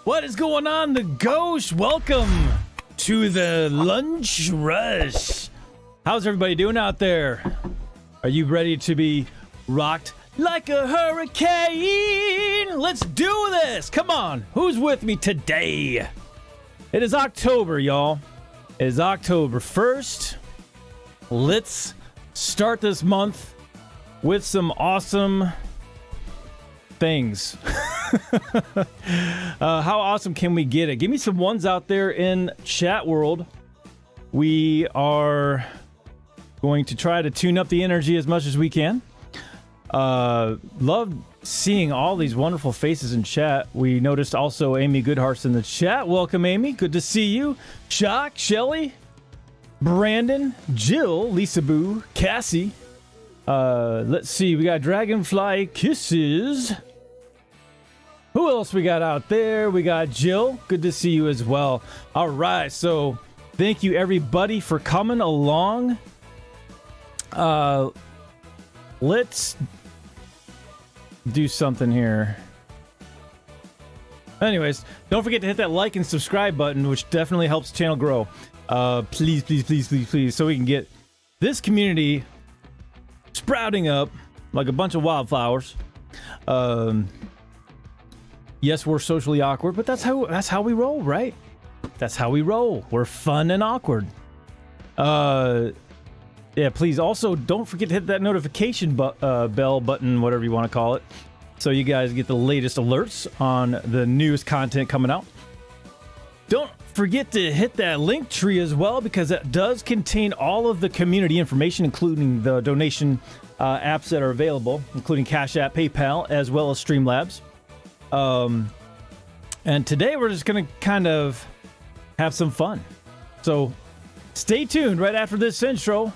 What is going on, the Gauche? Welcome to the Lunch Rush. How's everybody doing out there? Are you ready to be rocked like a hurricane? Let's do this. Come on. Who's with me today? It is October, y'all. It is October 1st. Let's start this month with some awesome things. How awesome can we get it? Give me some ones out there in chat world. We are going to try to tune up the energy as much as we can. Love seeing all these wonderful faces in chat. We noticed also Amy Goodhart's in the chat. Welcome, Amy. Good to see you. Shock, Shelly, Brandon, Jill, Lisa Boo, Cassie. Let's see. We got Dragonfly Kisses. Who else we got out there? We got Jill. Good to see you as well. All right. So thank you, everybody, for coming along. Let's do something here. Anyways, don't forget to hit that like and subscribe button, which definitely helps the channel grow. Please, please, please, please, please, so we can get this community sprouting up like a bunch of wildflowers. Yes, we're socially awkward, but that's how we roll, right? That's how we roll. We're fun and awkward. Yeah, please also don't forget to hit that notification bell button, whatever you want to call it, so you guys get the latest alerts on the newest content coming out. Don't forget to hit that link tree as well, because it does contain all of the community information, including the donation apps that are available, including Cash App, PayPal, as well as Streamlabs. And today we're just going to kind of have some fun. So stay tuned right after this intro.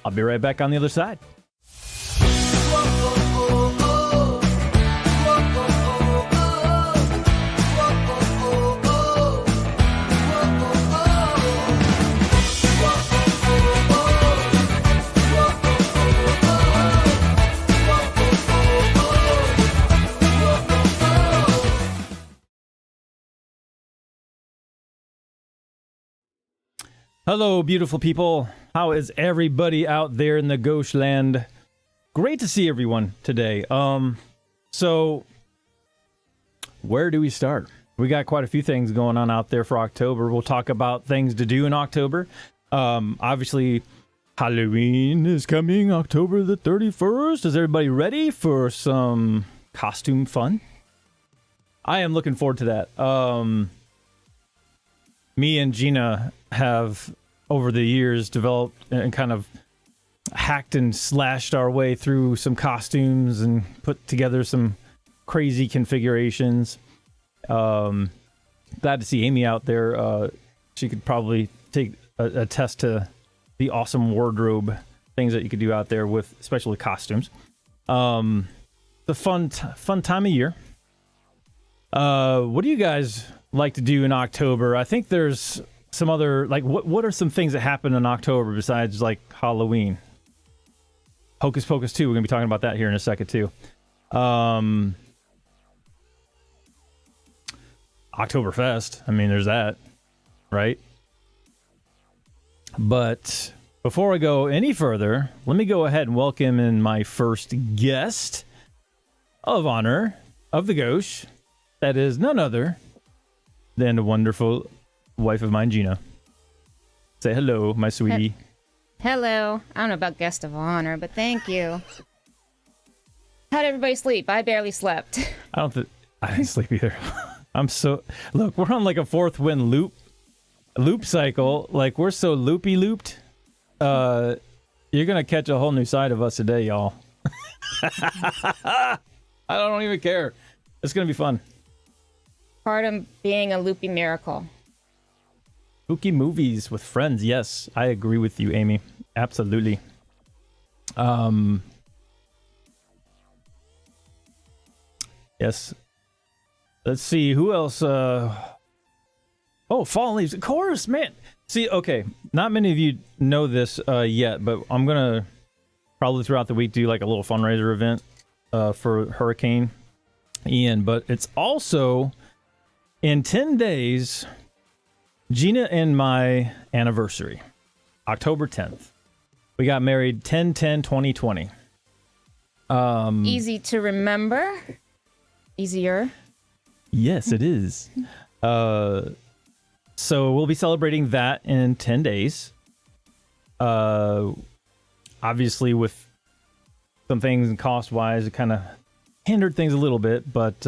I'll be right back on the other side. Hello, beautiful people. How is everybody out there in the Gauche land? Great to see everyone today. So where do we start? We got quite a few things going on out there for October. We'll talk about things to do in October. Obviously, Halloween is coming October the 31st. Is everybody ready for some costume fun? I am looking forward to that. Me and Gina have over the years developed and kind of hacked and slashed our way through some costumes and put together some crazy configurations. Glad to see Amy out there. She could probably take a test to the awesome wardrobe things that you could do out there with, especially costumes. The fun time of year. What do you guys like to do in October? I think there's some other, like, what are some things that happen in October besides like Halloween? Hocus Pocus 2, we're gonna be talking about that here in a second too. Oktoberfest, I mean, there's that, right? But before I go any further, let me go ahead and welcome in my first guest of honor of the Gauche. That is none other than the wonderful wife of mine, Gina. Say hello, my sweetie. Hello. I don't know about guest of honor, but thank you. How'd everybody sleep? I barely slept. I didn't sleep either. Look, we're on like a fourth win loop cycle. Like, we're so looped. You're gonna catch a whole new side of us today, y'all. I don't even care. It's gonna be fun. Part of being a loopy miracle. Spooky movies with friends. Yes, I agree with you, Amy. Absolutely. Yes. Let's see who else. Oh, Fallen Leaves, of course, man. See, okay, not many of you know this yet, but I'm gonna probably throughout the week do like a little fundraiser event for Hurricane Ian. But it's also In 10 days, Gina and my anniversary, October 10th. We got married 10/10/2020. Easy to remember. Easier. Yes, it is. So we'll be celebrating that in 10 days. Obviously, with some things and cost-wise, it kind of hindered things a little bit, but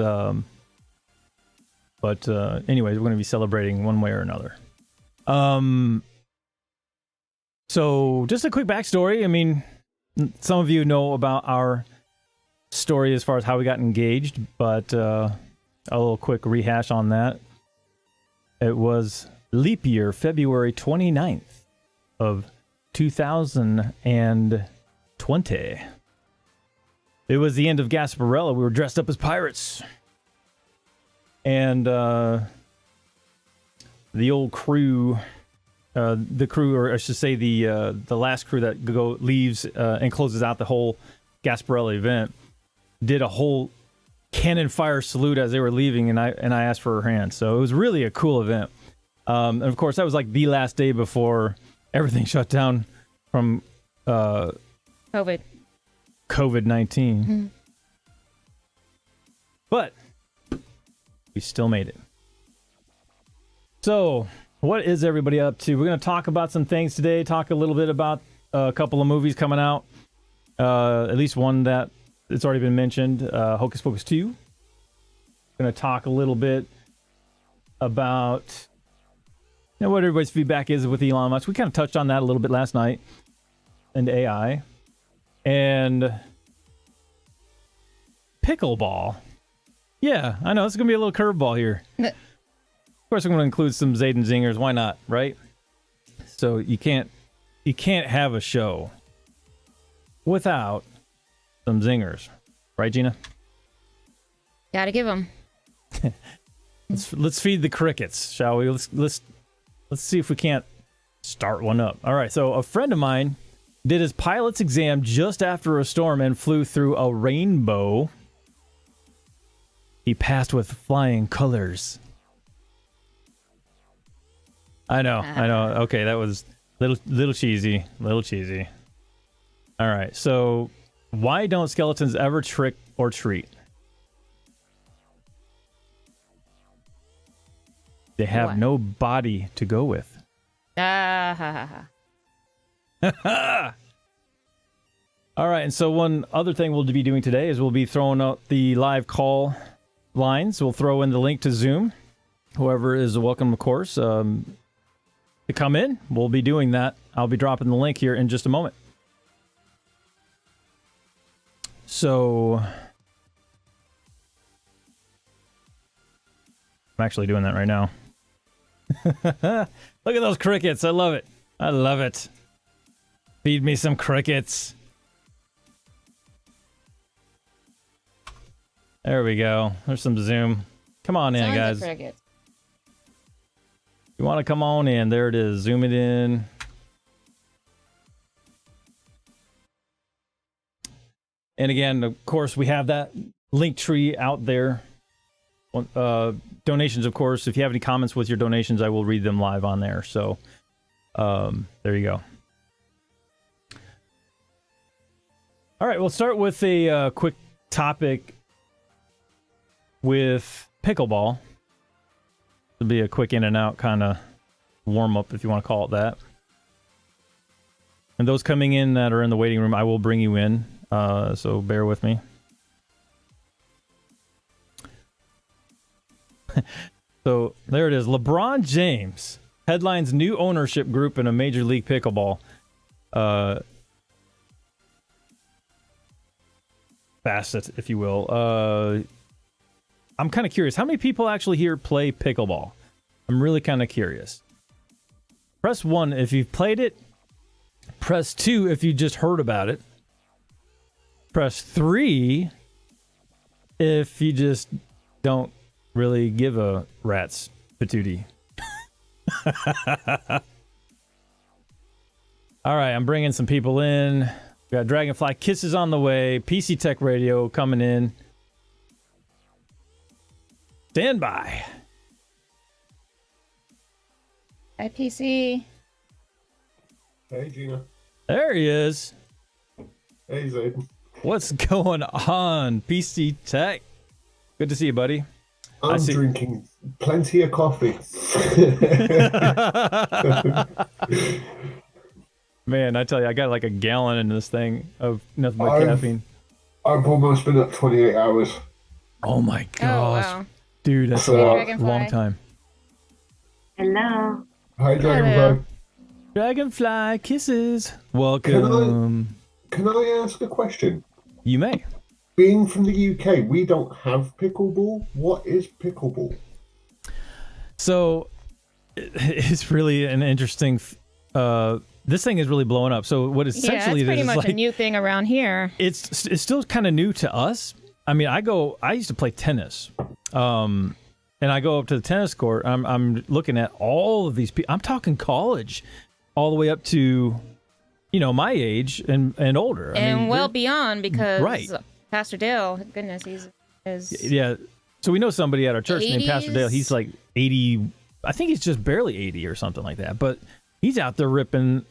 anyways, we're going to be celebrating one way or another. So just a quick backstory. I mean, some of you know about our story as far as how we got engaged, but a little quick rehash on that. It was leap year, February 29th of 2020. It was the end of Gasparilla. We were dressed up as pirates. And the old crew, or I should say the last crew that leaves and closes out the whole Gasparilla event, did a whole cannon fire salute as they were leaving, and I asked for her hand. So it was really a cool event. And of course, that was like the last day before everything shut down from COVID-19. Mm-hmm. But we still made it. So what is everybody up to? We're going to talk about some things today, talk a little bit about a couple of movies coming out. At least one that it's already been mentioned, Hocus Pocus 2. Going to talk a little bit about what everybody's feedback is with Elon Musk. We kind of touched on that a little bit last night, and AI. And pickleball. Yeah, I know. It's going to be a little curveball here. Of course, I'm going to include some Zaiden zingers. Why not, right? So you can't have a show without some zingers. Right, Gina? Gotta give them. Let's feed the crickets, shall we? Let's see if we can't start one up. All right, so a friend of mine did his pilot's exam just after a storm and flew through a rainbow. He passed with flying colors. I know. Okay, that was little cheesy. All right, so why don't skeletons ever trick or treat? They have no body to go with. Ha. All right, and so one other thing we'll be doing today is we'll be throwing out the live call lines. We'll throw in the link to Zoom. Whoever is welcome, of course, to come in. We'll be doing that. I'll be dropping the link here in just a moment. So I'm actually doing that right now. Look at those crickets. I love it. Feed me some crickets. There we go. There's some Zoom. Come on in, guys. Crickets. You want to come on in. There it is. Zoom it in. And again, of course, we have that link tree out there. Donations, of course. If you have any comments with your donations, I will read them live on there. So there you go. All right, we'll start with a quick topic with pickleball. It'll be a quick in and out kind of warm up, if you want to call it that. And those coming in that are in the waiting room, I will bring you in. So bear with me. So there it is. LeBron James headlines new ownership group in a Major League Pickleball facet, if you will. I'm kind of curious. How many people actually here play pickleball? I'm really kind of curious. Press 1 if you've played it. Press 2 if you just heard about it. Press 3 if you just don't really give a rat's patootie. All right, I'm bringing some people in. We got Dragonfly Kisses on the way. PC Tech Radio coming in. Stand by. Hi, PC. Hey, Gina. There he is. Hey, Zaiden. What's going on, PC Tech? Good to see you, buddy. I'm drinking plenty of coffee. Man, I tell you, I got like a gallon in this thing of nothing but caffeine. I've almost been up 28 hours. Oh my gosh. Oh, wow. Dude, that's a long time. Hello. Hi, Dragonfly. Hello. Dragonfly kisses. Welcome. Can I ask a question? You may. Being from the UK, we don't have pickleball. What is pickleball? So it's really an interesting. This thing is really blowing up. So what essentially it's pretty it is much like, a new thing around here. It's still kind of new to us. I mean, I used to play tennis, and I go up to the tennis court. I'm looking at all of these people. I'm talking college, all the way up to, my age and older. And well beyond, because right. Pastor Dale, goodness, is yeah. So we know somebody at our church named 80s? Pastor Dale. He's like 80. I think he's just barely 80 or something like that. But he's out there ripping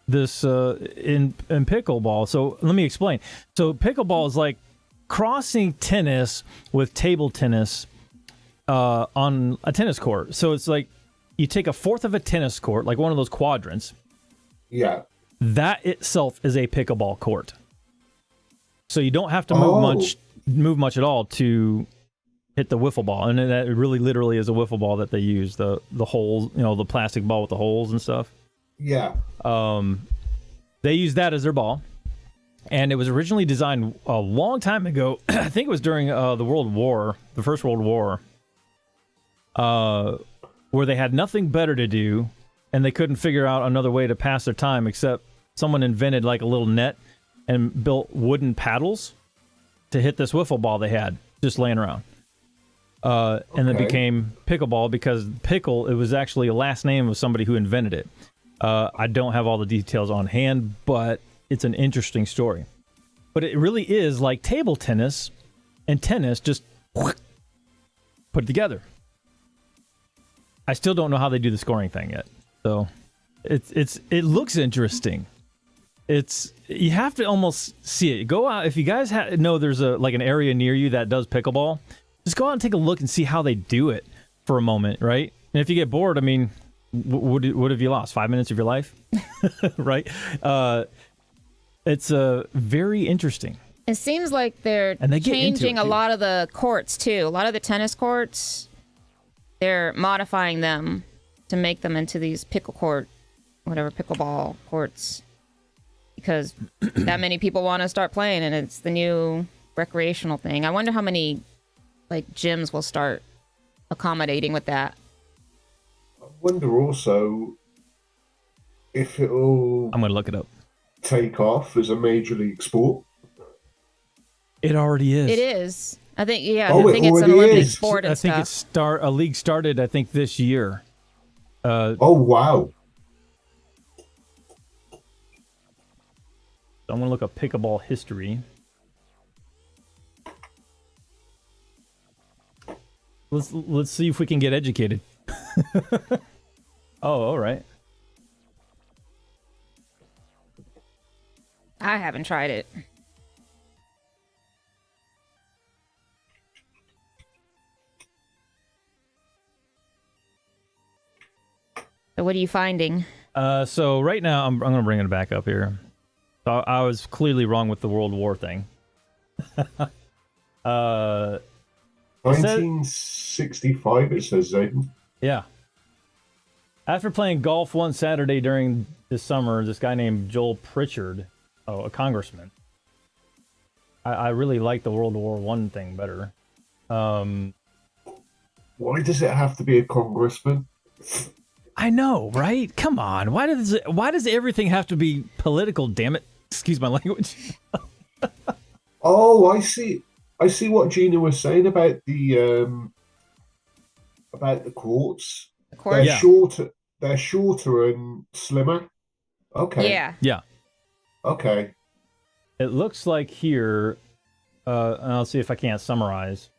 this in pickleball. So let me explain. So pickleball is like crossing tennis with table tennis on a tennis court. So it's like you take a fourth of a tennis court, like one of those quadrants. Yeah. That itself is a pickleball court. So you don't have to move much at all to hit the wiffle ball, and that really literally is a wiffle ball that they use, the holes, the plastic ball with the holes and stuff. Yeah. They use that as their ball, and it was originally designed a long time ago. I think it was during the First World War, where they had nothing better to do, and they couldn't figure out another way to pass their time except someone invented like a little net and built wooden paddles to hit this wiffle ball they had just laying around. And it became pickleball because pickle, it was actually a last name of somebody who invented it. I don't have all the details on hand, but it's an interesting story. But it really is like table tennis and tennis just put together. I still don't know how they do the scoring thing yet. So it looks interesting. You have to almost see it. Go out if you guys know there's an area near you that does pickleball. Just go out and take a look and see how they do it for a moment, right? And if you get bored, I mean, what have you lost? 5 minutes of your life, right? It's very interesting. It seems like they're changing a lot of the courts too. A lot of the tennis courts, they're modifying them to make them into these pickleball courts, because that many people want to start playing, and it's the new recreational thing. I wonder how many gyms will start accommodating with that. I wonder also if it'll I'm gonna look it up. Take off as a major league sport. It already is. It is. I think I think it it's an Olympic is. sport and I think stuff. a league started I think this year. Oh wow. I'm gonna look up pickleball history. Let's see if we can get educated. Oh, all right. I haven't tried it. So what are you finding? So right now I'm gonna bring it back up here. So I was clearly wrong with the World War thing. 1965, it says, Zaiden. Yeah. After playing golf one Saturday during the summer, this guy named Joel Pritchard, a congressman. I really like the World War I thing better. Why does it have to be a congressman? I know, right? Come on. Why does everything have to be political, damn it? Excuse my language. Oh, I see. I see what Gina was saying about the courts. They're shorter. They're shorter and slimmer. Okay. Yeah. Yeah. Okay. It looks like here, and I'll see if I can't summarize.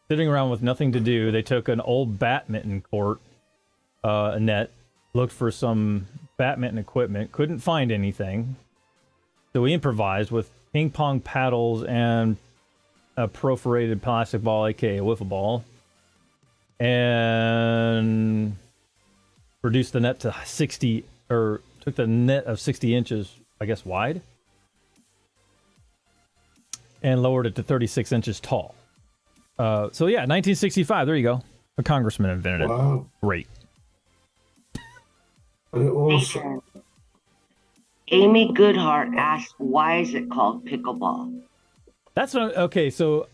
Sitting around with nothing to do, they took an old badminton court a net, looked for some badminton equipment, couldn't find anything. So we improvised with ping pong paddles and a perforated plastic ball, aka a wiffle ball, and reduced the net to 60, or took the net of 60 inches, I guess, wide, and lowered it to 36 inches tall. So yeah, 1965. There you go. A congressman invented it. Great. And it also, Amy Goodhart asked, "Why is it called pickleball?" That's not okay. So,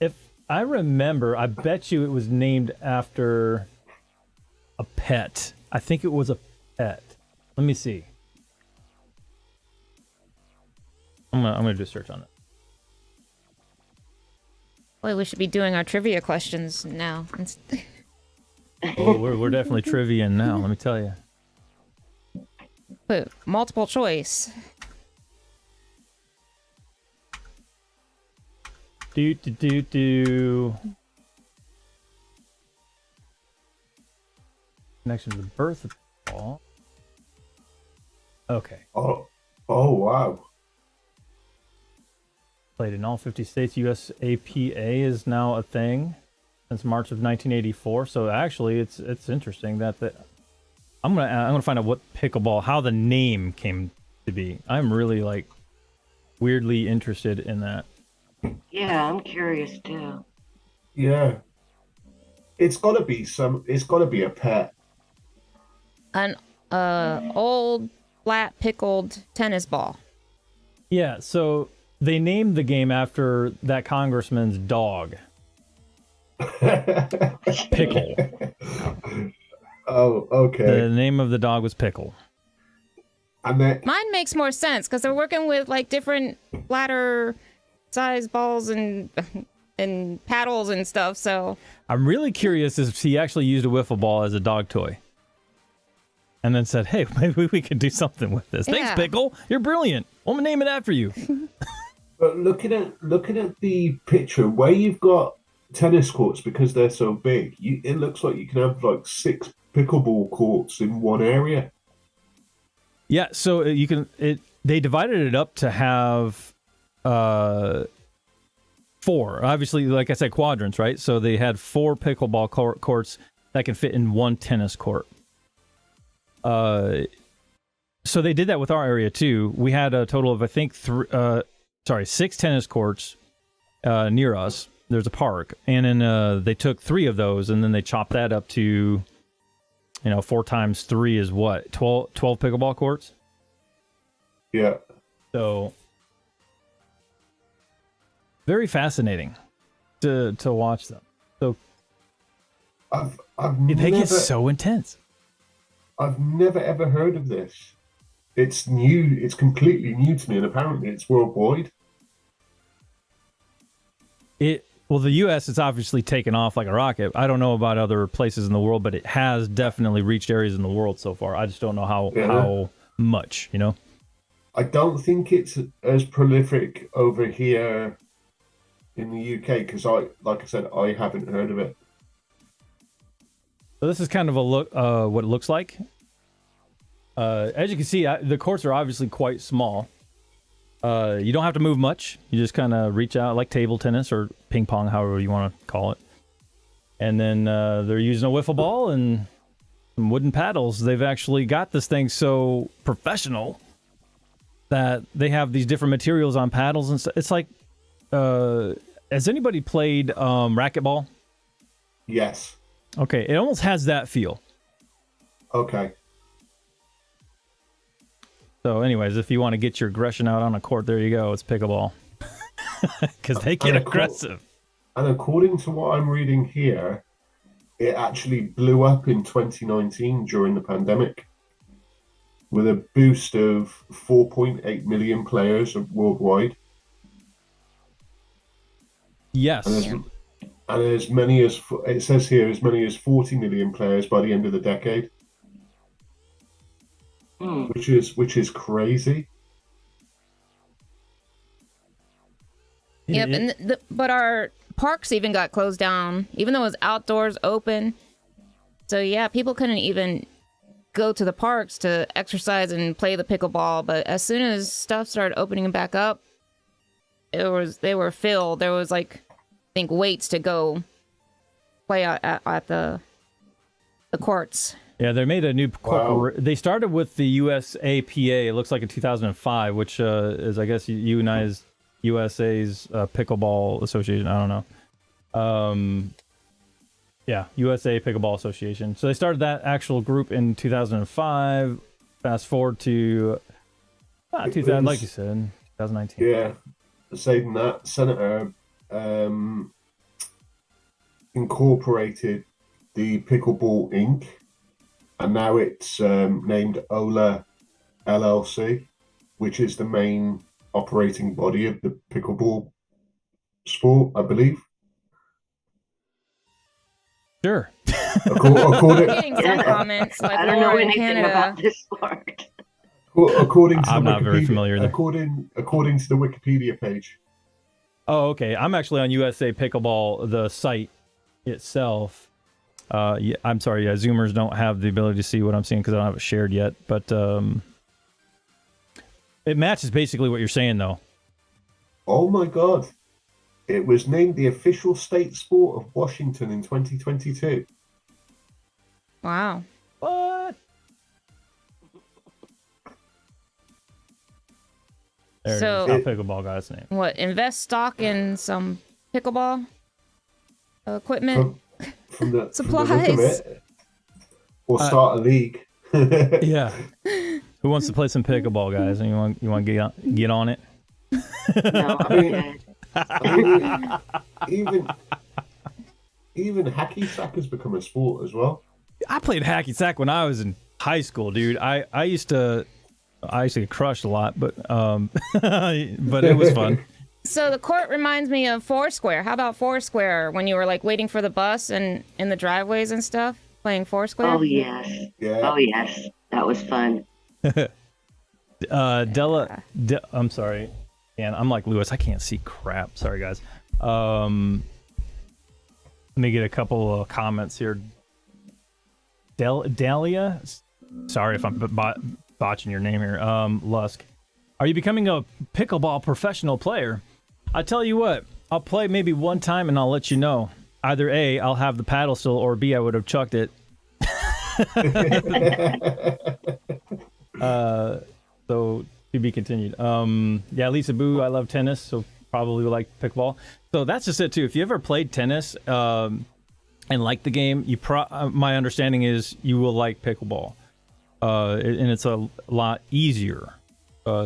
if I remember, I bet you it was named after a pet. I think it was a pet. Let me see. I'm gonna do a search on it. Boy, we should be doing our trivia questions now. Oh, we're definitely trivia now. Let me tell you. Wait, multiple choice. Do. Connection to the birth of Paul. Okay. oh wow. Played in all 50 states. US APA is now a thing since March of 1984. So actually, it's interesting that I'm gonna find out what pickleball, how the name came to be. I'm really like weirdly interested in that. Yeah, I'm curious too. Yeah. It's gotta be a pet. An old flat pickled tennis ball. Yeah, so they named the game after that congressman's dog. Pickle. Oh, okay. The name of the dog was Pickle. And then Mine makes more sense because they're working with like different flatter size balls and paddles and stuff. So I'm really curious if he actually used a wiffle ball as a dog toy. And then said, hey, maybe we could do something with this. Thanks, Yeah. Pickle. You're brilliant. I'm going to name it after you. But looking at the picture where you've got tennis courts, because they're so big, it looks like you can have like 6 pickleball courts in one area. Yeah, so you can. They divided it up to have 4. Obviously, like I said, quadrants, right? So they had 4 pickleball courts that can fit in one tennis court. So they did that with our area too. We had a total of, I think, 6 tennis courts near us. There's a park, and then they took 3 of those, and then they chopped that up to, 4 times 3 is what? 12 pickleball courts? Yeah. So very fascinating to watch them. So they get so intense. I've never ever heard of this. It's new. It's completely new to me, and apparently it's worldwide. Well, the U.S. it's obviously taken off like a rocket. I don't know about other places in the world, but it has definitely reached areas in the world so far. I just don't know how much, I don't think it's as prolific over here in the UK because, like I said, I haven't heard of it. So this is kind of a look, what it looks like. As you can see, the courts are obviously quite small. You don't have to move much. You just kind of reach out like table tennis or ping pong, however you want to call it. And then they're using a wiffle ball and some wooden paddles. They've actually got this thing so professional that they have these different materials on paddles and stuff. It's like, has anybody played racquetball? Yes. Okay, it almost has that feel. Okay. So anyways, if you want to get your aggression out on a court, there you go. It's pickleball. Because they get aggressive. And according to what I'm reading here, it actually blew up in 2019 during the pandemic with a boost of 4.8 million players worldwide. Yes. And as many as, it says here, as many as 40 million players by the end of the decade. Which is crazy. Yep, but our parks even got closed down, even though it was outdoors open. So yeah, people couldn't even go to the parks to exercise and play the pickleball. But as soon as stuff started opening back up, they were filled. There was like, I think, waits to go play at the courts. Yeah, they made a new Wow. They started with the USAPA. It looks like in 2005, which is, I guess, USA's Pickleball Association. I don't know. Yeah, USA Pickleball Association. So they started that actual group in 2005. Fast forward to 2000, like you said, 2019. Yeah, Zaiden, that senator incorporated the Pickleball Inc. and now it's named Ola LLC, which is the main operating body of the pickleball sport, I believe. Sure. According, Getting some comments like I don't know Laura in anything Canada. about this sport. according to I'm the not very familiar there. According to the Wikipedia page. Oh, okay. I'm actually on USA Pickleball, the site itself. Yeah, I'm sorry. Yeah, Zoomers don't have the ability to see what I'm seeing because I don't have it shared yet. But it matches basically what you're saying, though. Oh my God. It was named the official state sport of Washington in 2022. Wow. What? There So- it is. Not pickleball guy's name. What? Invest stock in some pickleball equipment? From the look of Supplies. it. Or start a league. Yeah. Who wants to play some pickleball, guys? You want to get on it? No, I'm good. I mean, even hacky sack has become a sport as well. I played hacky sack when I was in high school, dude. I used to get crushed a lot, but but it was fun. So the court reminds me of Foursquare. How about Foursquare when you were like waiting for the bus and in the driveways and stuff, playing Foursquare? Oh yes. Yeah. Oh yes. That was fun. I'm sorry. And I'm like Lewis, I can't see crap. Sorry, guys. Let me get a couple of comments here. Dahlia, sorry if I'm botching your name here. Lusk, are you becoming a pickleball professional player? I tell you what, I'll play maybe one time and I'll let you know. Either A, I'll have the paddle still, or B, I would have chucked it. So to be continued. Yeah, Lisa Boo, I love tennis, so probably would like pickleball. So that's just it too. If you ever played tennis and like the game, my understanding is you will like pickleball, and it's a lot easier.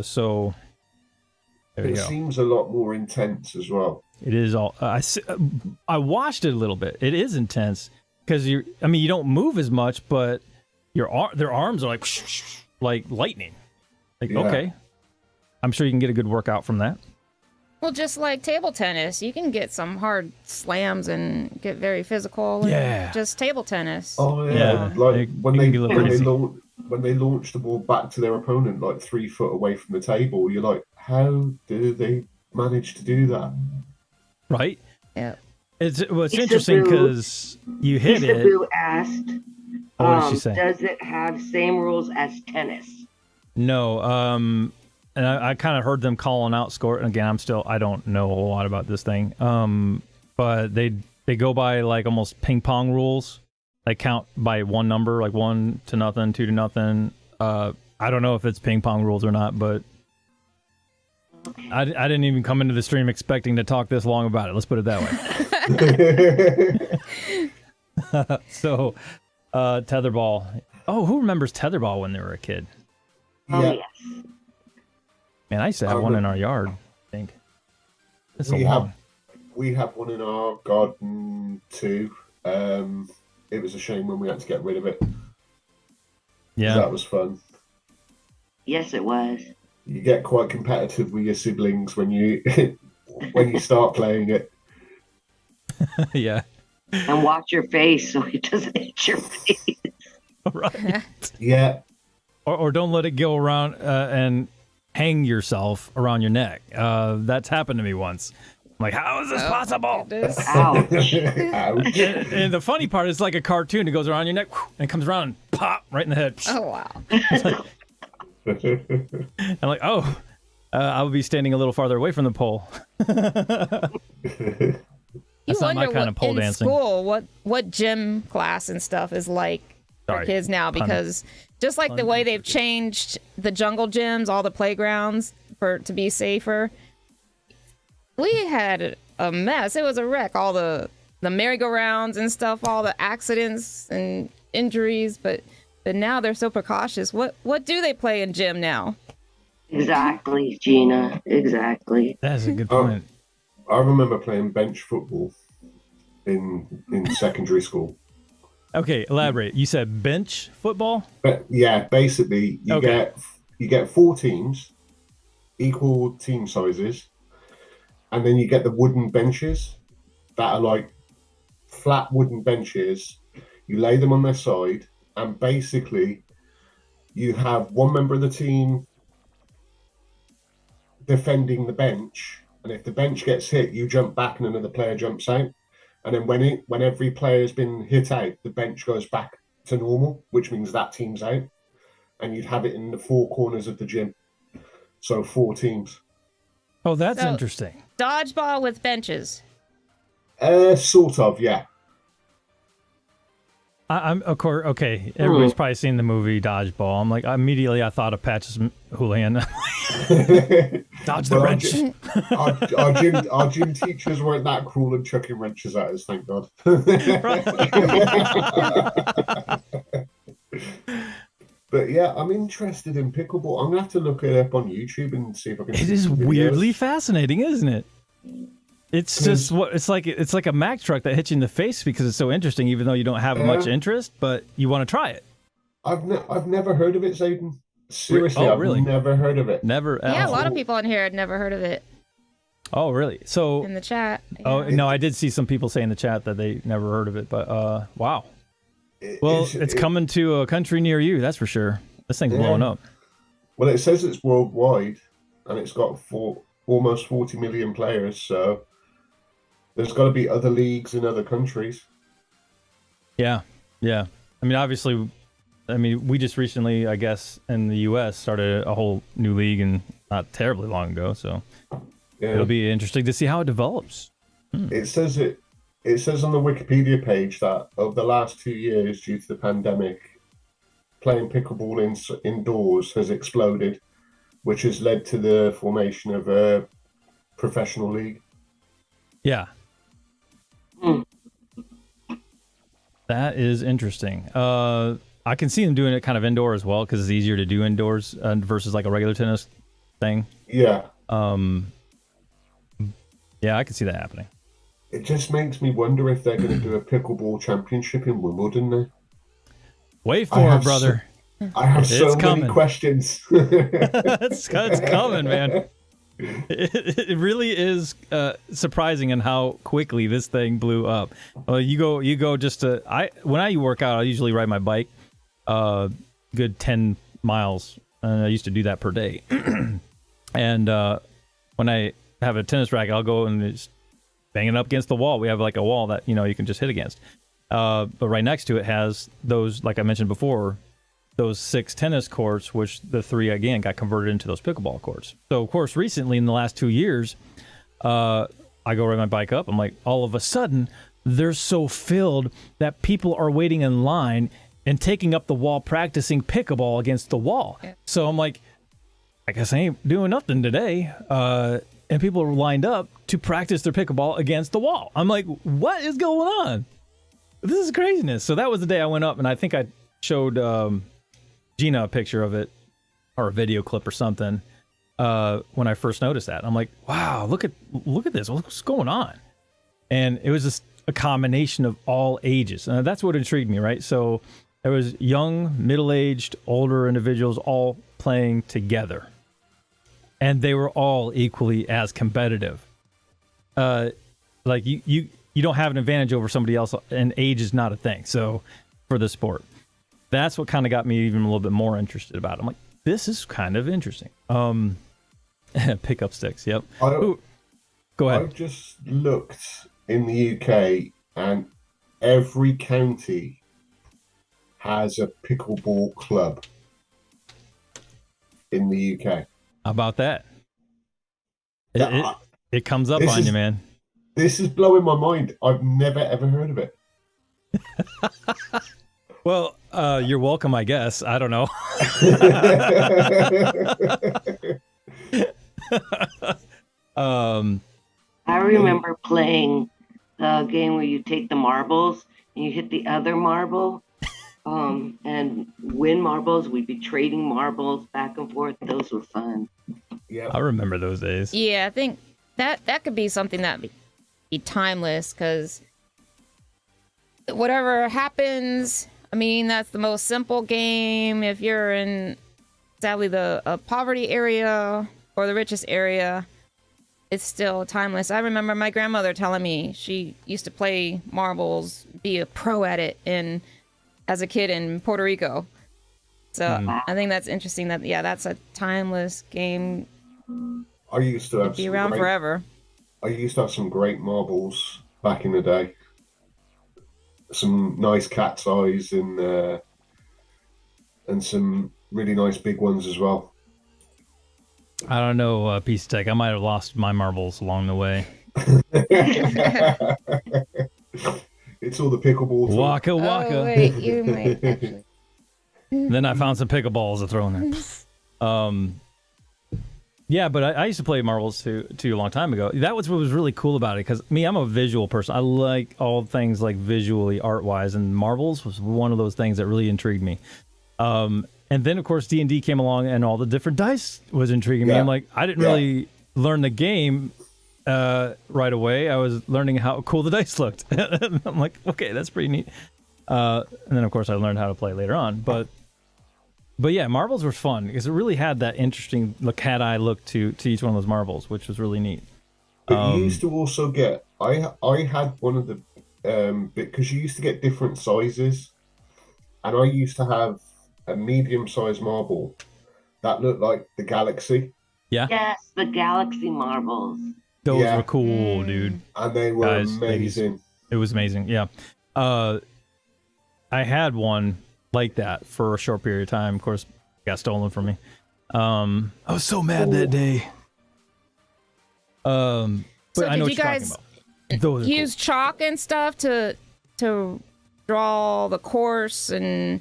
So there you It go. seems a lot more intense as well. It is all. I watched it a little bit. It is intense because you don't move as much, but their arms are like lightning. Like, Yeah. okay, I'm sure you can get a good workout from that. Well, just like table tennis, you can get some hard slams and get very physical. and Yeah. Just table tennis. Oh yeah, Yeah. like It when can they be a little crazy. when they launch the ball back to their opponent like 3 foot away from the table, you're like, how do they manage to do that? Right? Yeah. It's Isabel- interesting because you hit it. Isabel asked, What did she say? does it have same rules as tennis? No, and I kind of heard them calling out score. And again, I don't know a whole lot about this thing. But they go by like almost ping pong rules. They count by one number, like 1-0, 2-0. I don't know if it's ping pong rules or not, but I didn't even come into the stream expecting to talk this long about it. Let's put it that way. So, tetherball. Oh, who remembers tetherball when they were a kid? Oh Yeah. yes. Man, I used to have one in our yard, I think. It's We so long. We have one in our garden too. It was a shame when we had to get rid of it. Yeah. That was fun. Yes, it was. You get quite competitive with your siblings when you when you start playing it. Yeah. And watch your face so it doesn't hit your face. Right. Yeah, Or don't let it go around and hang yourself around your neck. That's happened to me once. I'm like, how is this possible? Goodness. Ouch. Ouch. And the funny part is like a cartoon. It goes around your neck and it comes around and pop right in the head. Oh wow. I'm like, oh, I would be standing a little farther away from the pole. That's not my kind of pole in dancing. School, what gym class and stuff is like for Sorry, kids now, because just like the way they've changed the jungle gyms, all the playgrounds to be safer, we had a mess. It was a wreck. All the merry-go-rounds and stuff, all the accidents and injuries, but now they're so precautious. What do they play in gym now? Exactly, Gina. Exactly. That's a good point. I remember playing bench football in secondary school. Okay, elaborate. You said bench football? But yeah, basically you get 4 teams, equal team sizes, and then you get the wooden benches that are like flat wooden benches. You lay them on their side, and basically you have one member of the team defending the bench, and if the bench gets hit, you jump back and another player jumps out. And then when every player has been hit out, the bench goes back to normal, which means that team's out. And you'd have it in the 4 corners of the gym. So 4 teams. Oh, that's So- interesting. Dodgeball with benches. Sort of, yeah. I'm of course okay. Everybody's probably seen the movie Dodgeball. I'm like immediately I thought of Patches Houlihan. Dodge the Well, wrench. Our gym teachers weren't that cruel and chucking wrenches at us, thank God. But yeah, I'm interested in pickleball. I'm gonna have to look it up on YouTube and see if I can. It see is some videos. weirdly fascinating, isn't it? It's just what it's like a Mack truck that hits you in the face because it's so interesting, even though you don't have much interest, but you want to try it. I've never heard of it, Zaiden. Seriously, Oh, I've really? never heard of it. Never. Yeah, a oh. lot of people in here had never heard of it Oh, really? So, in the chat. oh Yeah. no, I did see some people say in the chat that they never heard of it, but wow. Well, it's coming to a country near you, that's for sure. This thing's blowing up. Well, it says it's worldwide, and it's got almost 40 million players. So there's got to be other leagues in other countries. Yeah, yeah. I mean, obviously, we just recently, I guess, in the U.S. started a whole new league, and not terribly long ago. So Yeah. it'll be interesting to see how it develops. It says on the Wikipedia page that over the last 2 years, due to the pandemic, playing pickleball indoors has exploded, which has led to the formation of a professional league. Yeah. That is interesting. I can see them doing it kind of indoor as well because it's easier to do indoors versus like a regular tennis thing. Yeah. Yeah, I can see that happening. It just makes me wonder if they're going to do a pickleball championship in Wimbledon now. Wait for it, brother. I have so It's many coming. questions. it's coming, man. It really is surprising in how quickly this thing blew up. You go just to when I work out, I usually ride my bike good 10 miles, and I used to do that per day. And when I have a tennis racket, I'll go and just bang it up against the wall. We have like a wall that you can just hit against. But right next to it has those, like I mentioned before, those 6 tennis courts, which the 3 again got converted into those pickleball courts. So of course, recently in the last 2 years, I go ride my bike up. I'm like, all of a sudden, they're so filled that people are waiting in line and taking up the wall, practicing pickleball against the wall. Yeah. So I'm like, I guess I ain't doing nothing today. And people are lined up to practice their pickleball against the wall. I'm like, what is going on? This is craziness. So that was the day I went up, and I think I showed Gina a picture of it or a video clip or something when I first noticed that. I'm like, wow, look at this. What's going on? And it was just a combination of all ages. And that's what intrigued me, right? So there was young, middle-aged, older individuals all playing together. And they were all equally as competitive. Like you don't have an advantage over somebody else, and age is not a thing. So for the sport, that's what kind of got me even a little bit more interested about it. I'm like, this is kind of interesting. Pickup sticks. Yep. I Go ahead. I've just looked in the UK, and every county has a pickleball club in the UK. How about that? Yeah, It comes up this on is- you, man. This is blowing my mind. I've never ever heard of it. Well, you're welcome, I guess. I don't know. I remember playing the game where you take the marbles and you hit the other marble, and win marbles. We'd be trading marbles back and forth. Those were fun. Yeah, I remember those days. Yeah, I think that could be something that be timeless, because whatever happens, I mean, that's the most simple game. If you're in, sadly, the poverty area or the richest area, it's still timeless. I remember my grandmother telling me she used to play marbles, be a pro at it as a kid in Puerto Rico. So I think that's interesting that, yeah, that's a timeless game. I used to have Be some around great- forever. I used to have some great marbles back in the day. Some nice cat's eyes and some really nice big ones as well. I don't know, Piece of Tech. I might have lost my marbles along the way. It's all the pickleball talk. Waka Oh, waka. wait, you might actually. Then I found some pickleballs to throw in there. Yeah, but I used to play marbles too a long time ago. That was what was really cool about it, because me, I'm a visual person. I like all things like visually, art wise, and marbles was one of those things that really intrigued me. And then of course D&D came along, and all the different dice was intriguing me. Yeah. I'm like, I didn't really learn the game right away. I was learning how cool the dice looked. I'm like, okay, that's pretty neat. And then of course I learned how to play later on, but yeah, marbles were fun because it really had that interesting cat eye look to each one of those marbles, which was really neat. But you used to also get. I had one of the because you used to get different sizes, and I used to have a medium-sized marble that looked like the galaxy, Yeah, Yes, the galaxy marbles. those Yeah. were cool, dude. and they were Guys, ladies. amazing. It was amazing. Yeah. I had one like that for a short period of time. Of course, it got stolen from me. I was so mad that day. But So I know did what you you're guys talking about. Those are use chalk and stuff to draw the course and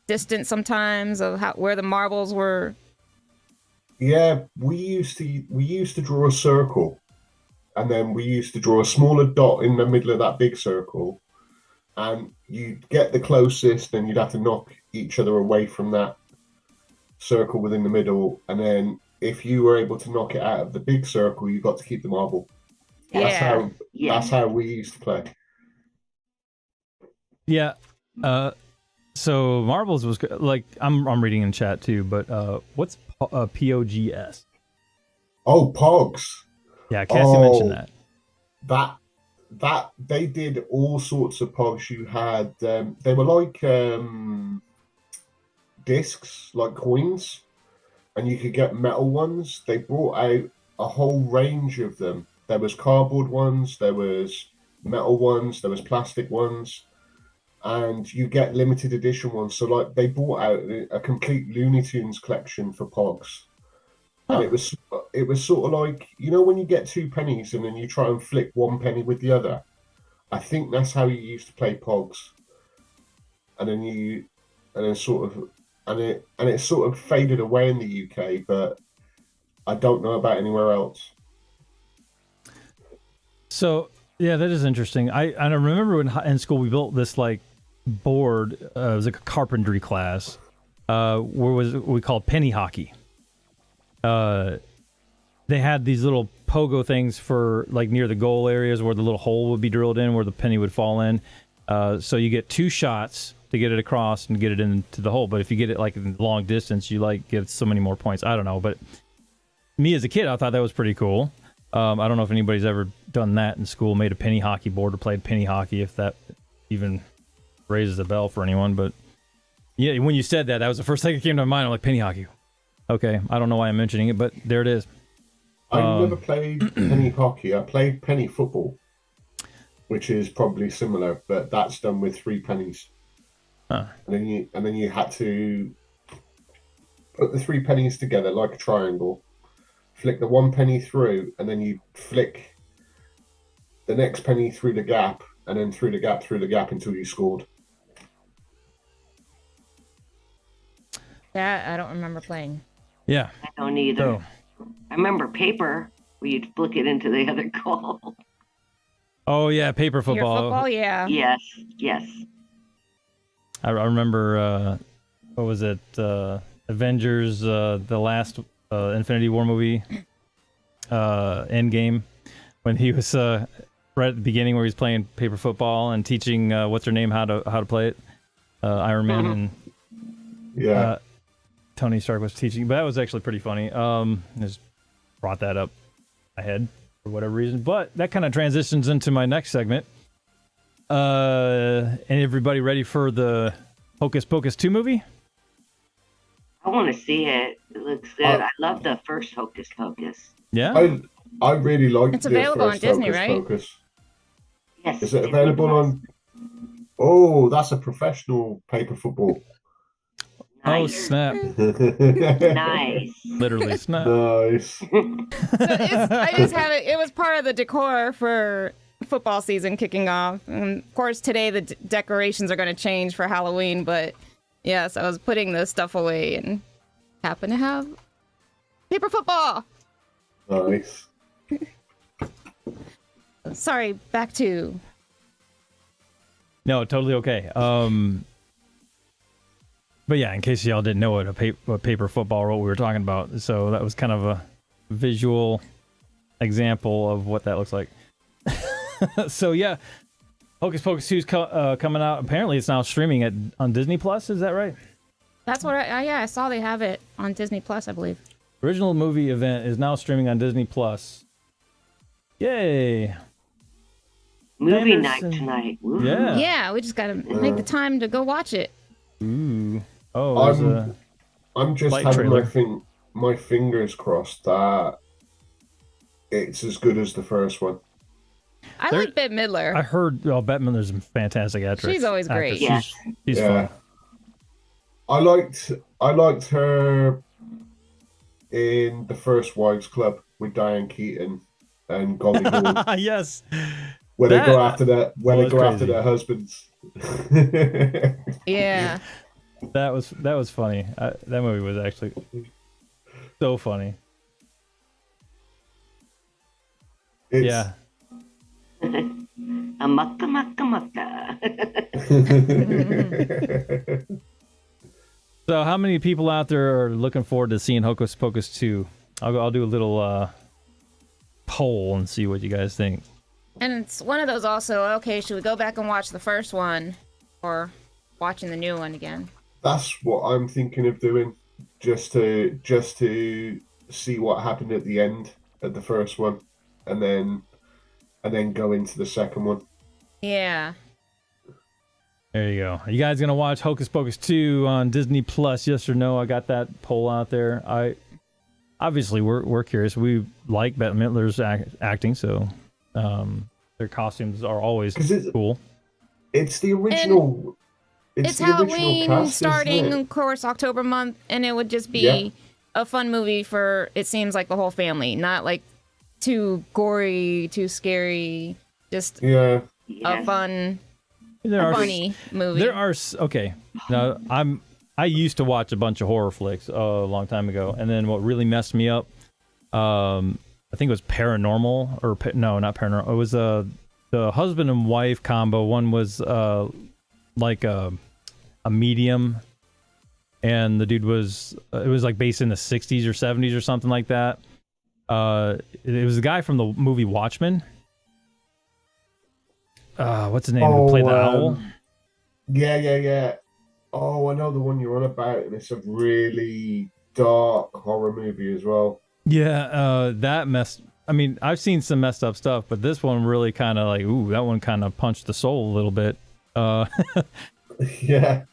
distance sometimes of where the marbles were? Yeah, we used to draw a circle, and then we used to draw a smaller dot in the middle of that big circle, and you'd get the closest, and you'd have to knock each other away from that circle within the middle, and then if you were able to knock it out of the big circle, you got to keep the marble. That's Yeah. how Yeah. that's how we used to play. Yeah. So marbles was like I'm reading in chat too, but what's POGS? Oh, Pogs. Yeah, Cassie mentioned Oh. that. That they did all sorts of pogs. You had they were like discs, like coins, and you could get metal ones. They brought out a whole range of them. There was cardboard ones, there was metal ones, there was plastic ones, and you get limited edition ones. So like they brought out a complete Looney Tunes collection for pogs. And it was sort of like, you know, when you get 2 pennies and then you try and flick 1 penny with the other. I think that's how you used to play pogs. And then it sort of faded away in the UK, but I don't know about anywhere else. So yeah, that is interesting. I remember when in school we built this like board. It was like a carpentry class. Where was we called penny hockey. They had these little pogo things for like near the goal areas where the little hole would be drilled in where the penny would fall in. So you get 2 shots to get it across and get it into the hole. But if you get it like in long distance, you like get so many more points. I don't know, but me as a kid, I thought that was pretty cool. I don't know if anybody's ever done that in school, made a penny hockey board or played penny hockey, if that even raises a bell for anyone. But yeah, when you said that, that was the first thing that came to my mind. I'm like, penny hockey. Okay, I don't know why I'm mentioning it, but there it is. I never played penny hockey. I played penny football, which is probably similar, but that's done with 3 pennies. Huh. And then you had to put the 3 pennies together like a triangle, flick the 1 penny through, and then you flick the next penny through the gap, and then through the gap until you scored. That I don't remember playing. Yeah. I don't either. So, I remember paper where you'd flick it into the other goal. oh yeah, paper Your football. yeah. Yes. I remember what was it? Avengers, the last Infinity War movie, Endgame, when he was right at the beginning where he's playing paper football and teaching what's her name how to play it. Iron Man and Yeah. Tony Stark was teaching, but that was actually pretty funny. Just brought that up ahead for whatever reason, but that kind of transitions into my next segment. And everybody ready for the Hocus Pocus 2 movie? I want to see it. It looks good. I love the first Hocus Pocus. Yeah. I really liked It's the available on first Disney, Hocus right? Pocus. Yes. Is it available on? Oh, that's a professional paper football. Oh Nice. snap! Nice. Literally snap. Nice. I just have it. It was part of the decor for football season kicking off. And of course, today the decorations are going to change for Halloween. But yes, I was putting the stuff away and happened to have paper football. Nice. Sorry, back to. No, totally okay. But yeah, in case y'all didn't know what paper football or what we were talking about, so that was kind of a visual example of what that looks like. So yeah, Hocus Pocus 2 is coming out. Apparently, it's now streaming on Disney Plus. Is that right? That's what I saw they have it on Disney Plus, I believe. Original movie event is now streaming on Disney Plus. Yay! Movie Anderson. night tonight. Woo. Yeah. Yeah, we just got to make the time to go watch it. Ooh. Oh, there's I'm just light having trailer. my fingers crossed that it's as good as the first one. I There- like Bette Midler. I heard. Well, Bette Midler's a fantastic actress. She's always great. Actress. She's Yeah. fun. I liked her in The First Wives Club with Diane Keaton and Goldie Hawn, Yes. where That they go after their was after crazy. their husbands. Yeah. That was funny. That movie was actually so funny. It's, Yeah. Amaka maka maka. So, how many people out there are looking forward to seeing Hocus Pocus 2? I'll do a little poll and see what you guys think. And it's one of those also, okay, should we go back and watch the first one or watching the new one again? That's what I'm thinking of doing, just to see what happened at the end at the first one, and then go into the second one. Yeah. There you go. Are you guys gonna watch Hocus Pocus 2 on Disney Plus? Yes or no? I got that poll out there. Obviously we're curious. We like Bette Midler's acting, so their costumes are always 'Cause cool. It's the original. It's the original Halloween cast, starting, isn't it? of course, October month, and it would just be Yeah. a fun movie for, it seems like, the whole family. Not like too gory, too scary, just Yeah. a fun, There are funny movie. There are okay. Now I used to watch a bunch of horror flicks a long time ago, and then what really messed me up, I think it was Paranormal no, not Paranormal. It was the husband and wife combo. One was like a medium, and the dude was it was like based in the 60s or 70s or something like that. It was the guy from the movie Watchmen. What's his name? Who played the owl? Yeah. Oh, I know the one you're on about, and it's a really dark horror movie as well. Yeah, that messed. I mean, I've seen some messed up stuff, but this one really kind of like, ooh, that one kind of punched the soul a little bit. Yeah.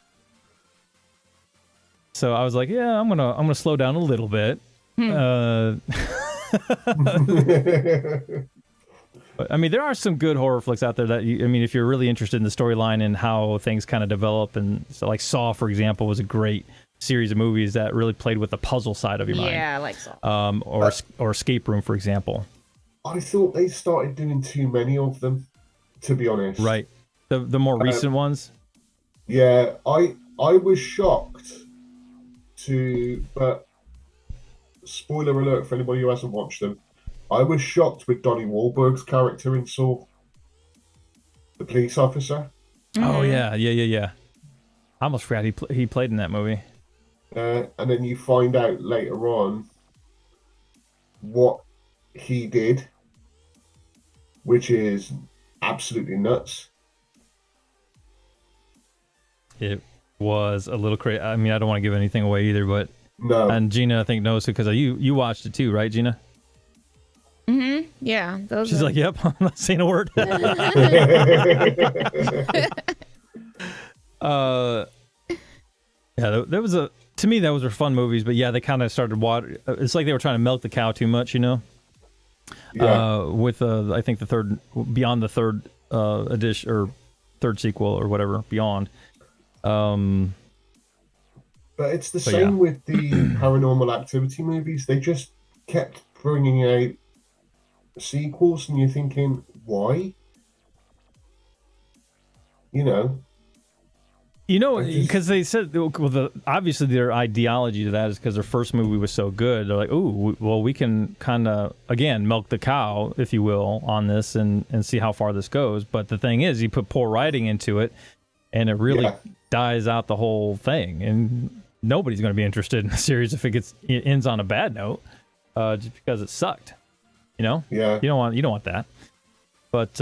So I was like, yeah, I'm gonna slow down a little bit. But, I mean, there are some good horror flicks out there that if you're really interested in the storyline and how things kind of develop, and so like Saw, for example, was a great series of movies that really played with the puzzle side of your mind. Yeah, I like Saw. Or Escape Room, for example. I thought they started doing too many of them, to be honest. Right. The more recent ones. Yeah, I was shocked but spoiler alert for anybody who hasn't watched them. I was shocked with Donnie Wahlberg's character in Saw, the police officer. Oh yeah. I almost forgot he played in that movie. And then you find out later on what he did, which is absolutely nuts. It was a little crazy. I mean, I don't want to give anything away either, but No. and Gina, I think, knows because you watched it too, right, Gina? Mm-hmm. Yeah. She's like, yep, I'm not saying a word. Yeah, there was to me, those were fun movies, but yeah, they kind of started it's like they were trying to milk the cow too much, Yeah. With I think Beyond the third edition or third sequel or whatever, Beyond. But it's the same with the Paranormal Activity movies. They just kept bringing out sequels, and you're thinking, why? Because they said, obviously their ideology to that is because their first movie was so good. They're like, well, we can kind of, again, milk the cow, if you will, on this and see how far this goes. But the thing is, you put poor writing into it, and it really dies out the whole thing. And nobody's going to be interested in the series if it ends on a bad note, just because it sucked. Yeah. You don't want that. But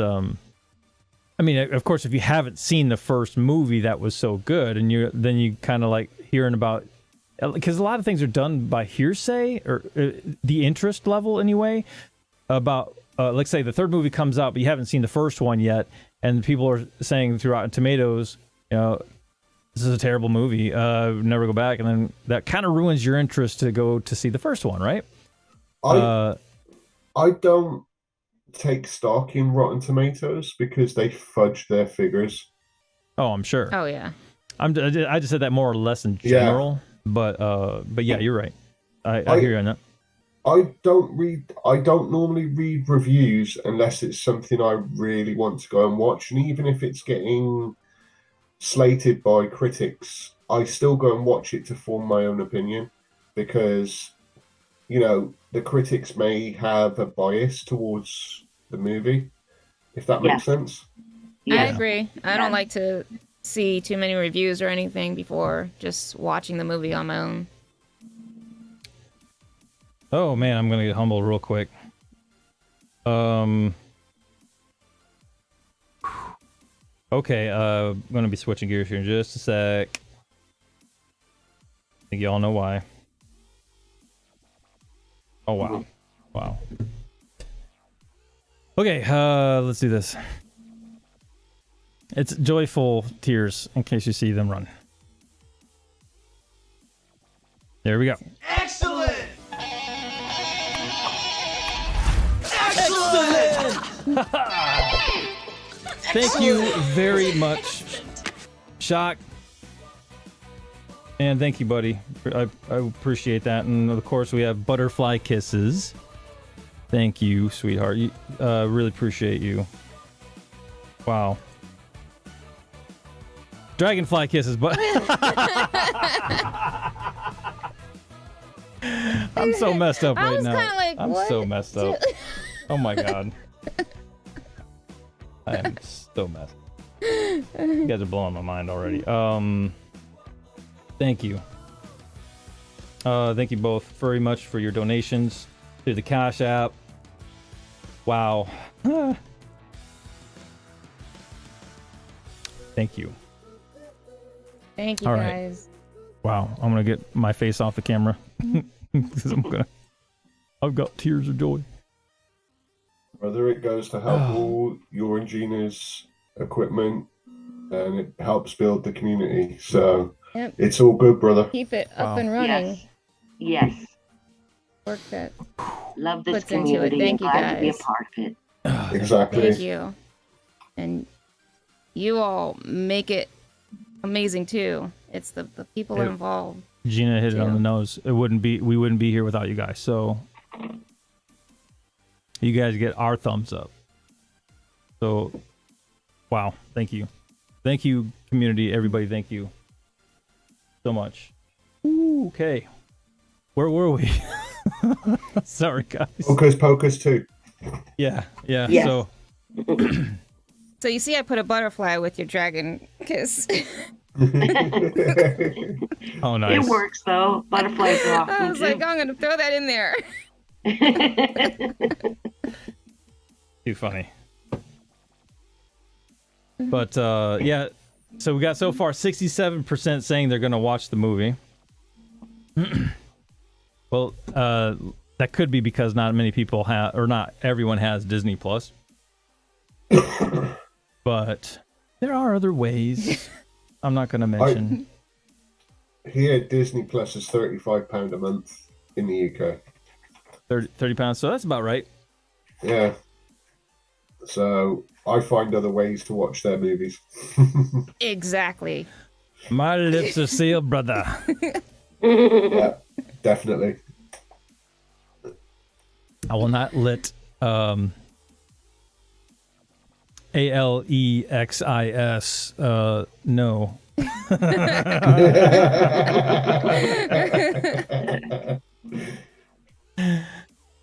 I mean, of course, if you haven't seen the first movie that was so good, and then you kind of like hearing about, because a lot of things are done by hearsay or the interest level anyway. About let's say the third movie comes out, but you haven't seen the first one yet, and people are saying through Rotten Tomatoes, this is a terrible movie. Never go back, and then that kind of ruins your interest to go to see the first one, right? I don't take stock in Rotten Tomatoes because they fudge their figures. Oh, I'm sure. Oh yeah. I just said that more or less in general, but yeah, you're right. I hear you on that. I don't normally read reviews unless it's something I really want to go and watch, and even if it's getting slated by critics, I still go and watch it to form my own opinion, because the critics may have a bias towards the movie, if that makes sense. I agree. I don't like to see too many reviews or anything before just watching the movie on my own. Oh man, I'm gonna get humble real quick. Okay, I'm gonna be switching gears here in just a sec. I think y'all know why. Oh wow. Wow. Okay, let's do this. It's joyful tears in case you see them run. There we go. Excellent! Excellent! Thank you very much, Shock. And thank you, buddy. I appreciate that. And of course, we have butterfly kisses. Thank you, sweetheart. Really appreciate you. Wow. Dragonfly kisses, but I'm so messed up right now. Like, I'm what? so messed up. Oh my god. I am so messed up. You guys are blowing my mind already. Thank you. Thank you both very much for your donations through the Cash App. Wow. Thank you. Thank you, All guys. Wow. I'm going to get my face off the camera because I've got tears of joy. Whether it goes to help all your and Gina's equipment, and it helps build the community. So it's all good, brother. Keep it up and running. Yes. Work that. Love this puts into it. community. Thank you, I'm glad to be a guys. part of it. Exactly. Thank you. And you all make it amazing too. It's the people Yeah. involved. Gina hit it on Yeah. the nose. We wouldn't be here without you guys. So you guys get our thumbs up. So wow, thank you. Thank you, community, everybody, thank you so much. Ooh, okay. Where were we? Sorry, guys. Hocus Pocus 2. Yeah. Yes. So So you see, I put a butterfly with your dragon kiss. oh nice. It works though. Butterflies are I awesome was too. like, I'm gonna throw that in there. Too funny. But yeah, so we got so far 67% saying they're gonna watch the movie. Well, that could be because not many people have, or not everyone has Disney Plus. But there are other ways. I'm not gonna mention. Here, Disney Plus is £35 a month in the UK. 30 pounds, so that's about right. Yeah. So I find other ways to watch their movies. Exactly. My lips are sealed, brother. Yeah, definitely. I will not let ALEXIS no.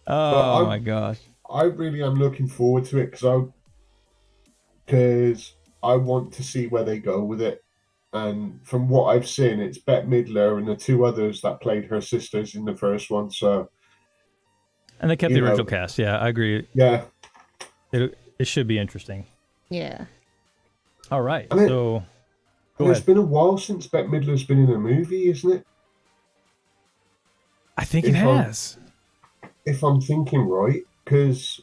Oh my gosh. I really am looking forward to it because I want to see where they go with it. And from what I've seen, it's Bette Midler and the two others that played her sisters in the first one. So, And they kept You the know. original cast. Yeah, I agree. yeah. It should be interesting. Yeah. All right. I mean, So go And it's ahead. been a while since Bette Midler's been in a movie, isn't it? I think it if I'm- has. If I'm thinking right, because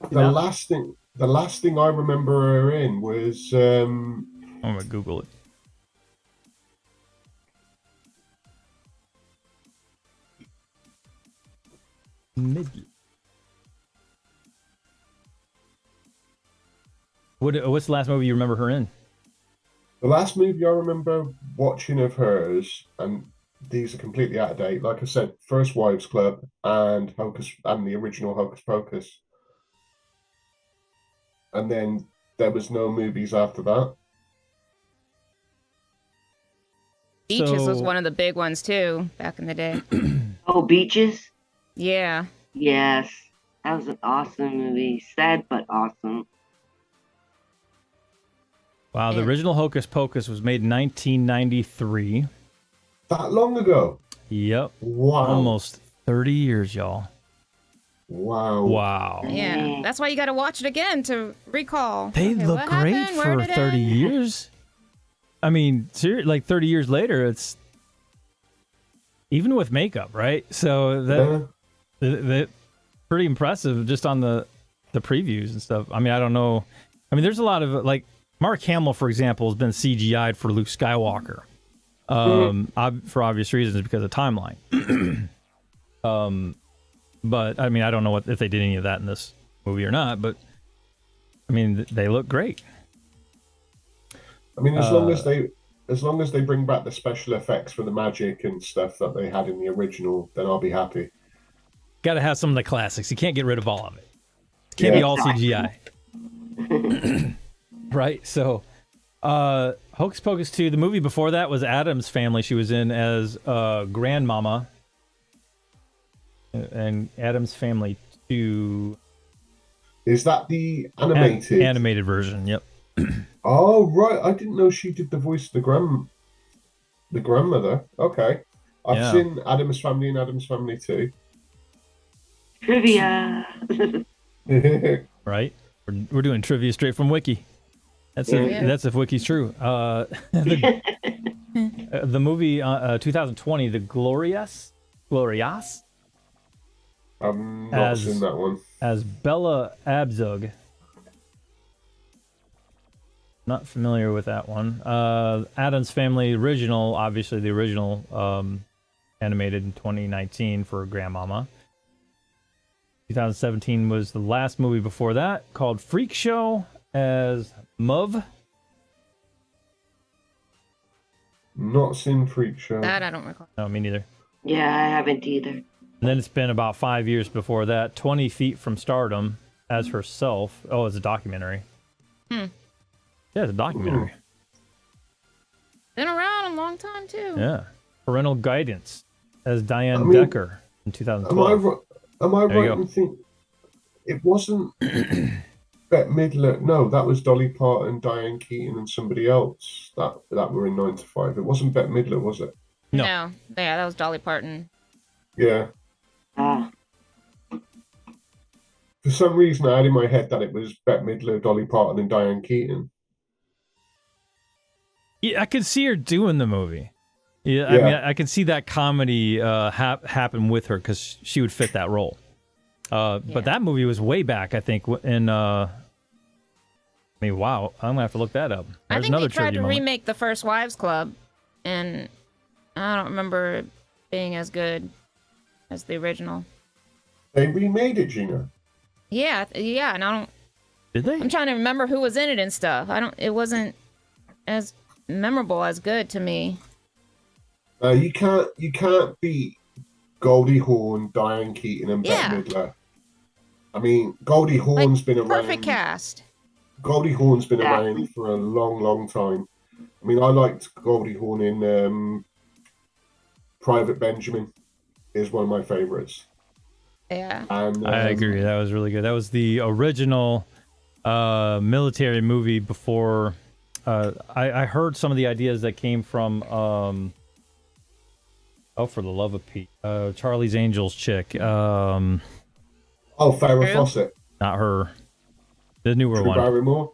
the Yeah. last thing I remember her in was I'm gonna Google it. Midler. What's the last movie you remember her in? the last movie I remember watching of hers, and these are completely out of date. Like I said, First Wives Club and the original Hocus Pocus. And then there was no movies after that. Beaches was So- one of the big ones too back in the day. Oh, Beaches? Yeah. Yes. That was an awesome movie. Sad but awesome. Wow, the Yeah. original Hocus Pocus was made in 1993. That long ago. Yep. Wow. Almost 30 years, y'all. Wow. Wow. Yeah. Mm. That's why you got to watch it again to recall. They Okay, look what great happened? Where for did it 30 end? years. I mean, like 30 years later, it's even with makeup, right? So Yeah. that pretty impressive just on the previews and stuff. I mean, I don't know. I mean, there's a lot of like Mark Hamill, for example, has been CGI'd for Luke Skywalker, for obvious reasons because of timeline. But I mean, I don't know if they did any of that in this movie or not. But I mean, they look great. I mean, as long as they bring back the special effects for the magic and stuff that they had in the original, then I'll be happy. Got to have some of the classics. You can't get rid of all of it. It can't be Yeah. all CGI. Right? So, Hocus Pocus 2, the movie before that was Addams Family. She was in as Grandmama. And Addams Family 2. Is that the animated? Animated version, yep. Oh, right. I didn't know she did the voice of the grandmother. Okay. I've Yeah. seen Addams Family and Addams Family too. Trivia. Right? We're doing trivia straight from Wiki. That's if Wiki's true. The movie 2020, The Glorious, I've not As- seen that one. as Bella Abzug. Not familiar with that one. Addams Family original, obviously the original, animated in 2019 for Grandmama. 2017 was the last movie before that, called Freak Show as Muv. Not seen Freak Show. That I don't recall. No, me neither. Yeah, I haven't either. And then it's been about 5 years before that, 20 Feet from Stardom as herself. Oh, it's a documentary. Yeah, it's a documentary. Been around a long time too. Yeah. Parental Guidance as Diane I mean, Decker in 2012. Am I There you right go. in think it wasn't Bette Midler? No, that was Dolly Parton, Diane Keaton, and somebody else that were in 9 to 5. It wasn't Bette Midler, was it? No. Yeah, that was Dolly Parton. Yeah. Ah, For some reason, I had in my head that it was Bette Midler, Dolly Parton, and Diane Keaton. Yeah, I could see her doing the movie. Yeah, I mean, I could see that comedy happen with her because she would fit that role. But that movie was way back, I think. In I mean, wow, I'm gonna have to look that up. I There's think another they tried to trivia moment. remake the first Wives Club, and I don't remember it being as good as the original. They remade it, Gina. Yeah, and I don't. Did they? I'm trying to remember who was in it and stuff. It wasn't as memorable as good to me. You can't beat Goldie Hawn, Diane Keaton, and Bette Midler. I mean, Goldie Hawn's been around. Perfect cast. Goldie Hawn's been Exactly. around for a long, long time. I mean, I liked Goldie Hawn in Private Benjamin. Is one of my favorites. Yeah. And I agree. That was really good. That was the original military movie before. I heard some of the ideas that came from. Oh, for the love of Pete, Charlie's Angels chick. Oh, Farrah Who? Fawcett, Not her. The newer Drew one. Barrymore.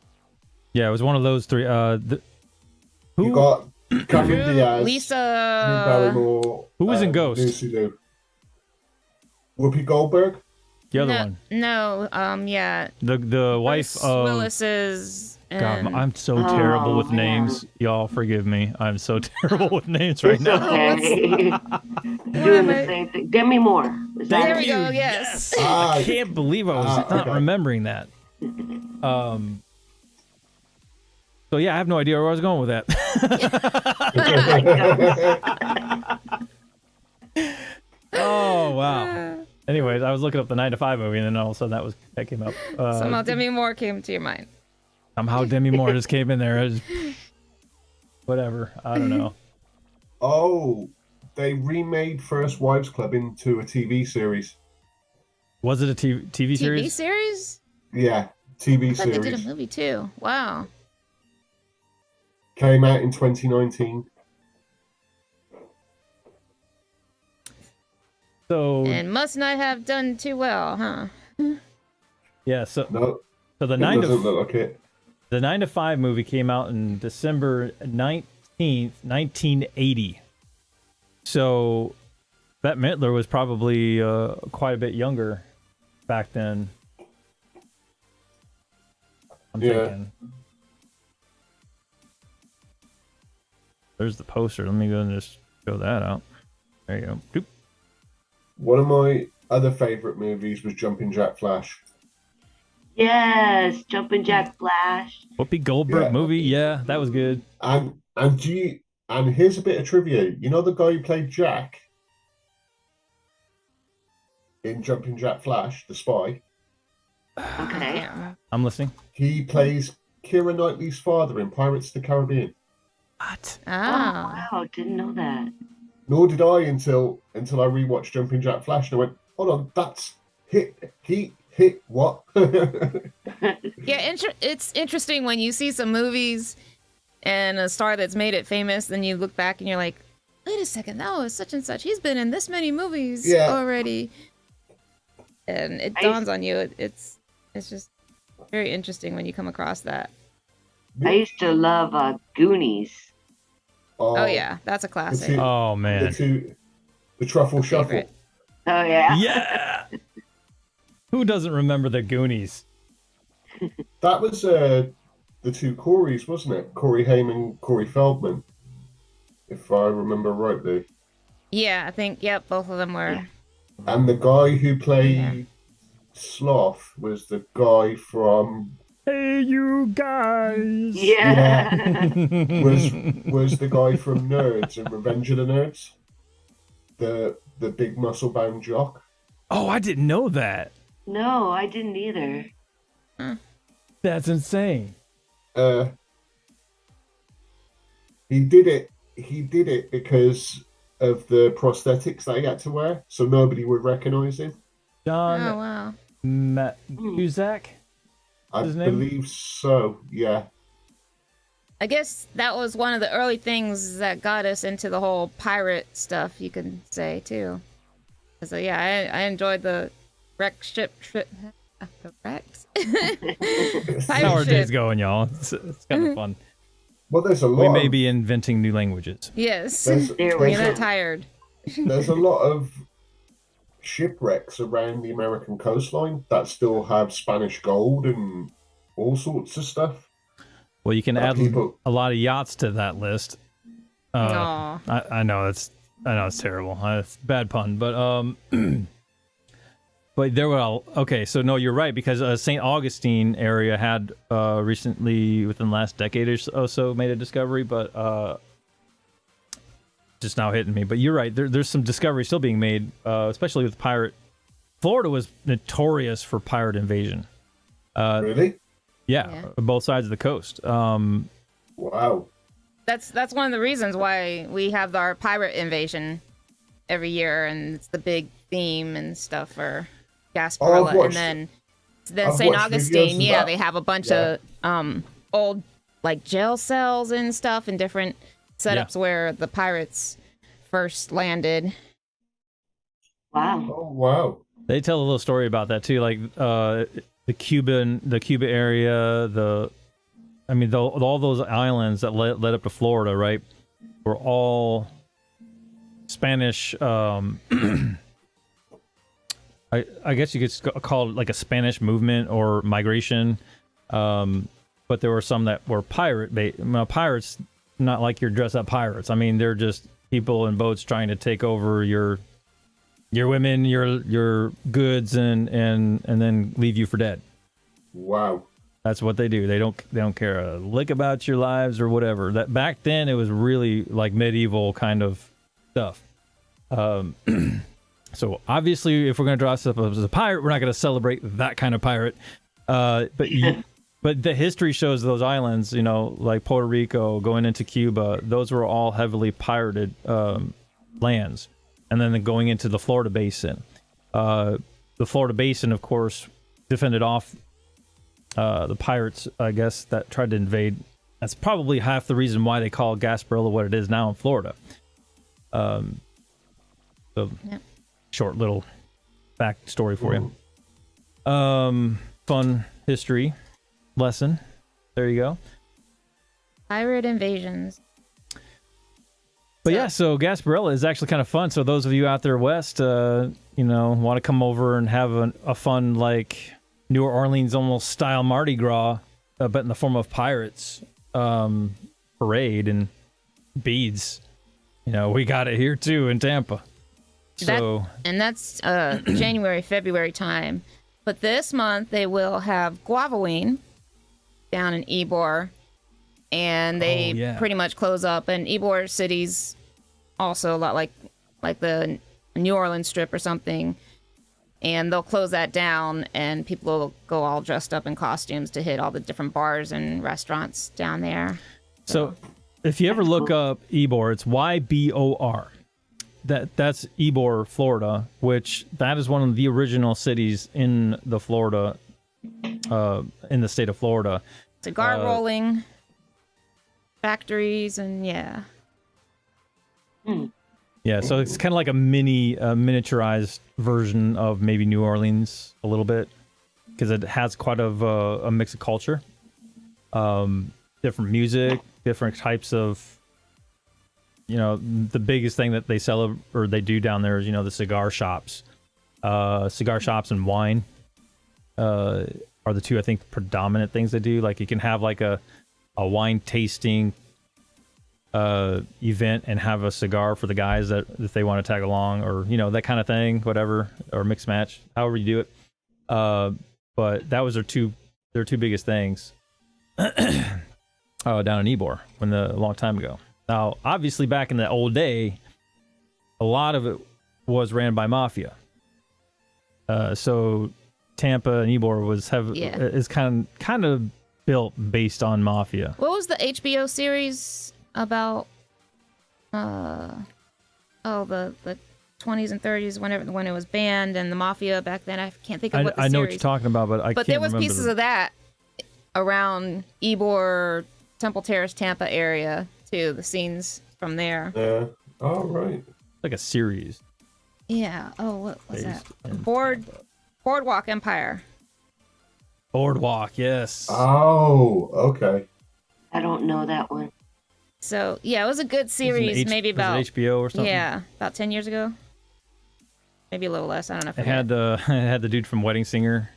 Yeah, it was one of those three. You Who? got Cameron Diaz, Drew Lisa. Barrymore. Who was in and Ghost? Lucy Liu. Whoopi Goldberg. The other no, one. No, yeah. The wife Bruce of. Willis's. God, And I'm so terrible with man. names. Y'all forgive me. I'm so terrible with names right it's now. okay. Doing the same thing. Demi Moore. Is that There it? we go. Yes. I can't believe I was not okay. remembering that. So yeah, I have no idea where I was going with that. Oh wow. Anyways, I was looking up the 9 to 5 movie, and then all of a sudden that came up. Somehow Demi Moore came to your mind. Somehow Demi Moore just came in there. Whatever. I don't know. Oh, they remade First Wives Club into a TV series. Was it a TV TV series? series? Yeah, TV I thought they did a series. movie too. Wow. Came out in 2019. So And must not have done too well, huh? yeah, so No, the it 9 doesn't to look like it. the 9 to 5 movie came out in December 19th, 1980. So Bette Midler was probably quite a bit younger back then. I'm Yeah. thinking. There's the poster. Let me go and just show that out. There you go. Doop. One of my other favorite movies was Jumpin' Jack Flash. Yes, Jumpin' Jack Flash. Whoopi Goldberg Yeah. movie. Yeah, that was good. And here's a bit of trivia. You know the guy who played Jack in Jumpin' Jack Flash, the spy? Okay. Yeah. I'm listening. He plays Keira Knightley's father in Pirates of the Caribbean. What? Oh, Ah. wow, didn't know that. Nor did I until I rewatched Jumpin' Jack Flash, and I went, "Hold on, that's he hit what?" Yeah, it's interesting when you see some movies and a star that's made it famous, then you look back and you're like, wait a second, that was such and such. He's been in this many movies Yeah. already. And it dawns on you. It's just very interesting when you come across that. I used to love Goonies. Oh yeah, that's a classic. Oh man. The Truffle Shuffle. Favorite. Oh, yeah. Yeah. Who doesn't remember the Goonies? That was the two Coreys, wasn't it? Corey Haim and Corey Feldman, if I remember rightly. Yeah, I think both of them were. And the guy who played Sloth was the guy from Hey, you guys. Yeah. was the guy from Nerds and Revenge of the Nerds, the big muscle bound jock. Oh, I didn't know that. No, I didn't either. That's insane. He did it. He did it because of the prosthetics that he had to wear, so nobody would recognize him. John Oh wow. Cusack. I His name? believe so. Yeah. I guess that was one of the early things that got us into the whole pirate stuff, you can say, too. So, yeah, I enjoyed the wreck ship trip. The wrecks? That's how Pirate our day's ship. going, y'all. It's kind of fun. Well, there's a lot. We may of, be inventing new languages. Yes. there's, There we You're there's, not tired. there's a lot of shipwrecks around the American coastline that still have Spanish gold and all sorts of stuff. Well, you can add people- a lot of yachts to that list. Aw. I know it's terrible. It's a bad pun, but but there were okay. So no, you're right, because St. Augustine area had recently, within the last decade or so, made a discovery, but just now hitting me. But you're right. There's some discovery still being made, especially with pirate. Florida was notorious for pirate invasion. Really? Yeah, both sides of the coast. Wow. That's one of the reasons why we have our pirate invasion every year, and it's the big theme and stuff for Gasparilla. watched- And then I've St. watched videos Augustine, of yeah, that. they have a bunch Yeah. of old like jail cells and stuff and different setups where the pirates first landed. Wow. Oh, wow. They tell a little story about that too, like the Cuba area, all those islands that led up to Florida, right, were all Spanish. I guess you could call it like a Spanish movement or migration, but there were some that were pirates, not like your dress up pirates. I mean, they're just people in boats trying to take over your women, your goods, and then leave you for dead. Wow. That's what they do. They don't care a lick about your lives or whatever. That back then it was really like medieval kind of stuff. So obviously, if we're going to dress up as a pirate, we're not going to celebrate that kind of pirate. But the history shows those islands, like Puerto Rico, going into Cuba, those were all heavily pirated lands. And then going into the Florida Basin. The Florida Basin, of course, defended off the pirates, I guess, that tried to invade. That's probably half the reason why they call Gasparilla what it is now in Florida. Short little fact story for you. Fun history lesson. There you go. Pirate invasions. But yeah, so Gasparilla is actually kind of fun. So those of you out there west, want to come over and have a fun, like, New Orleans almost style Mardi Gras, but in the form of pirates, parade and beads. We got it here too in Tampa. So That's January, February time. But this month they will have Guavaween down in Ybor, and they pretty much close up. And Ybor City's also a lot like the New Orleans Strip or something, and they'll close that down, and people will go all dressed up in costumes to hit all the different bars and restaurants down there. So if you ever look up Ybor, it's Ybor. That's Ybor, Florida, which that is one of the original cities in the Florida, in the state of Florida. Cigar rolling factories, and yeah. Yeah, so it's kind of like a miniaturized version of maybe New Orleans a little bit, because it has quite of a mix of culture, different music, different types of, the biggest thing that they sell or they do down there is, the cigar shops. Cigar shops and wine are the two, I think, predominant things they do. Like you can have like a wine tasting event and have a cigar for the guys that if they want to tag along, or that kind of thing, whatever, or mix match, however you do it. But that was their two biggest things. Down in Ybor a long time ago. Now, obviously, back in the old day, a lot of it was ran by mafia. So Tampa and Ybor is kind of built based on mafia. What was the HBO series about? The 20s and 30s, when it was banned, and the mafia back then. I can't think of what the I know series. what you're talking about, but I can't there was remember pieces of that around Ybor, Temple Terrace, Tampa area too. The scenes from there. Yeah. Oh, right. like a series. Yeah. Oh, what was that? in Boardwalk Empire. Boardwalk, yes. Oh, okay. I don't know that one. So yeah, it was a good series. Maybe about HBO or something. Yeah, about 10 years ago. Maybe a little less. I don't know. It had it had the dude from Wedding Singer.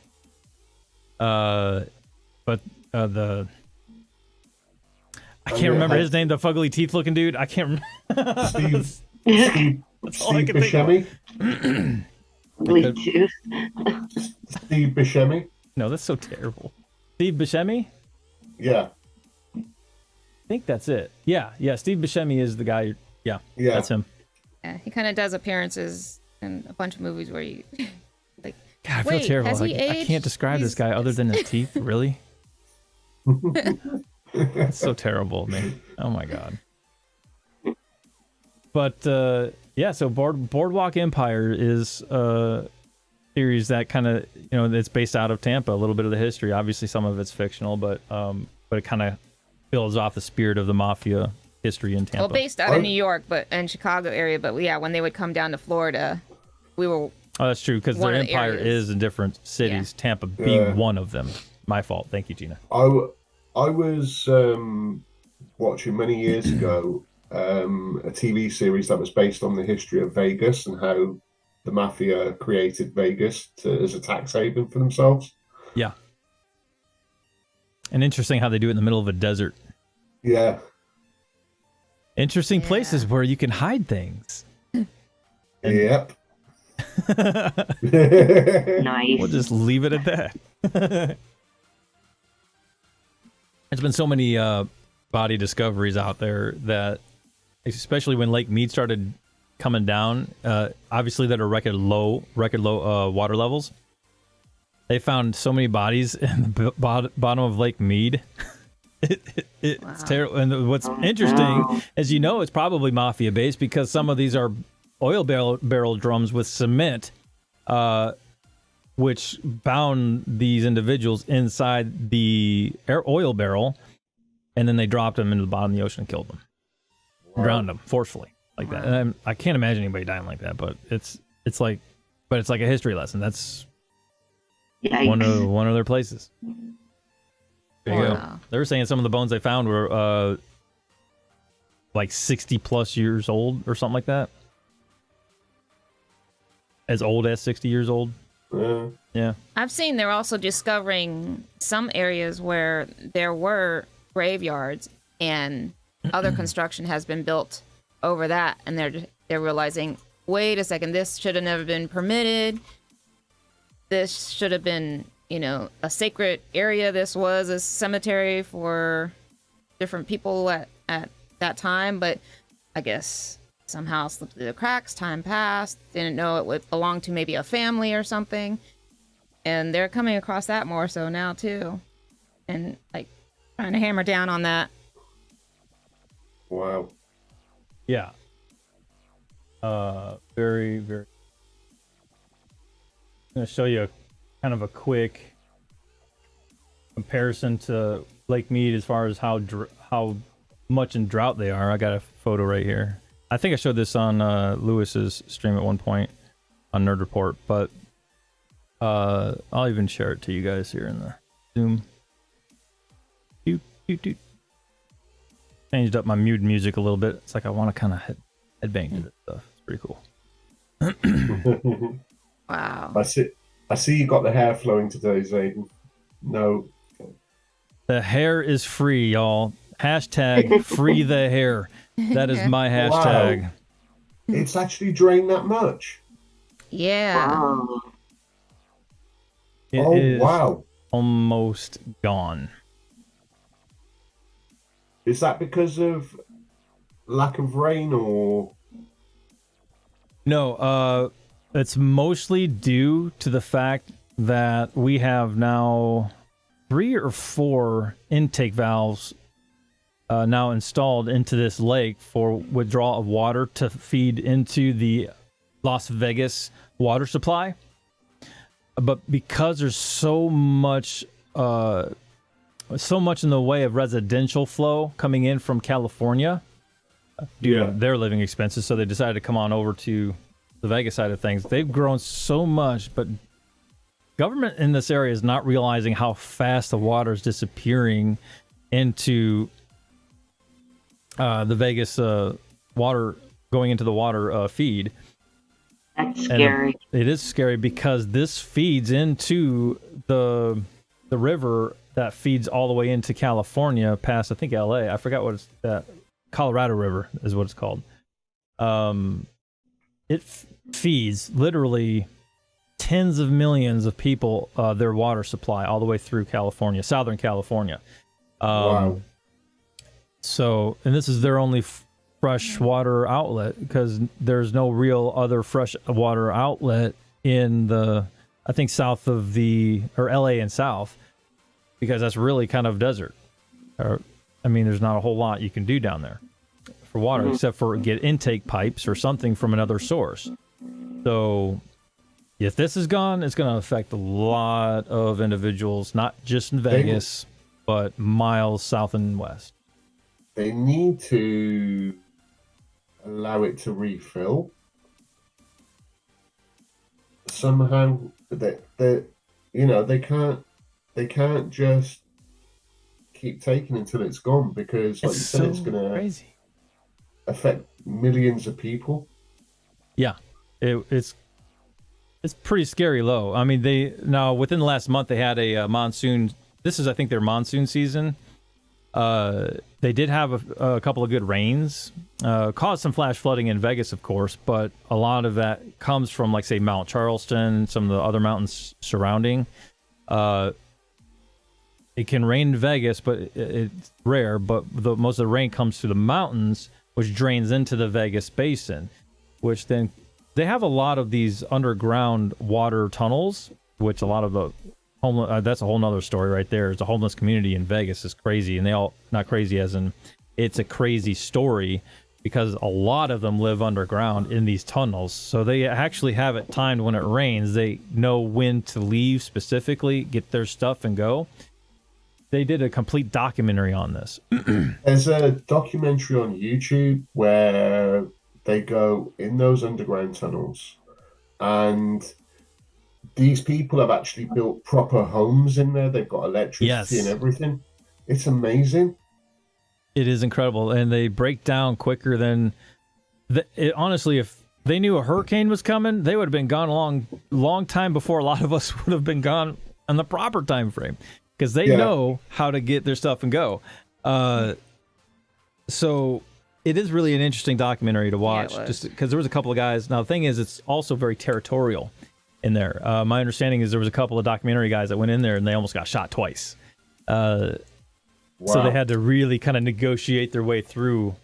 I can't remember his name. The fugly teeth looking dude. I can't remember. Steve all I can think of. Buscemi. Steve Buscemi. No, that's so terrible. Steve Buscemi? Yeah. I think that's it. Yeah. Steve Buscemi is the guy. Yeah. That's him. Yeah, he kind of does appearances in a bunch of movies where you like. God, I feel terrible. Has he I aged? can't describe this guy other than his teeth. Really? It's so terrible, man. Oh my god. But yeah, so Boardwalk Empire is a series that kind of, it's based out of Tampa. A little bit of the history, obviously some of it's fictional, but it kind of builds off the spirit of the mafia history in Tampa. Well, based out of New York, and Chicago area, but yeah, when they would come down to Florida, we were. Oh, that's true, because their empire is in different cities. Yeah. Tampa being one of them. My fault. Thank you, Gina. I was watching many years ago a TV series that was based on the history of Vegas and how the mafia created Vegas as a tax haven for themselves. Yeah. And interesting how they do it in the middle of a desert. Yeah. Interesting places where you can hide things. Yep. Nice. We'll just leave it at that. There's been so many body discoveries out there that, especially when Lake Mead started coming down, obviously that are record low water levels. They found so many bodies in the bottom of Lake Mead. It's terrible. And what's interesting is, it's probably mafia based, because some of these are oil barrel drums with cement, which bound these individuals inside the oil barrel, and then they dropped them into the bottom of the ocean and killed them. Drowned them forcefully like that. And I can't imagine anybody dying like that, but it's like a history lesson. That's one of their places. There you go. They were saying some of the bones they found were like 60 plus years old or something like that. As old as 60 years old. Yeah. I've seen they're also discovering some areas where there were graveyards and other construction has been built over that, and they're realizing, wait a second, this should have never been permitted. This should have been, a sacred area. This was a cemetery for different people at that time, but I guess somehow slipped through the cracks. Time passed. Didn't know it would belong to maybe a family or something, and they're coming across that more so now too, and like trying to hammer down on that. Wow. Yeah. Very, very. I'm going to show you kind of a quick comparison to Lake Mead as far as how much in drought they are. I got a photo right here. I think I showed this on Lewis's stream at one point on Nerd Report, but I'll even share it to you guys here in the Zoom. Doot. Changed up my mood music a little bit. It's like I want to kind of headbang to this stuff. It's pretty cool. Wow. I see you got the hair flowing today, Zaiden. No. The hair is free, y'all. Hashtag free the hair. That is my hashtag. Wow. It's actually drained that much. Yeah. Wow. It Oh, is wow. almost gone. Is that because of lack of rain or? No, it's mostly due to the fact that we have now 3 or 4 intake valves now installed into this lake for withdrawal of water to feed into the Las Vegas water supply. But because there's so much in the way of residential flow coming in from California due to their living expenses, so they decided to come on over to the Vegas side of things. They've grown so much, but government in this area is not realizing how fast the water is disappearing into the Vegas water, going into the water feed. That's scary. And it is scary because this feeds into the river that feeds all the way into California past, I think, LA. I forgot what it's that. Colorado River is what it's called. It feeds literally tens of millions of people their water supply all the way through California, Southern California. Wow. So, and this is their only fresh water outlet because there's no real other fresh water outlet in the, I think, south of or LA and south, because that's really kind of desert. I mean, there's not a whole lot you can do down there for water except for get intake pipes or something from another source. So if this is gone, it's going to affect a lot of individuals, not just in Vegas, but miles south and west. They need to allow it to refill somehow. They can't just keep taking until it's gone, because like you said, it's going to crazy. Affect millions of people. Yeah, it's pretty scary low. I mean, within the last month they had a monsoon. This is, I think, their monsoon season. They did have a couple of good rains, caused some flash flooding in Vegas, of course, but a lot of that comes from, like, say, Mount Charleston, some of the other mountains surrounding. It can rain in Vegas, but it's rare. But most of the rain comes through the mountains, which drains into the Vegas basin, which then they have a lot of these underground water tunnels, which a lot of the homeless, that's a whole nother story right there. It's a homeless community in Vegas is crazy, and they all, not crazy as in it's a crazy story, because a lot of them live underground in these tunnels. So they actually have it timed when it rains. They know when to leave specifically, get their stuff and go. They did a complete documentary on this. There's a documentary on YouTube where they go in those underground tunnels, and these people have actually built proper homes in there. They've got electricity and everything. It's amazing. It is incredible, and they break down quicker than honestly, if they knew a hurricane was coming, they would have been gone a long time before a lot of us would have been gone on the proper time frame, because they know how to get their stuff and go. So it is really an interesting documentary to watch, just because there was a couple of guys. Now, the thing is, it's also very territorial in there. My understanding is there was a couple of documentary guys that went in there and they almost got shot twice. So they had to really kind of negotiate their way through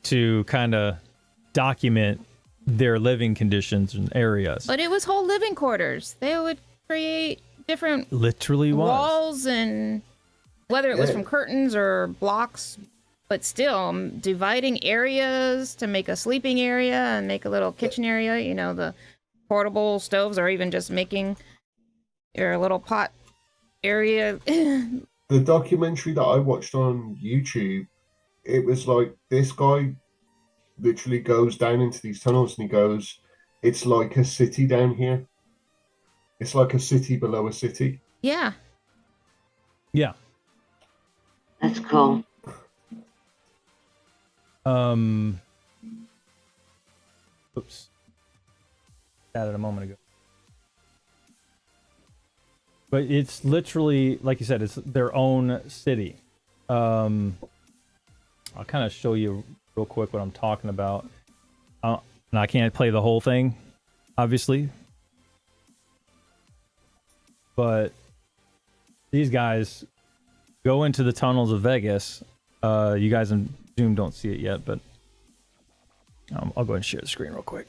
to kind of document their living conditions and areas. But it was whole living quarters. They would create different walls, and whether it was from curtains or blocks, but still dividing areas to make a sleeping area and make a little kitchen area, you know, the portable stoves, or even just making your little pot area. The documentary that I watched on YouTube, it was like this guy literally goes down into these tunnels and he goes, it's like a city down here. It's like a city below a city. Yeah. Yeah. That's cool. Oops. Added a moment ago. But it's literally, like you said, it's their own city. I'll kind of show you real quick what I'm talking about. And I can't play the whole thing, obviously. but these guys go into the tunnels of Vegas. You guys in Zoom don't see it yet, but I'll go ahead and share the screen real quick.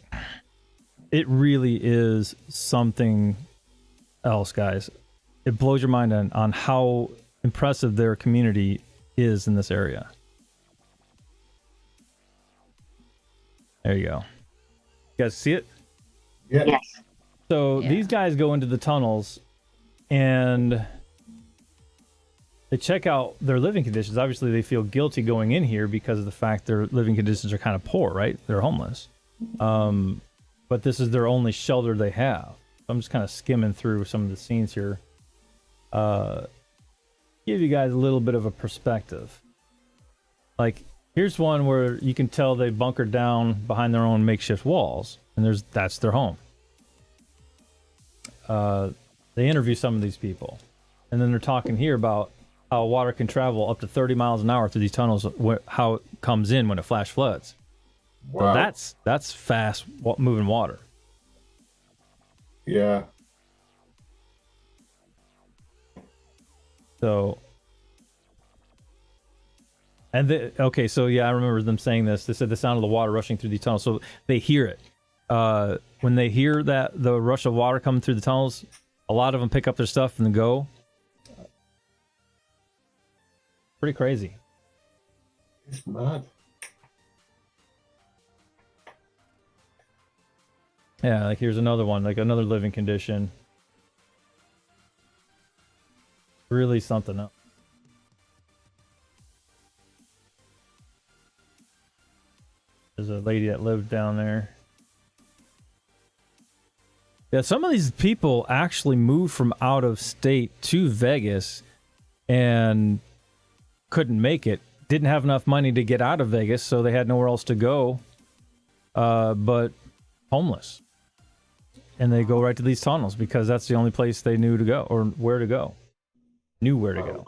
It really is something else, guys. It blows your mind on how impressive their community is in this area. There you go. You guys see it? Yeah. Yes. So Yeah. these guys go into the tunnels and they check out their living conditions. Obviously, they feel guilty going in here because of the fact their living conditions are kind of poor, right? They're homeless. But this is their only shelter they have. I'm just kind of skimming through some of the scenes here. Give you guys a little bit of a perspective. Like, here's one where you can tell they bunkered down behind their own makeshift walls, and that's their home. They interview some of these people, and then they're talking here about how water can travel up to 30 miles an hour through these tunnels, how it comes in when a flash floods. Wow. So that's fast moving water. Yeah. So, and okay, so yeah, I remember them saying this. They said the sound of the water rushing through these tunnels, so they hear it. When they hear that the rush of water coming through the tunnels, a lot of them pick up their stuff and go. Pretty crazy. It's mad. Yeah, like here's another one, like another living condition. Really something else. There's a lady that lived down there. Yeah, some of these people actually moved from out of state to Vegas and couldn't make it. Didn't have enough money to get out of Vegas, so they had nowhere else to go. But homeless. And they go right to these tunnels because that's the only place they knew to go, or where to go. Knew where to go.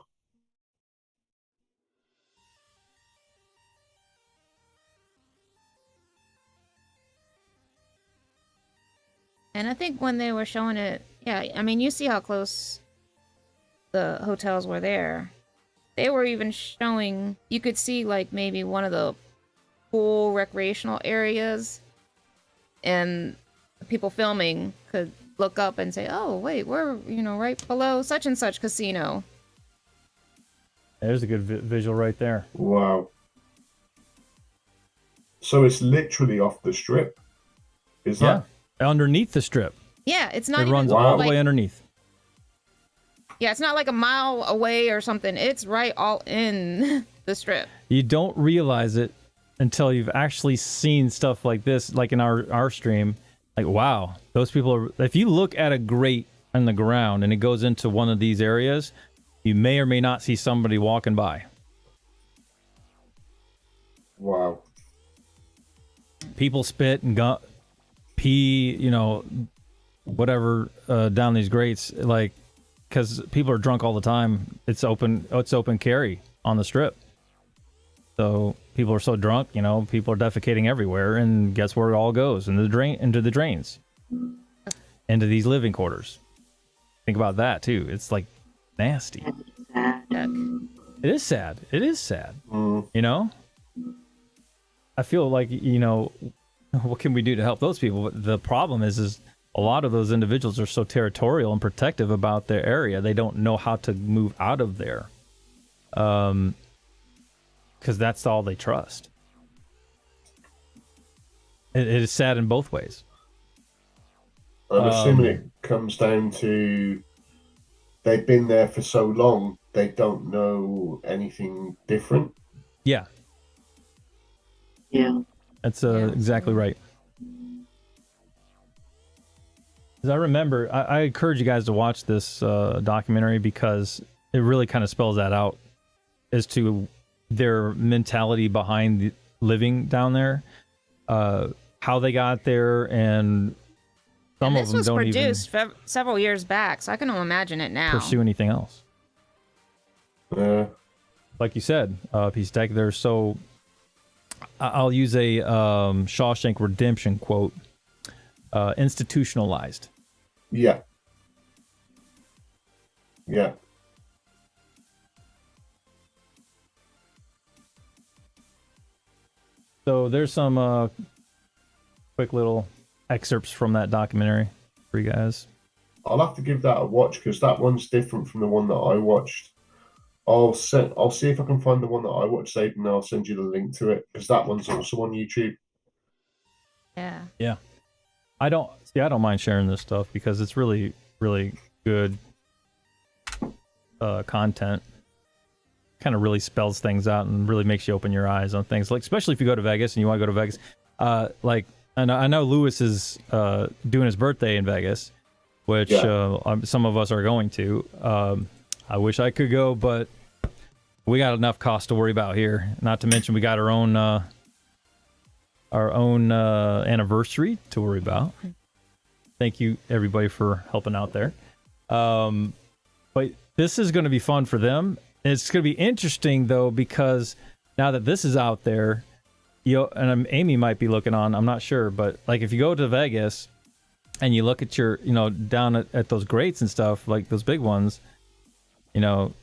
And I think when they were showing it, yeah, I mean, you see how close the hotels were there. They were even showing, you could see like maybe one of the pool recreational areas, and people filming could look up and say, oh, wait, we're, right below such and such casino. There's a good visual right there. Wow. So it's literally off the strip. Is that? Yeah, underneath the strip. Yeah, it's not It even runs Wow. all the like, way underneath. yeah, it's not like a mile away or something. It's right all in the strip. You don't realize it until you've actually seen stuff like this, like in our stream. Like, wow, those people are... If you look at a grate on the ground and it goes into one of these areas, you may or may not see somebody walking by. Wow. People spit and pee, whatever, down these grates, like, because people are drunk all the time. It's open carry on the strip. So people are so drunk, people are defecating everywhere, and guess where it all goes? Into the drains, into these living quarters. Think about that too. It's like nasty. Yuck. It is sad. It is sad. Mm. I feel like, what can we do to help those people? But the problem is a lot of those individuals are so territorial and protective about their area. They don't know how to move out of there. Because that's all they trust. It is sad in both ways. I'm assuming it comes down to they've been there for so long, they don't know anything different. Yeah, Yeah. that's Yeah. exactly right. As I remember, I encourage you guys to watch this documentary because it really kind of spells that out as to their mentality behind living down there, how they got there, and some And of this them was don't even produced several years back, so I can imagine it now. pursue anything else. Like you said, Peace Tech, they're so... I'll use a Shawshank Redemption quote. Institutionalized. Yeah. Yeah. So there's some quick little excerpts from that documentary for you guys. I'll have to give that a watch because that one's different from the one that I watched. I'll see if I can find the one that I watched, Zaiden, and I'll send you the link to it because that one's also on YouTube. Yeah. Yeah. I don't mind sharing this stuff because it's really, really good content. Kind of really spells things out and really makes you open your eyes on things. Like, especially if you go to Vegas and you want to go to Vegas. I know Lewis is doing his birthday in Vegas, which some of us are going to. I wish I could go, but we got enough cost to worry about here. Not to mention we got our own anniversary to worry about. Thank you everybody for helping out there. But this is going to be fun for them. It's going to be interesting though because now that this is out there, Amy might be looking on. I'm not sure, but like if you go to Vegas and you look at your, down at those grates and stuff, like those big ones, you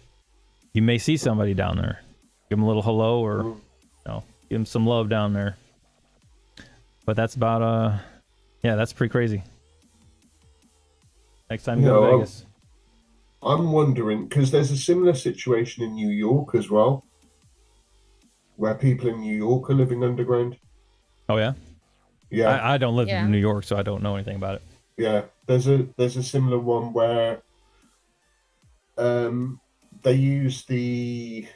may see somebody down there. Give them a little hello or, give them some love down there. But that's about, that's pretty crazy. Next time you go to Vegas. I'm wondering, because there's a similar situation in New York as well, where people in New York are living underground. Oh, yeah? Yeah. I don't live in New York, so I don't know anything about it. Yeah, there's a similar one where they use the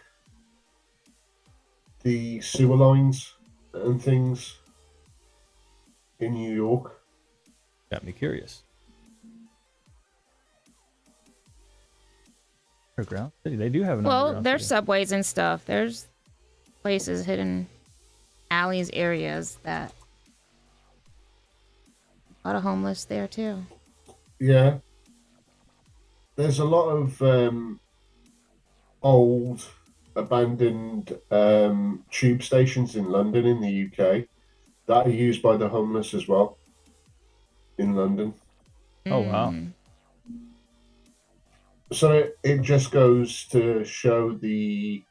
sewer lines and things in New York. Got me curious. Underground city. They do have an underground there's city. subways and stuff. There's places, hidden alleys, areas that a lot of homeless there too. Yeah. There's a lot of old abandoned tube stations in London in the UK that are used by the homeless as well in London. Oh, wow. So it just goes to show I'm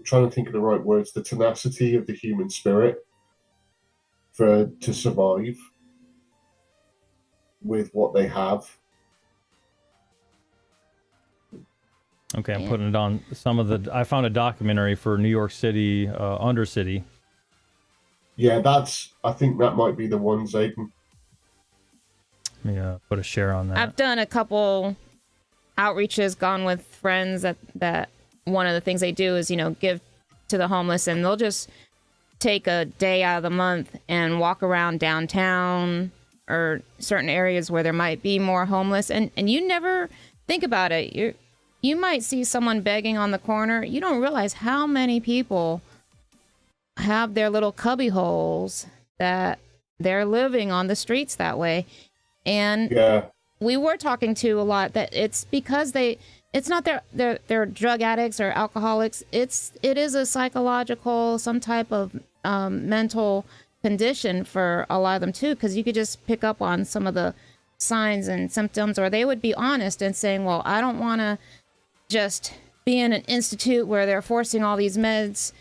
trying to think of the right words, the tenacity of the human spirit to survive with what they have. Okay, I'm putting it on I found a documentary for New York City, Undercity. Yeah, I think that might be the one, Zaiden. Let me put a share on that. I've done a couple outreaches, gone with friends that one of the things they do is, give to the homeless, and they'll just take a day out of the month and walk around downtown or certain areas where there might be more homeless. And you never think about it. You might see someone begging on the corner. You don't realize how many people have their little cubby holes that they're living on the streets that way. And we were talking to a lot that it's because it's not they're drug addicts or alcoholics. It is a psychological, some type of mental condition for a lot of them too, because you could just pick up on some of the signs and symptoms, or they would be honest and saying, well, I don't want to just be in an institute where they're forcing all these meds.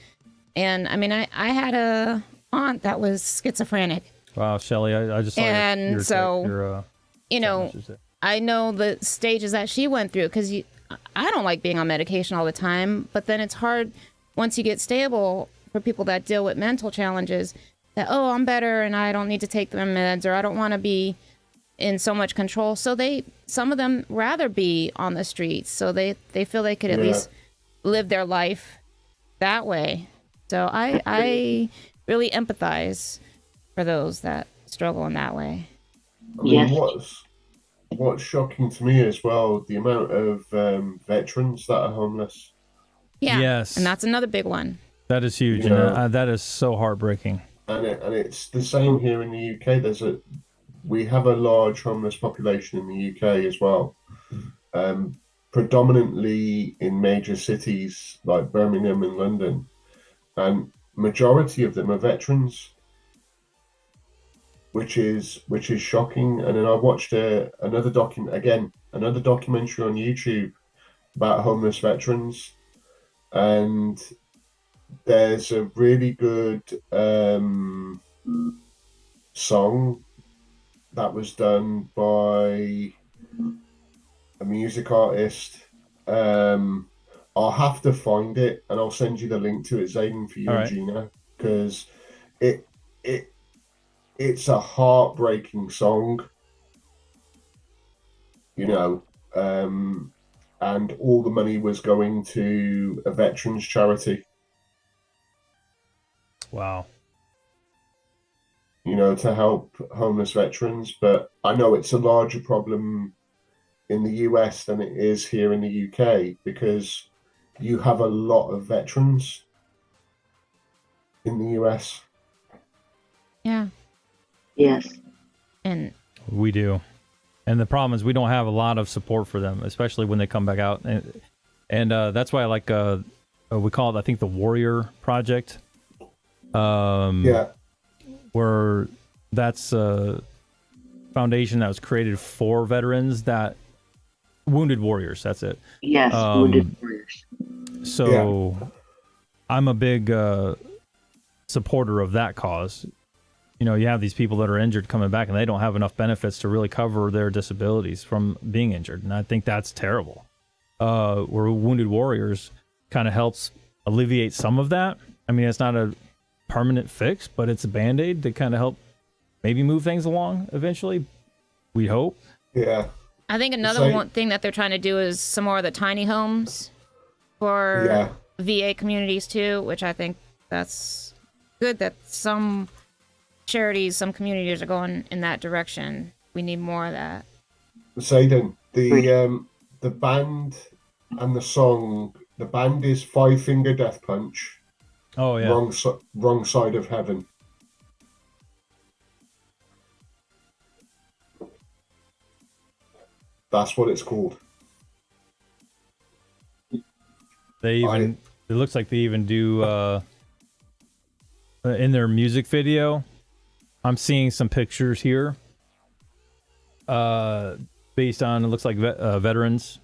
And I mean, I had a aunt that was schizophrenic. Wow, Shelly, I just saw your I know the stages that she went through, because I don't like being on medication all the time, but then it's hard once you get stable for people that deal with mental challenges that, oh, I'm better and I don't need to take the meds, or I don't want to be in so much control. So some of them rather be on the streets, so they feel they could at least live their life that way. So I really empathize for those that struggle in that way. I mean, what's shocking to me as well, the amount of veterans that are homeless. Yeah. Yes. And that's another big one. That is huge. And that is so heartbreaking. And it's the same here in the UK. We have a large homeless population in the UK as well. Predominantly in major cities like Birmingham and London. And majority of them are veterans. which is shocking. And then I watched another documentary on YouTube about homeless veterans, and there's a really good song that was done by a music artist. I'll have to find it and I'll send you the link to it, Zaiden, for you All and right. Gina, because it's a heartbreaking song, you know, and all the money was going to a veterans charity, Wow. you know, to help homeless veterans. But I know it's a larger problem in the US than it is here in the UK, because you have a lot of veterans in the US. Yeah. Yes. And We do. And the problem is we don't have a lot of support for them, especially when they come back out. And that's why I like, we call it, I think, the Warrior Project. Yeah. Where that's a foundation that was created for veterans, that wounded warriors, that's it. Yes. Wounded warriors. So I'm a big supporter of that cause. You know, you have these people that are injured coming back and they don't have enough benefits to really cover their disabilities from being injured. And I think that's terrible. Where Wounded Warriors kind of helps alleviate some of that. I mean, it's not a permanent fix, but it's a Band-Aid to kind of help maybe move things along eventually. We hope. Yeah. I think another So- one thing that they're trying to do is some more of the tiny homes for Yeah. VA communities too, which I think that's good that some charities, some communities are going in that direction. We need more of that. Zaiden, the band and the song, the band is Five Finger Death Punch, Oh, yeah. Wrong Side of Heaven. That's what it's called. They even, it looks like they even do, in their music video, I'm seeing some pictures here, based on, it looks like veterans.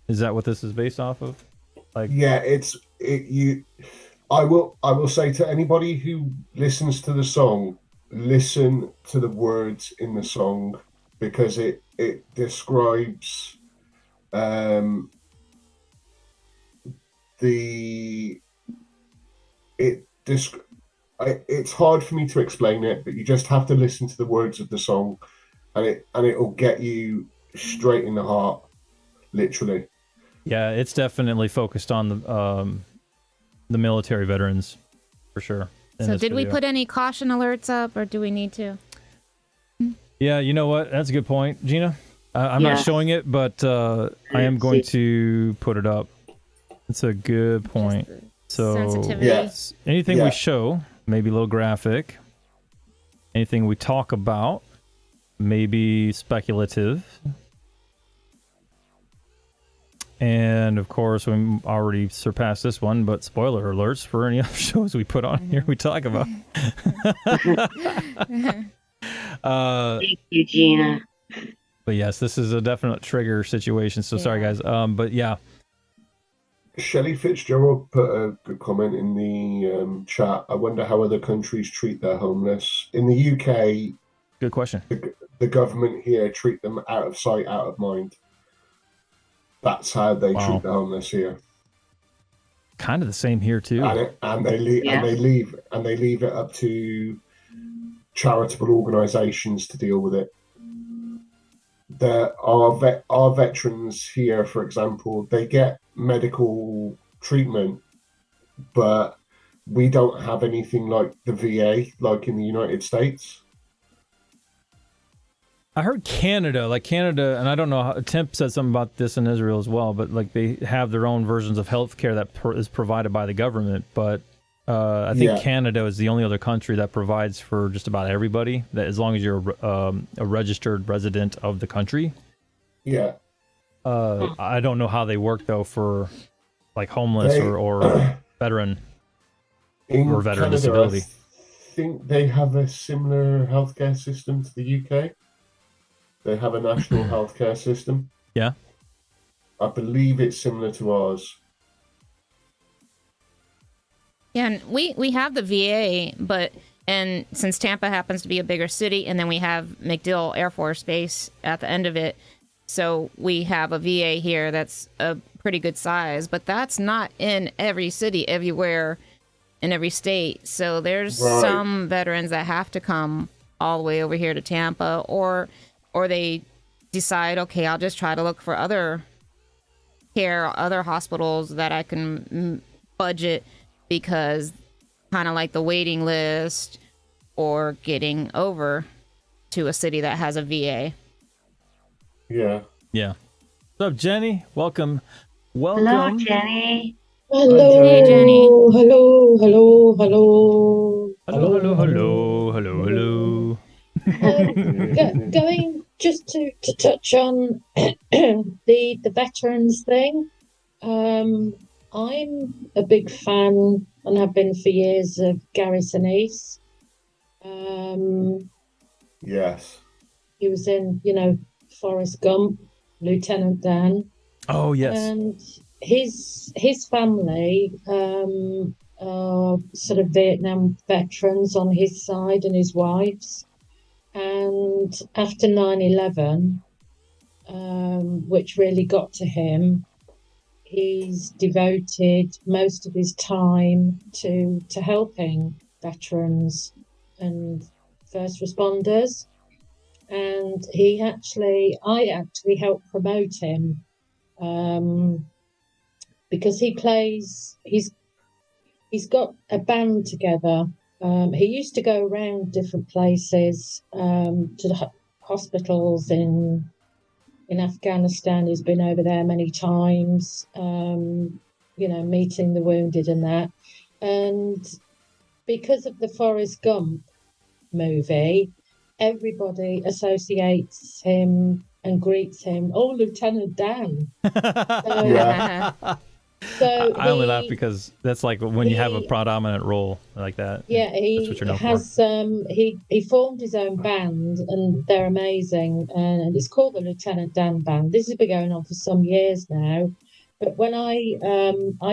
Is that what this is based off of? Like, Yeah, I will say to anybody who listens to the song, listen to the words in the song, because it describes it's hard for me to explain it, but you just have to listen to the words of the song, and it'll get you straight in the heart, literally. yeah, it's definitely focused on the military veterans, for sure. in So this did we video. put any caution alerts up, or do we need to? Yeah, you know what? That's a good point, Gina. I'm Yeah. not showing it, but I am going to put it up. It's a good point. Just the So sensitivity. Yes. anything Yeah. we show, maybe a little graphic. Anything we talk about, maybe speculative. And of course, we already surpassed this one, but spoiler alerts for any other shows we put on here we talk about. Thank you, Gina. But yes, this is a definite trigger situation. So sorry, Yeah. guys. But yeah, Shelley Fitzgerald put a good comment in the chat. I wonder how other countries treat their homeless. In the UK, good question. the government here treat them out of sight, out of mind. That's how they Wow. treat the homeless here, Kind of the same here too. and they leave Yeah. and they leave it up to charitable organisations to deal with it. Our veterans here, for example, they get medical treatment, but we don't have anything like the VA, like in the United States. I heard Canada, and I don't know how, Temp said something about this in Israel as well, but like they have their own versions of healthcare that is provided by the government. But I think Yeah. Canada is the only other country that provides for just about everybody, that as long as you're a registered resident of the country. Yeah. I don't know how they work though for like homeless They- or veteran. In Or veteran Canada, disability. I think they have a similar healthcare system to the UK. They have a national healthcare system. Yeah. I believe it's similar to ours. Yeah, and we have the VA, and since Tampa happens to be a bigger city, and then we have MacDill Air Force Base at the end of it, so we have a VA here that's a pretty good size, but that's not in every city, everywhere, in every state. So there's Right. some veterans that have to come all the way over here to Tampa, or they decide, okay, I'll just try to look for other care, other hospitals that I can budget, because kind of like the waiting list or getting over to a city that has a VA. Yeah. Yeah. What's up, Jenny? Welcome. Hello, Jenny. Hello, Hey, Jenny. hello, hello, hello, Hello, hello, hello, hello. Going just to touch on the veterans thing. I'm a big fan and have been for years of Gary Sinise. Yes. He was in, Forrest Gump, Lieutenant Dan. Oh, yes. And his family are sort of Vietnam veterans on his side and his wife's. And after 9/11, which really got to him, he's devoted most of his time to helping veterans and first responders. And I actually helped promote him. Because he's got a band together. He used to go around different places, to the hospitals in Afghanistan. He's been over there many times, meeting the wounded and that. And because of the Forrest Gump movie, everybody associates him and greets him, "Oh, Lieutenant Dan." Yeah. So I only laugh because that's like when you have a predominant role like that. Yeah, That's he what you're known has. He formed his own band, and they're amazing. And it's called the Lieutenant Dan Band. This has been going on for some years now. But when I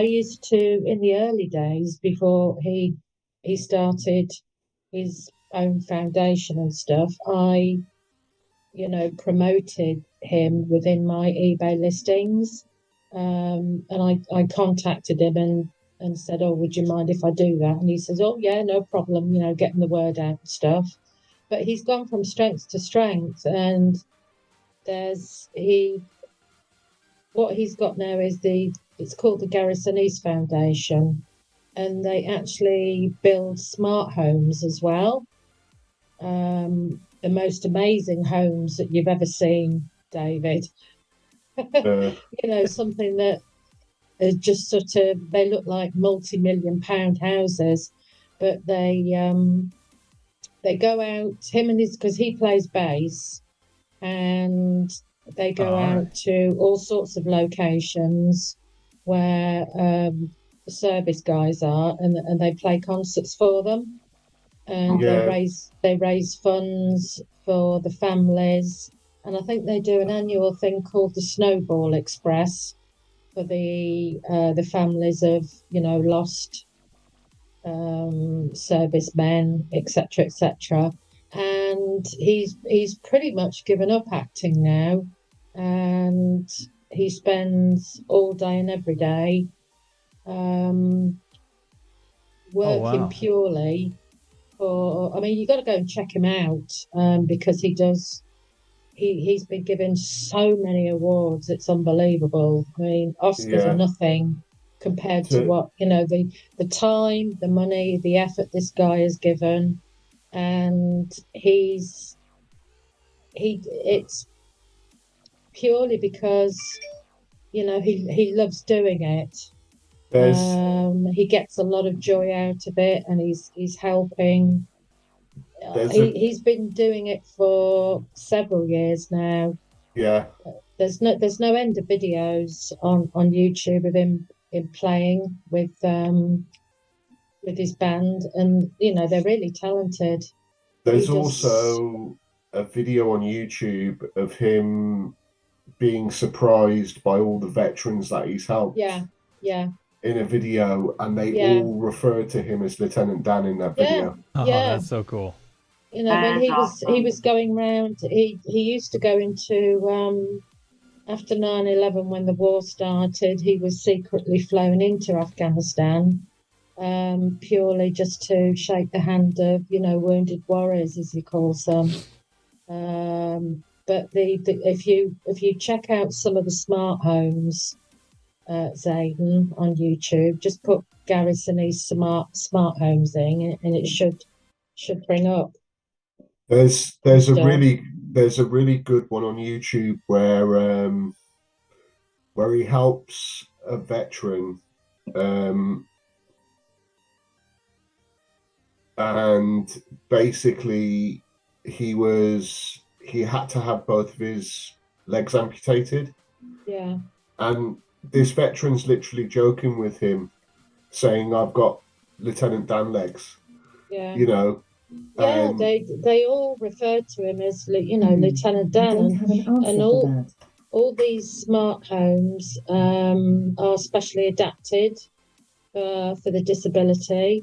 used to, in the early days before he started his own foundation and stuff, I promoted him within my eBay listings. And I contacted him and said, "Oh, would you mind if I do that?" And he says, "Oh, yeah, no problem, getting the word out and stuff." But he's gone from strength to strength, and what he's got now is it's called the Gary Sinise Foundation, and they actually build smart homes as well. The most amazing homes that you've ever seen, David. Something that is just sort of, they look like multi-million-pound houses, but they go out, him and his, because he plays bass, and they go out to all sorts of locations where the service guys are, and they play concerts for them, and they raise funds for the families. And I think they do an annual thing called the Snowball Express for the families of lost servicemen, etc., etc. And he's pretty much given up acting now, and he spends all day and every day working purely for. I mean, you got to go and check him out, because he does. He's been given so many awards, it's unbelievable. I mean, Oscars are nothing compared to what, the time, the money, the effort this guy has given. And it's purely because, he loves doing it. He gets a lot of joy out of it, and he's helping. He's been doing it for several years now. Yeah. There's no end of videos on YouTube of him playing with with his band, and they're really talented. There's He just- also a video on YouTube of him being surprised by all the veterans that he's helped. Yeah. In a video, and they Yeah. all refer to him as Lieutenant Dan in that video. Oh, Yeah. that's so cool. When That's he awesome. was going round, he used to go into after 9/11 when the war started. He was secretly flown into Afghanistan, purely just to shake the hand of wounded warriors, as he calls them. But if you check out some of the smart homes, Zaiden, on YouTube, just put Gary Sinise smart homes in, and it should bring up. There's Stuff. a really good one on YouTube where he helps a veteran, and basically he had to have both of his legs amputated, Yeah. and this veteran's literally joking with him, saying, "I've got Lieutenant Dan legs," Yeah. Yeah, they all refer to him as Lieutenant Dan, and all these smart homes are specially adapted for the disability.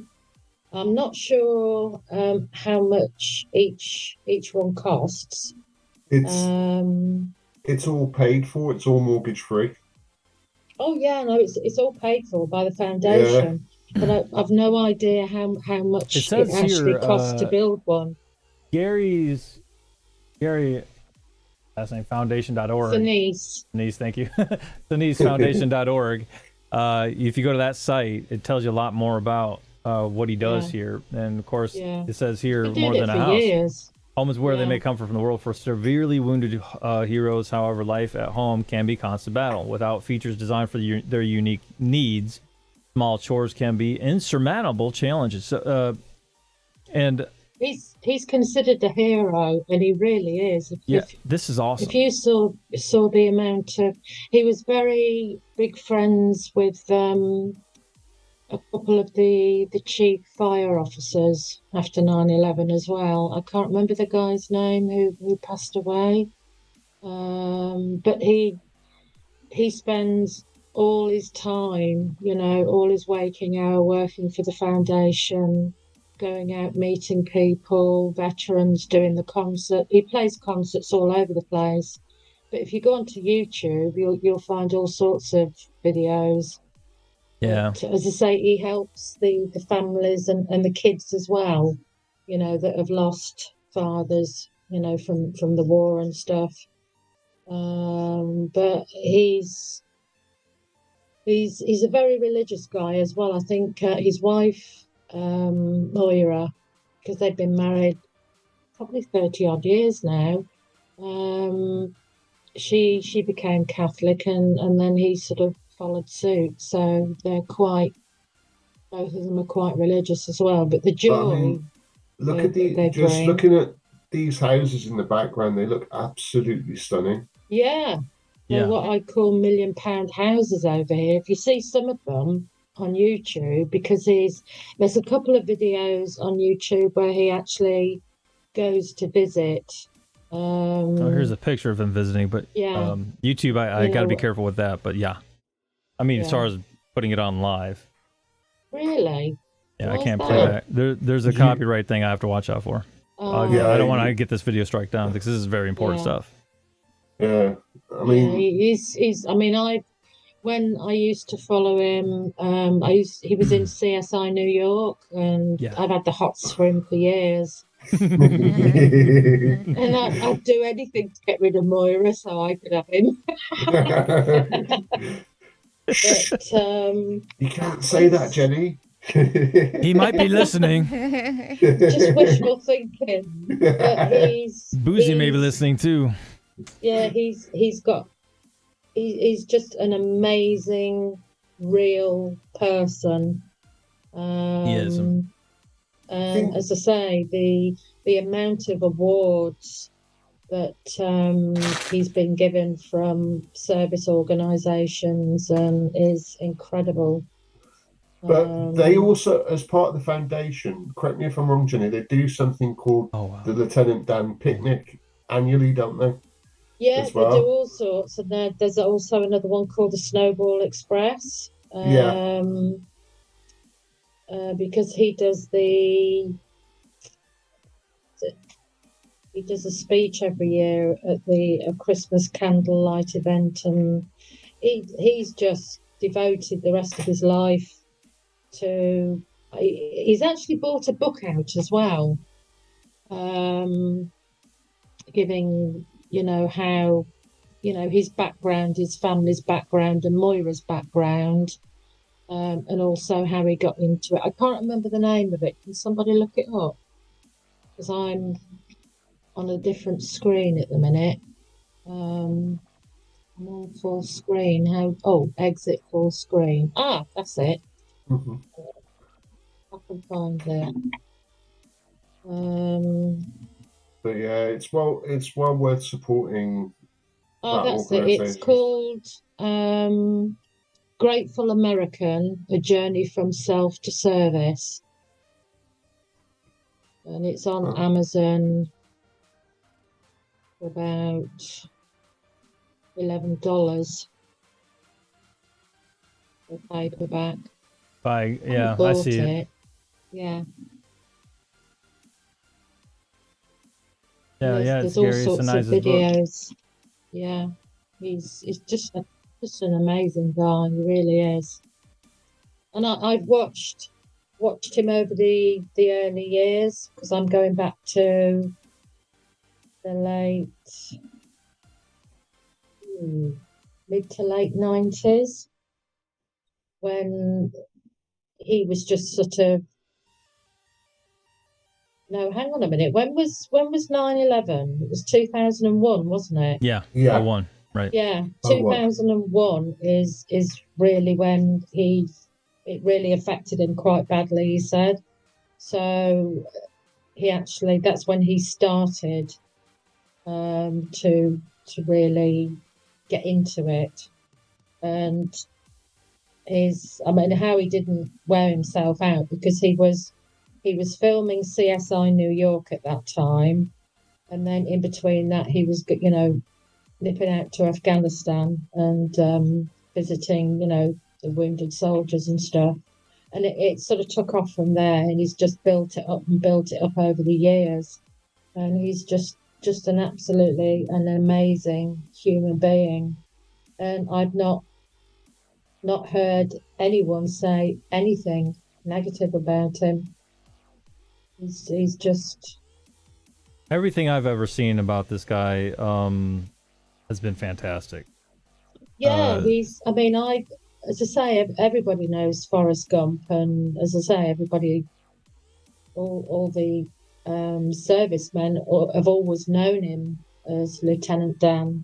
I'm not sure how much each one costs. It's all paid for. It's all mortgage free. Oh yeah, no, it's all paid for by the foundation. But I've no idea how much It says actually here, costs to build one. Gary, last name, foundation.org. Sinise. Sinise, thank you. SiniseFoundation.org. If you go to that site, it tells you a lot more about what he does here. And of course, it says here, He more did than it a for house. years. Home is where they Yeah. may come from the world for severely wounded heroes. However, life at home can be constant battle. Without features designed for their unique needs, small chores can be insurmountable challenges. And He's considered a hero, and he really is. this is awesome. If you saw the amount of, he was very big friends with a couple of the chief fire officers after 9/11 as well. I can't remember the guy's name who passed away, but he spends all his time, all his waking hour working for the foundation, going out meeting people, veterans, doing the concert. He plays concerts all over the place. But if you go onto YouTube, you'll find all sorts of videos. Yeah. But, as I say, he helps the families and the kids as well, that have lost fathers, from the war and stuff. But he's a very religious guy as well. I think his wife, Moira, because they've been married probably 30 odd years now, she became Catholic, and then he sort of followed suit. So both of them are quite religious as well. But the joy, looking at these houses in the background, they look absolutely stunning. yeah. They're what I call £1 million houses over here. If you see some of them on YouTube, because there's a couple of videos on YouTube where he actually goes to visit. Here's a picture of him visiting, but YouTube, I got to be careful with that. But I mean, as far as putting it on live. Really? Yeah, I can't play that. There's a copyright thing I have to watch out for. I don't want to get this video struck down because this is very important stuff. Yeah, I mean, he's. I mean, when I used to follow him, he was in CSI New York, and I've had the hots for him for years. And I'd do anything to get rid of Moira so I could have him. But, you can't say that, Jenny. He might be listening. Just wishful thinking. But Boozy may be listening too. Yeah, he's just an amazing, real person. He is. And as I say, the amount of awards that he's been given from service organisations is incredible. But they also, as part of the foundation, correct me if I'm wrong, Jenny, they do something called the Lieutenant Dan Picnic annually, don't they? Yeah, As they well. do all sorts, and there's also another one called the Snowball Express. Because he does a speech every year at a Christmas candlelight event, and he's just devoted the rest of his life to. He's actually bought a book out as well, giving how his background, his family's background, and Moira's background, and also how he got into it. I can't remember the name of it. Can somebody look it up? Because I'm on a different screen at the minute. I'm on full screen. Exit full screen. That's it. Mm-hmm. I can find it. But yeah, it's well worth supporting. That's it. It's called Grateful American: A Journey from Self to Service, and it's on Amazon for about $11 for paperback. I see it. Yeah. There's all sorts of videos. Book. Yeah, he's just an amazing guy. He really is. And I've watched him over the early years, because I'm going back to the mid to late 90s, when he was just sort of. No, hang on a minute. When was 9/11? It was 2001, wasn't it? Yeah. 01, right. Yeah, 2001 is really when it really affected him quite badly, he said. So that's when he started to really get into it. And how he didn't wear himself out, because he was filming CSI New York at that time, and then in between that he was nipping out to Afghanistan and visiting the wounded soldiers and stuff, and it sort of took off from there, and he's just built it up over the years, and he's just an amazing human being, and I've not heard anyone say anything negative about him. He's just everything I've ever seen about this guy has been fantastic. Yeah, as I say, everybody knows Forrest Gump, and as I say, everybody, all the servicemen have always known him as Lieutenant Dan.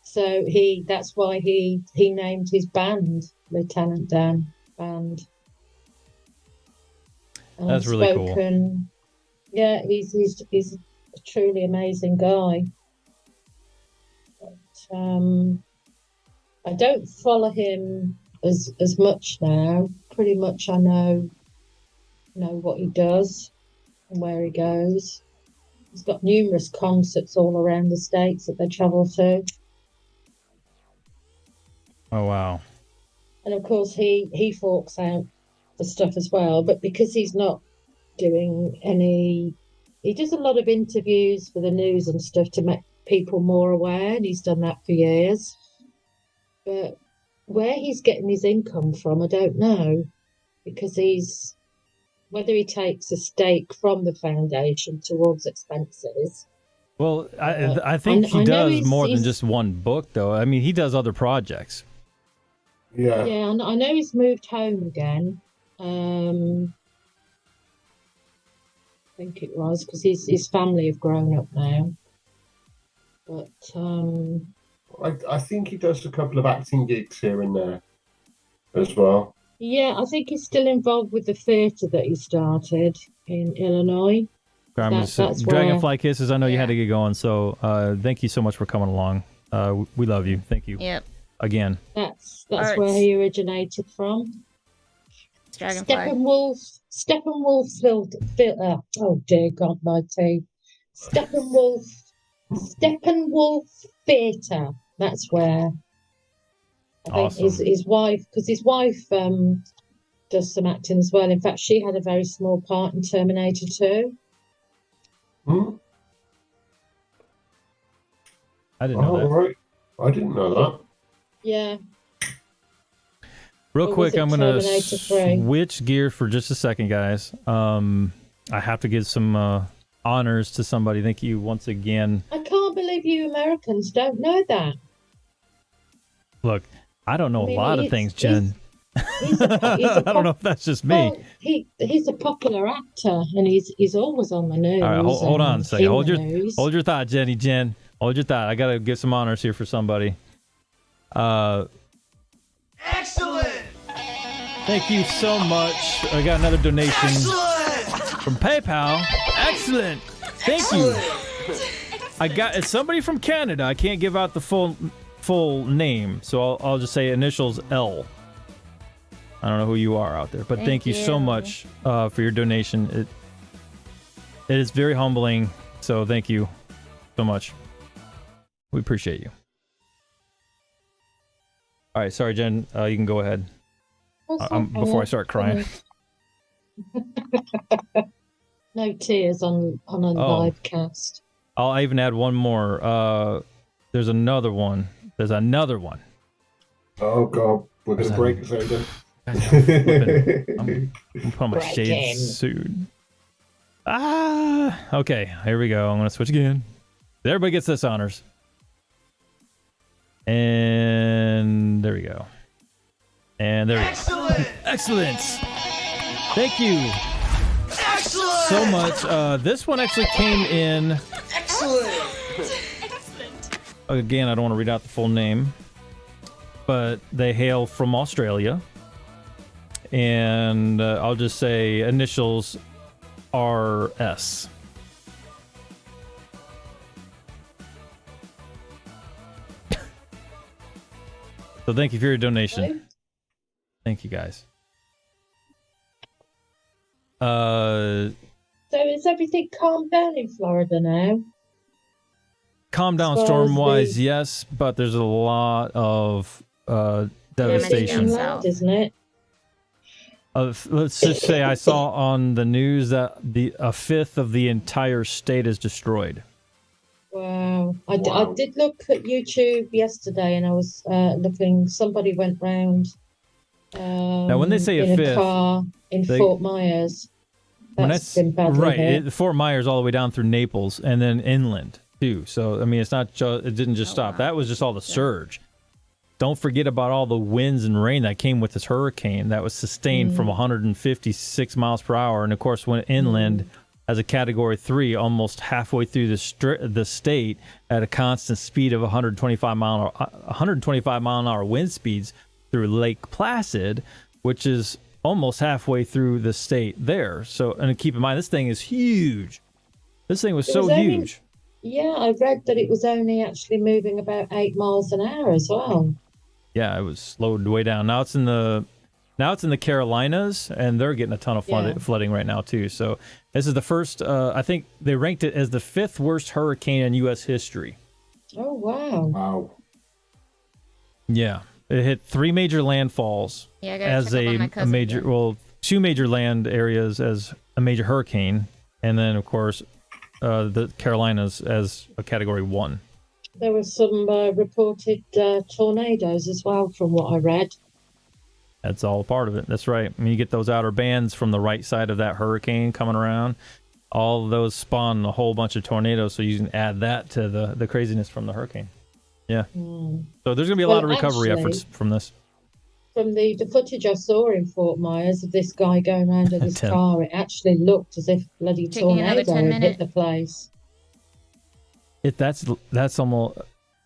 So that's why he named his band Lieutenant Dan Band. That's really cool. Yeah, he's a truly amazing guy. But, I don't follow him as much now. Pretty much I know what he does and where he goes. He's got numerous concerts all around the States that they travel to. Oh, wow. And of course he forks out the stuff as well, but because he's not doing he does a lot of interviews for the news and stuff to make people more aware, and he's done that for years. But where he's getting his income from, I don't know, because whether he takes a stake from the foundation towards expenses. Well, I think he does more than just one book, though. I mean, he does other projects. Yeah. Yeah, I know he's moved home again. I think it was because his family have grown up now. But I think he does a couple of acting gigs here and there as well. Yeah, I think he's still involved with the theatre that he started in Illinois. Dragonfly Kisses, I know you had to get going, so thank you so much for coming along. We love you. Thank you. Yep. Again. That's where he originated from. Dragonfly. Steppenwolf oh dear God, my tea. Steppenwolf Theatre. That's where I think his wife, because his wife does some acting as well. In fact, she had a very small part in Terminator 2. I didn't know that. Right. I didn't know that. Yeah. Real quick, I'm going to Terminator 3? switch gear for just a second, guys. I have to give some honors to somebody. Thank you once again. I can't believe you Americans don't know that. Look, I don't know a lot of things, Jen. He's a I don't know if that's just me. Well, he's a popular actor, and he's always on the news. All right, hold on a second. Hold your thought, Jenny. Jen, hold your thought. I got to give some honors here for somebody. Excellent! Thank you so much. I got another donation from PayPal. Excellent. Thank you. It's somebody from Canada. I can't give out the full name, so I'll just say initials L. I don't know who you are out there, but thank you so much for your donation. It is very humbling, so thank you so much. We appreciate you. All right, sorry, Jen. You can go ahead before I start crying. No tears on a live cast. I'll even add one more. There's another one. Oh God, we're gonna break Zaiden. I'm putting on my shades soon. Okay, here we go. I'm gonna switch again. Everybody gets this honors. And there we go. And there we go. Excellent! Thank you so much. This one actually came in. Excellent! Again, I don't want to read out the full name, but they hail from Australia. And I'll just say initials RS. So thank you for your donation. Thank you, guys. So is everything calmed down in Florida now? Calm down storm-wise, yes, but there's a lot of devastation. South. Isn't it? Let's just say I saw on the news that a fifth of the entire state is destroyed. Wow. I did look at YouTube yesterday, and I was looking. Somebody went round. Now, when they say a fifth, car in Fort Myers, that's been badly hit. Fort Myers all the way down through Naples and then inland too. So I mean, it's not just, it didn't just stop. Wow. That was just all the surge. Don't forget about all the winds and rain that came with this hurricane that was sustained from 156 miles per hour, and of course went inland as a Category 3, almost halfway through the state at a constant speed of 125 mile an hour wind speeds through Lake Placid, which is almost halfway through the state there. So, and keep in mind, this thing is huge. This thing was so huge. Yeah, I read that it was only actually moving about 8 miles an hour as well. Yeah, it was slowed way down. Now it's in the Carolinas, and they're getting a ton of flooding right now too. So this is the first. I think they ranked it as the 5th worst hurricane in U.S. history. Oh wow! Wow. Yeah, it hit 3 major landfalls as a major. Again. Well, 2 major land areas as a major hurricane, and then of course the Carolinas as a Category 1. There were some reported tornadoes as well, from what I read. That's all part of it. That's right. I mean, you get those outer bands from the right side of that hurricane coming around. All of those spawn a whole bunch of tornadoes, so you can add that to the craziness from the hurricane. Yeah. So there's going to be a lot of recovery efforts from this. From the footage I saw in Fort Myers of this guy going around in his car, it actually looked as if bloody tornado had hit the place. That's almost,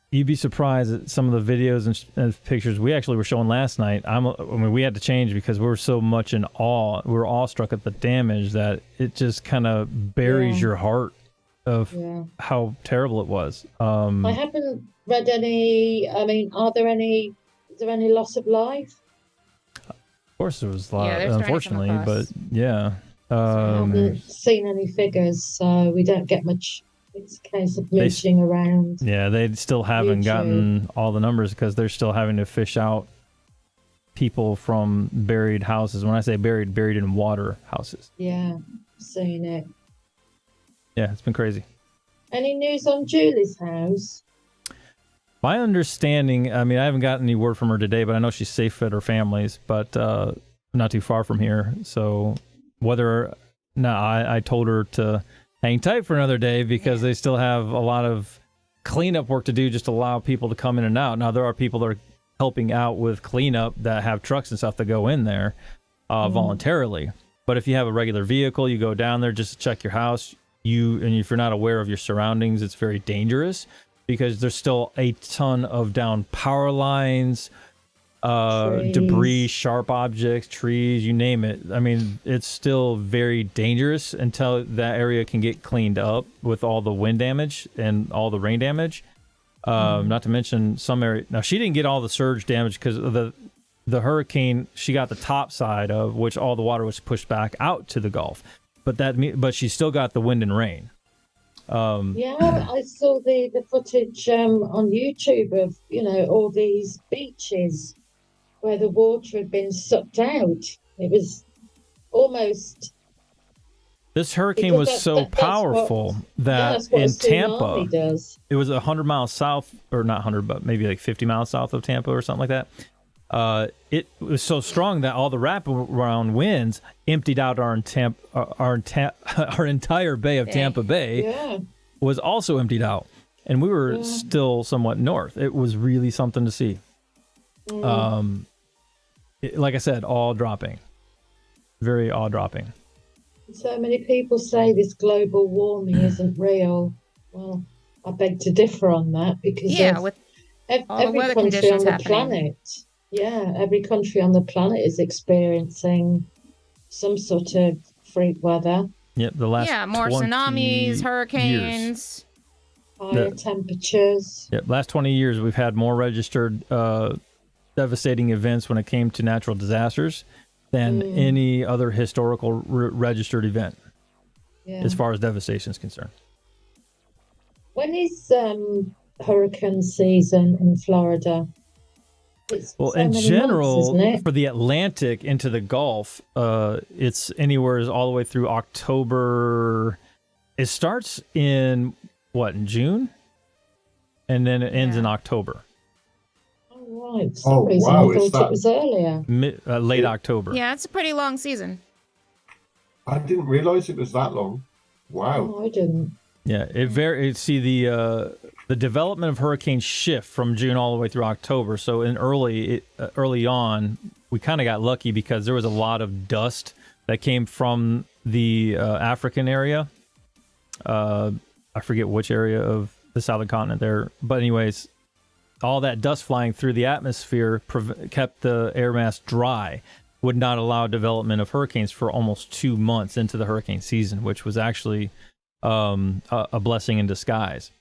you'd be surprised at some of the videos and pictures we actually were showing last night. I mean, we had to change because we were so much in awe. We were awestruck at the damage that it just kind of buries your heart of how terrible it was. I haven't read any. I mean, is there any loss of life? Of course, there was a lot, Yeah, they're starting to come unfortunately, but across. yeah. I haven't seen any figures, so we don't get much. It's a case of mooching around. Yeah, they still haven't YouTube. gotten all the numbers because they're still having to fish out people from buried houses. When I say buried in water houses. Yeah, seen it. Yeah, it's been crazy. Any news on Julie's house? My understanding, I mean, I haven't gotten any word from her today, but I know she's safe at her family's, but not too far from here. So whether, I told her to hang tight for another day because they still have a lot of cleanup work to do just to allow people to come in and out. Now, there are people that are helping out with cleanup that have trucks and stuff that go in there voluntarily. But if you have a regular vehicle, you go down there just to check your house. And if you're not aware of your surroundings, it's very dangerous because there's still a ton of down power lines, debris, sharp objects, trees, you name it. I mean, it's still very dangerous until that area can get cleaned up with all the wind damage and all the rain damage. Not to mention some area. Now, she didn't get all the surge damage because of the hurricane. She got the top side of which all the water was pushed back out to the Gulf. But she still got the wind and rain. Yeah, I saw the footage on YouTube of, all these beaches where the water had been sucked out. It was almost... This hurricane was so powerful that in Tampa, it was 100 miles south, or not 100, but maybe like 50 miles south of Tampa or something like that. It was so strong that all the wraparound winds emptied out our entire bay of Tampa Bay was also emptied out. And we were still somewhat north. It was really something to see. Like I said, all dropping. Very awe-dropping. So many people say this global warming isn't real. Well, I beg to differ on that because with all the every weather country conditions on the happening. planet, every country on the planet is experiencing some sort of freak weather, Yep, the last more 20 tsunamis, hurricanes. years. higher temperatures. Yep, last 20 years we've had more registered devastating events when it came to natural disasters than any other historical registered event as far as devastation is concerned. When is hurricane season in Florida? Well, so in many general, months, isn't it? for the Atlantic into the Gulf, it's anywhere all the way through October. It starts in June? And then it ends in October. Oh, right. For some reason, wow, I thought it was earlier. Late October. Yeah, it's a pretty long season. I didn't realize it was that long. Wow. Oh, I didn't. Yeah, see the development of hurricanes shift from June all the way through October. So early on, we kind of got lucky because there was a lot of dust that came from the African area. I forget which area of the southern continent there, but anyways, all that dust flying through the atmosphere kept the air mass dry, would not allow development of hurricanes for almost 2 months into the hurricane season, which was actually a blessing in disguise.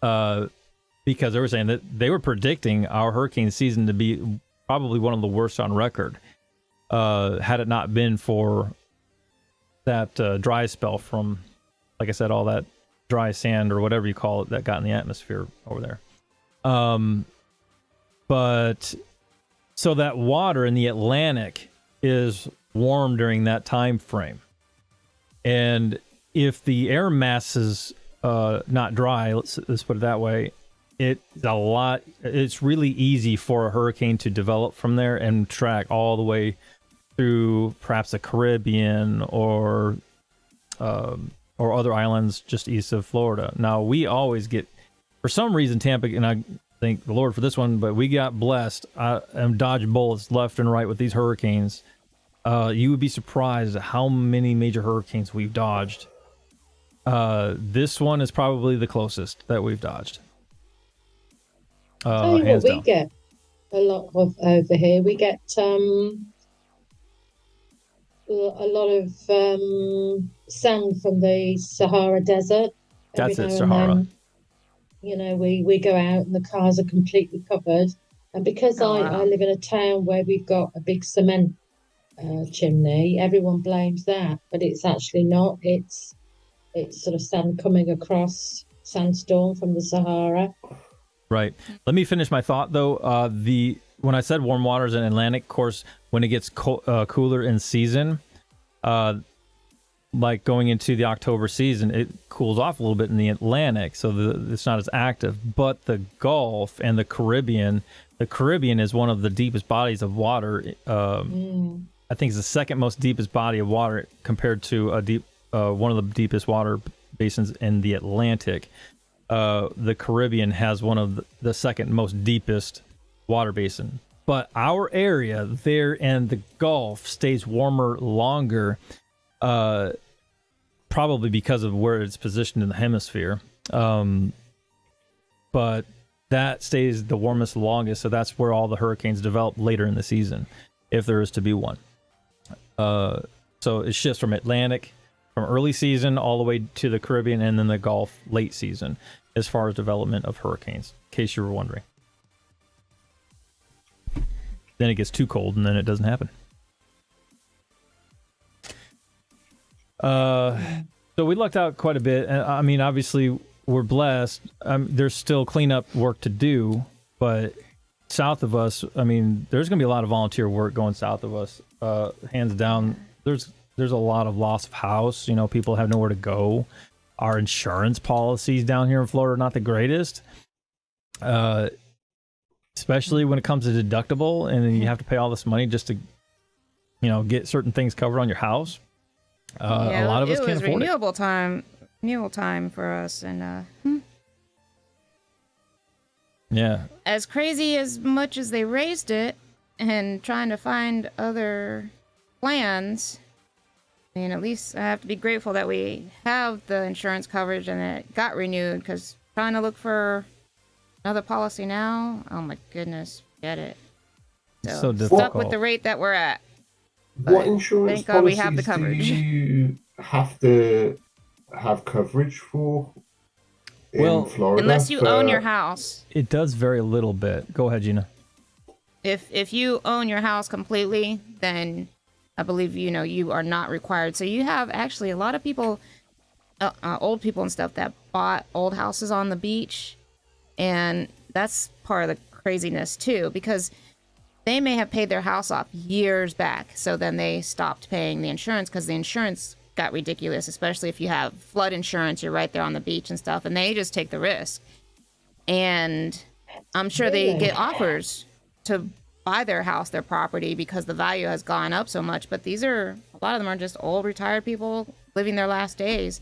Because they were saying that they were predicting our hurricane season to be probably one of the worst on record, had it not been for that dry spell from, like I said, all that dry sand or whatever you call it that got in the atmosphere over there. But so that water in the Atlantic is warm during that time frame. And if the air mass is not dry, let's put it that way, it's really easy for a hurricane to develop from there and track all the way through perhaps the Caribbean or other islands just east of Florida. Now, we always get, for some reason, Tampa, and I thank the Lord for this one, but we got blessed and dodged bullets left and right with these hurricanes. You would be surprised at how many major hurricanes we've dodged. This one is probably the closest that we've dodged. Tell you what, we get a lot of over here. We get a lot of sand from the Sahara Desert. That's it, Sahara. Then, we go out and the cars are completely covered. And because Oh, I wow. live in a town where we've got a big cement chimney, everyone blames that, but it's actually not. It's sort of sand coming across, sandstorm from the Sahara. Right. Let me finish my thought though. When I said warm waters in Atlantic, of course, when it gets cooler in season, like going into the October season, it cools off a little bit in the Atlantic, so it's not as active. But the Gulf and the Caribbean is one of the deepest bodies of water. I think it's the second most deepest body of water compared to one of the deepest water basins in the Atlantic. The Caribbean has one of the second most deepest water basin. But our area there in the Gulf stays warmer longer, probably because of where it's positioned in the hemisphere. But that stays the warmest longest, so that's where all the hurricanes develop later in the season, if there is to be one. So it shifts from Atlantic, from early season all the way to the Caribbean, and then the Gulf late season, as far as development of hurricanes, in case you were wondering. Then it gets too cold, and then it doesn't happen. So we lucked out quite a bit. And I mean, obviously, we're blessed. There's still cleanup work to do, but south of us, I mean, there's going to be a lot of volunteer work going south of us. Hands down, there's a lot of loss of house. You know, people have nowhere to go. Our insurance policies down here in Florida are not the greatest, especially when it comes to deductible, and then you have to pay all this money just to, get certain things covered on your house. A lot of us can't afford it. It was renewal time for us, and Yeah. as crazy as much as they raised it, and trying to find other plans. I mean, at least I have to be grateful that we have the insurance coverage and it got renewed, because trying to look for another policy now, oh my goodness, get it. So stuck difficult. with the rate that we're at. What But insurance thank God we policies have the coverage. do you have to have coverage for in Florida? Unless you own your house. It does vary a little bit. Go ahead, Gina. If you own your house completely, then I believe you are not required. So you have actually a lot of people, old people and stuff, that bought old houses on the beach, and that's part of the craziness too, because they may have paid their house off years back, so then they stopped paying the insurance because the insurance got ridiculous, especially if you have flood insurance. You're right there on the beach and stuff, and they just take the risk. And I'm sure they get offers to buy their house, their property, because the value has gone up so much. But a lot of them are just old retired people living their last days,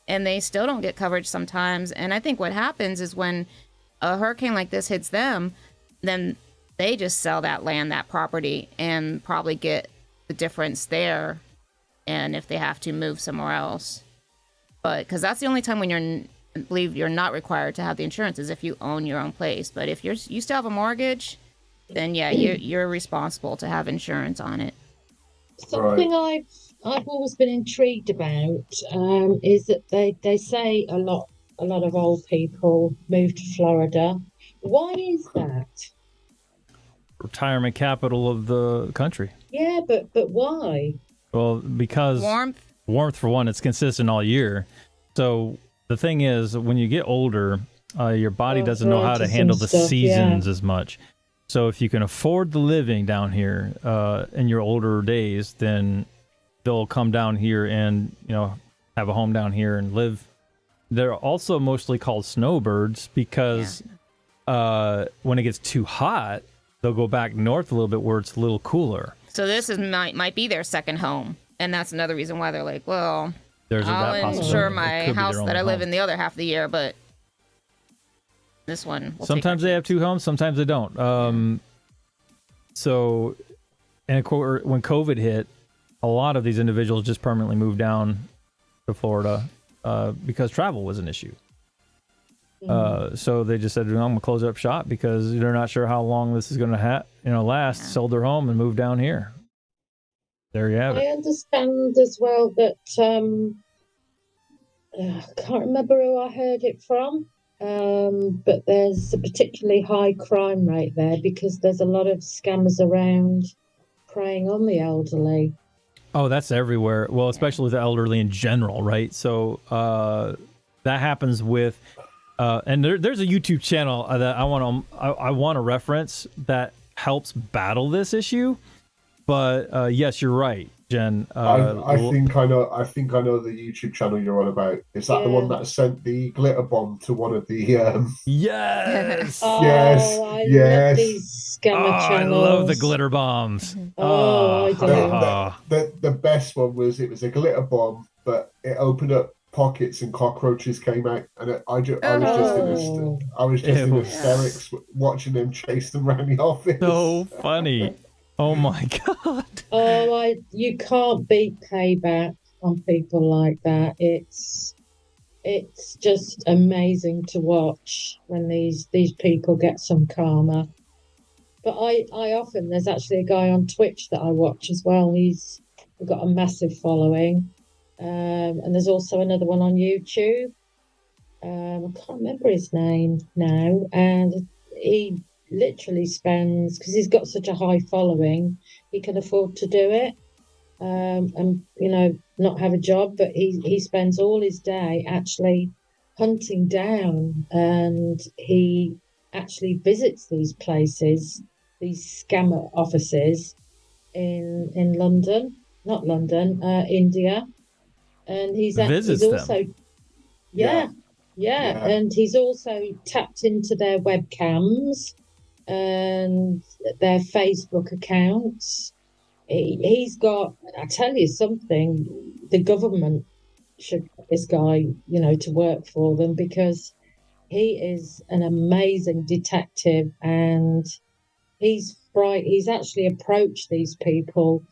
and they still don't get coverage sometimes. And I think what happens is when a hurricane like this hits them, then they just sell that land, that property, and probably get the difference there. And if they have to move somewhere else, but because that's the only time when I believe you're not required to have the insurance is if you own your own place. But if you still have a mortgage, then yeah, you're responsible to have insurance on it. Something I've always been intrigued about is that they say a lot of old people move to Florida. Why is that? Retirement capital of the country. Yeah, but why? Well, because warmth for one, it's consistent all year. So the thing is, when you get older, your body doesn't know how to handle the seasons as much. So if you can afford the living down here in your older days, then they'll come down here and have a home down here and live. They're also mostly called snowbirds because when it gets too hot, they'll go back north a little bit where it's a little cooler. So this might be their second home, and that's another reason why they're like, well, I'll insure my house that I live in the other half of the year, but this one. Sometimes they have two homes, sometimes they don't. So, and when COVID hit, a lot of these individuals just permanently moved down to Florida because travel was an issue. So they just said, I'm going to close up shop because they're not sure how long this is going to last. Sold their home and moved down here. There you have it. I understand as well that I can't remember who I heard it from. But there's a particularly high crime rate there because there's a lot of scammers around preying on the elderly. Oh, that's everywhere. Well, especially the elderly in general, right? So that happens with, and there's a YouTube channel that I want to reference that helps battle this issue. But yes, you're right, Jen. I think I know. I think I know the YouTube channel you're on about. Is that the one that sent the glitter bomb to one of the? Yes. Oh, Yes, I yes. love these scammer I channels. love the glitter bombs. Oh, I do. The best one was it was a glitter bomb, but it opened up pockets and cockroaches came out, and I was just in hysterics watching them chase them around the office. So funny. Oh my god. Oh, you can't beat payback on people like that. It's just amazing to watch when these people get some karma. But I often, there's actually a guy on Twitch that I watch as well. He's got a massive following. And there's also another one on YouTube. I can't remember his name now. And he literally spends, because he's got such a high following, he can afford to do it. And not have a job, but he spends all his day actually hunting down, and he actually visits these places, these scammer offices in London, not London, India, and he's also Yeah. And he's also tapped into their webcams and their Facebook accounts. He's got, I tell you something, the government should get this guy, to work for them, because he is an amazing detective, and he's bright. He's actually approached these people,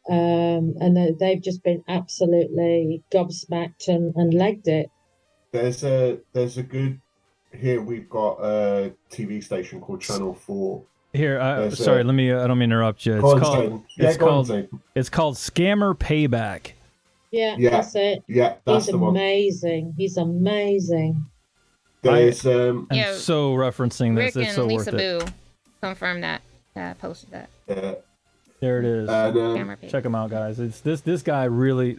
and they've just been absolutely gobsmacked and legged it. There's a good, here we've got a TV station called Channel 4. Here, sorry, let me. I don't mean to interrupt you. It's called Scammer Payback. Yeah, that's it. Yeah, that's He's the one. amazing. He's amazing. There's I'm so referencing this. Rick It's so and worth Lisa it. Boo confirmed that. Posted that. There it is. Check him out, guys. It's this guy really.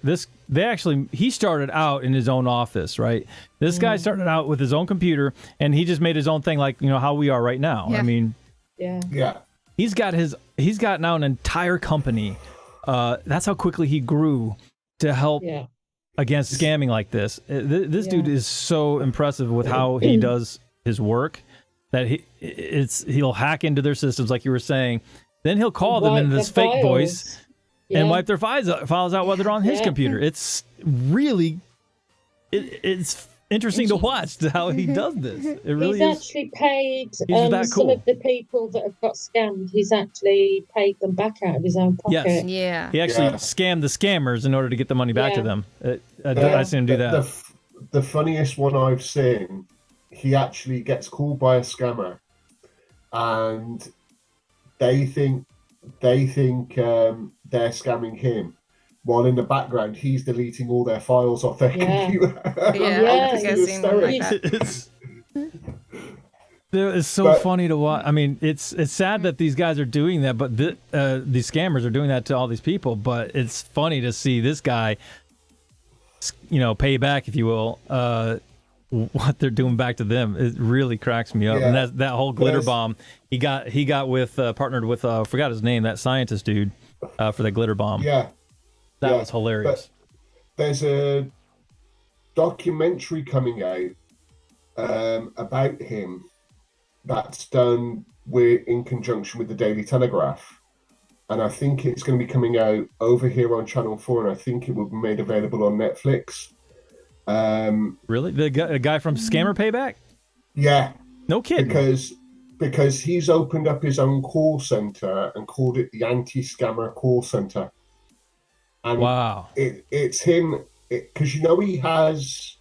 He started out in his own office, right? This guy started out with his own computer, and he just made his own thing, like how we are right now. Yeah. I mean. Yeah. He's got now an entire company. That's how quickly he grew to help against scamming like this. This dude is so impressive with how he does his work that he'll hack into their systems, like you were saying. Then he'll call them in this fake voice and wipe their files out while they're on his computer. It's really it's interesting to watch how he does this. It really he's actually paid some of the people that have got scammed. He's actually paid them back out of his own pocket. Yes. Yeah. He actually scammed the scammers in order to get the money back to them. I seen him do that. The funniest one I've seen, he actually gets called by a scammer, and they think they're scamming him, while in the background he's deleting all their files off their computer. It's so funny to watch. I mean, it's sad that these guys are doing that, but these scammers are doing that to all these people. But it's funny to see this guy, pay back, if you will, what they're doing back to them. It really cracks me up. And that whole glitter bomb, he got with partnered with forgot his name, that scientist dude, for the glitter bomb. That was hilarious. But there's a documentary coming out about him that's done in conjunction with the Daily Telegraph, and I think it's going to be coming out over here on Channel 4, and I think it will be made available on Netflix. Really, the guy from Scammer Payback? Yeah, no kidding. Because he's opened up his own call center and called it the Anti-Scammer Call Center. And wow, it's him, because he has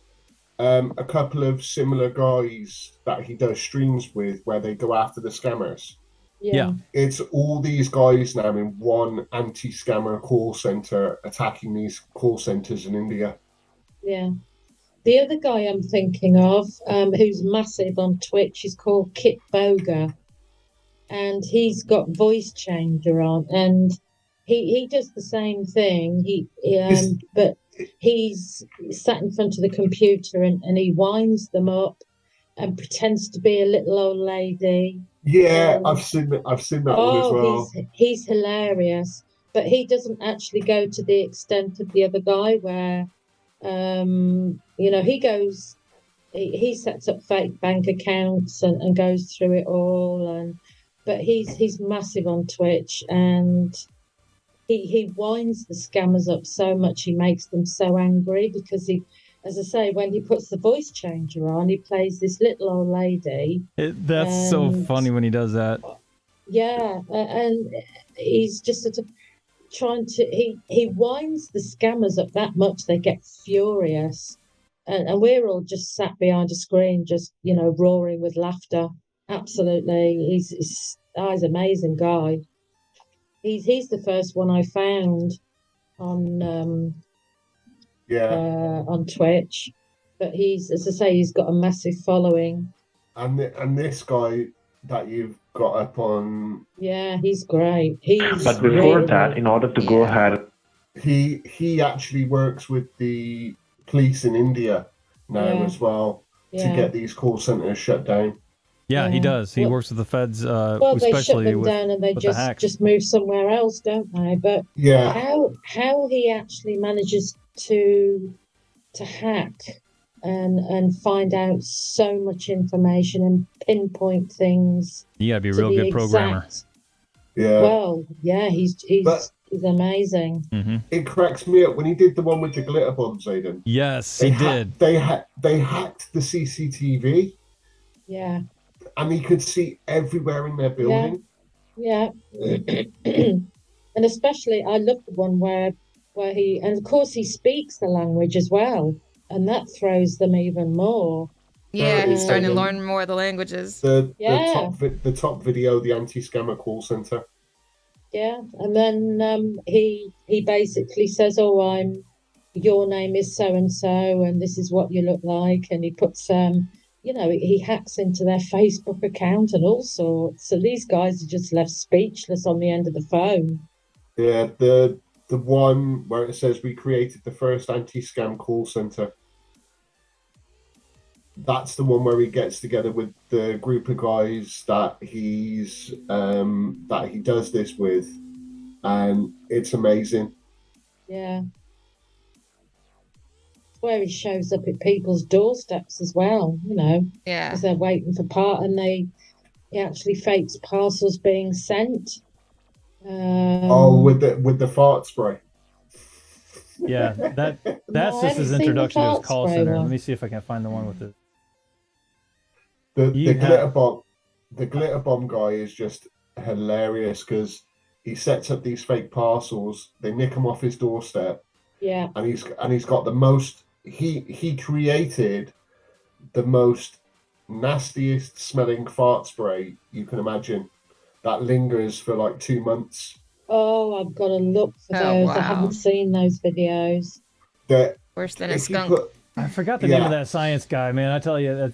a couple of similar guys that he does streams with where they go after the scammers. Yeah. It's all these guys now in one anti-scammer call center attacking these call centers in India. Yeah. The other guy I'm thinking of, who's massive on Twitch, is called Kit Boga, and he's got voice changer on, and he does the same thing. But he's sat in front of the computer and he winds them up and pretends to be a little old lady. Yeah, I've seen that one as well. He's hilarious, but he doesn't actually go to the extent of the other guy where, he sets up fake bank accounts and goes through it all, but he's massive on Twitch, and he winds the scammers up so much he makes them so angry because he, as I say, when he puts the voice changer on, he plays this little old lady. That's so funny when he does that. Yeah, and he's just sort of trying to. He winds the scammers up that much they get furious, and we're all just sat behind a screen, just roaring with laughter. Absolutely, he's an amazing guy. He's the first one I found on on Twitch, but as I say, he's got a massive following. And this guy that you've got up on, he's great. But before that, in order to go ahead, he actually works with the police in India now as well to get these call centers shut down. Yeah, he does. He works with the feds, well, they shut especially them down and they with the hacks. just move somewhere else, don't they? But how he actually manages to hack and find out so much information and pinpoint things. You gotta be a real good programmer. Yeah. Well, yeah, he's amazing. Mm-hmm. It cracks me up when he did the one with the glitter bombs, Zaiden. Yes, he did. They hacked the CCTV. Yeah. And he could see everywhere in their building. Yeah. And especially, I love the one where he, and of course he speaks the language as well, and that throws them even more. Yeah, he's starting to learn more of the languages. The top video, the anti-scammer call center. Yeah, and then he basically says, your name is so and so, and this is what you look like, and he puts he hacks into their Facebook account and all sorts. So these guys are just left speechless on the end of the phone. Yeah, the one where it says we created the first anti-scam call center. That's the one where he gets together with the group of guys that he does this with, and it's amazing. Yeah. Where he shows up at people's doorsteps as well, as they're waiting for and he actually fakes parcels being sent. With the fart spray. Yeah, that's just his introduction to his call center. Let me see if I can find the one with it. The glitter bomb guy is just hilarious because he sets up these fake parcels. They nick them off his doorstep. Yeah, and he's got the most. He created the most nastiest smelling fart spray you can imagine that lingers for like 2 months. Oh, I've got to look for those. Wow. I haven't seen those videos. Worse than a skunk. I forgot the name of that science guy, man. I tell you,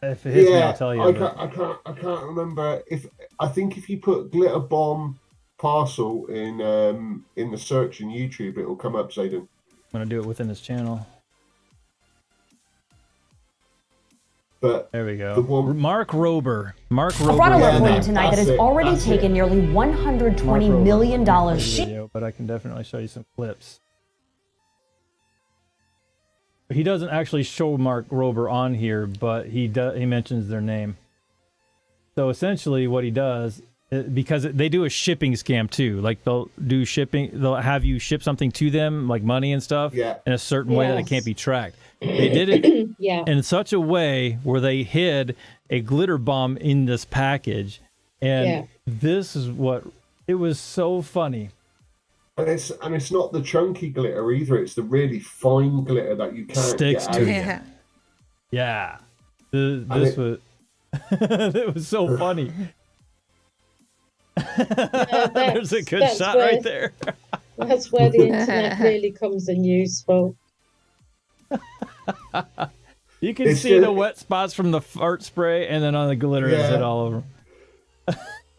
if it hits me, I'll tell you. I can't remember. I think if you put glitter bomb parcel in the search in YouTube, it will come up, Zaiden. I'm gonna do it within this channel. But there we go. Mark Rober. A fraud alert for you tonight that has already taken nearly $120 million. Video, but I can definitely show you some clips. He doesn't actually show Mark Rober on here, but he mentions their name. So essentially, what he does, because they do a shipping scam too. Like they'll do shipping, they'll have you ship something to them, like money and stuff, in a certain way that it can't be tracked. They did it in such a way where they hid a glitter bomb in this package, and this is what it was so funny. And it's not the chunky glitter either. It's the really fine glitter that you can't sticks get to out. you. Yeah, this was it was so funny. There's a good shot right there. That's where the internet really comes in useful. You can It's see just- the wet spots from the fart spray, and then on the glitter it's hit all over.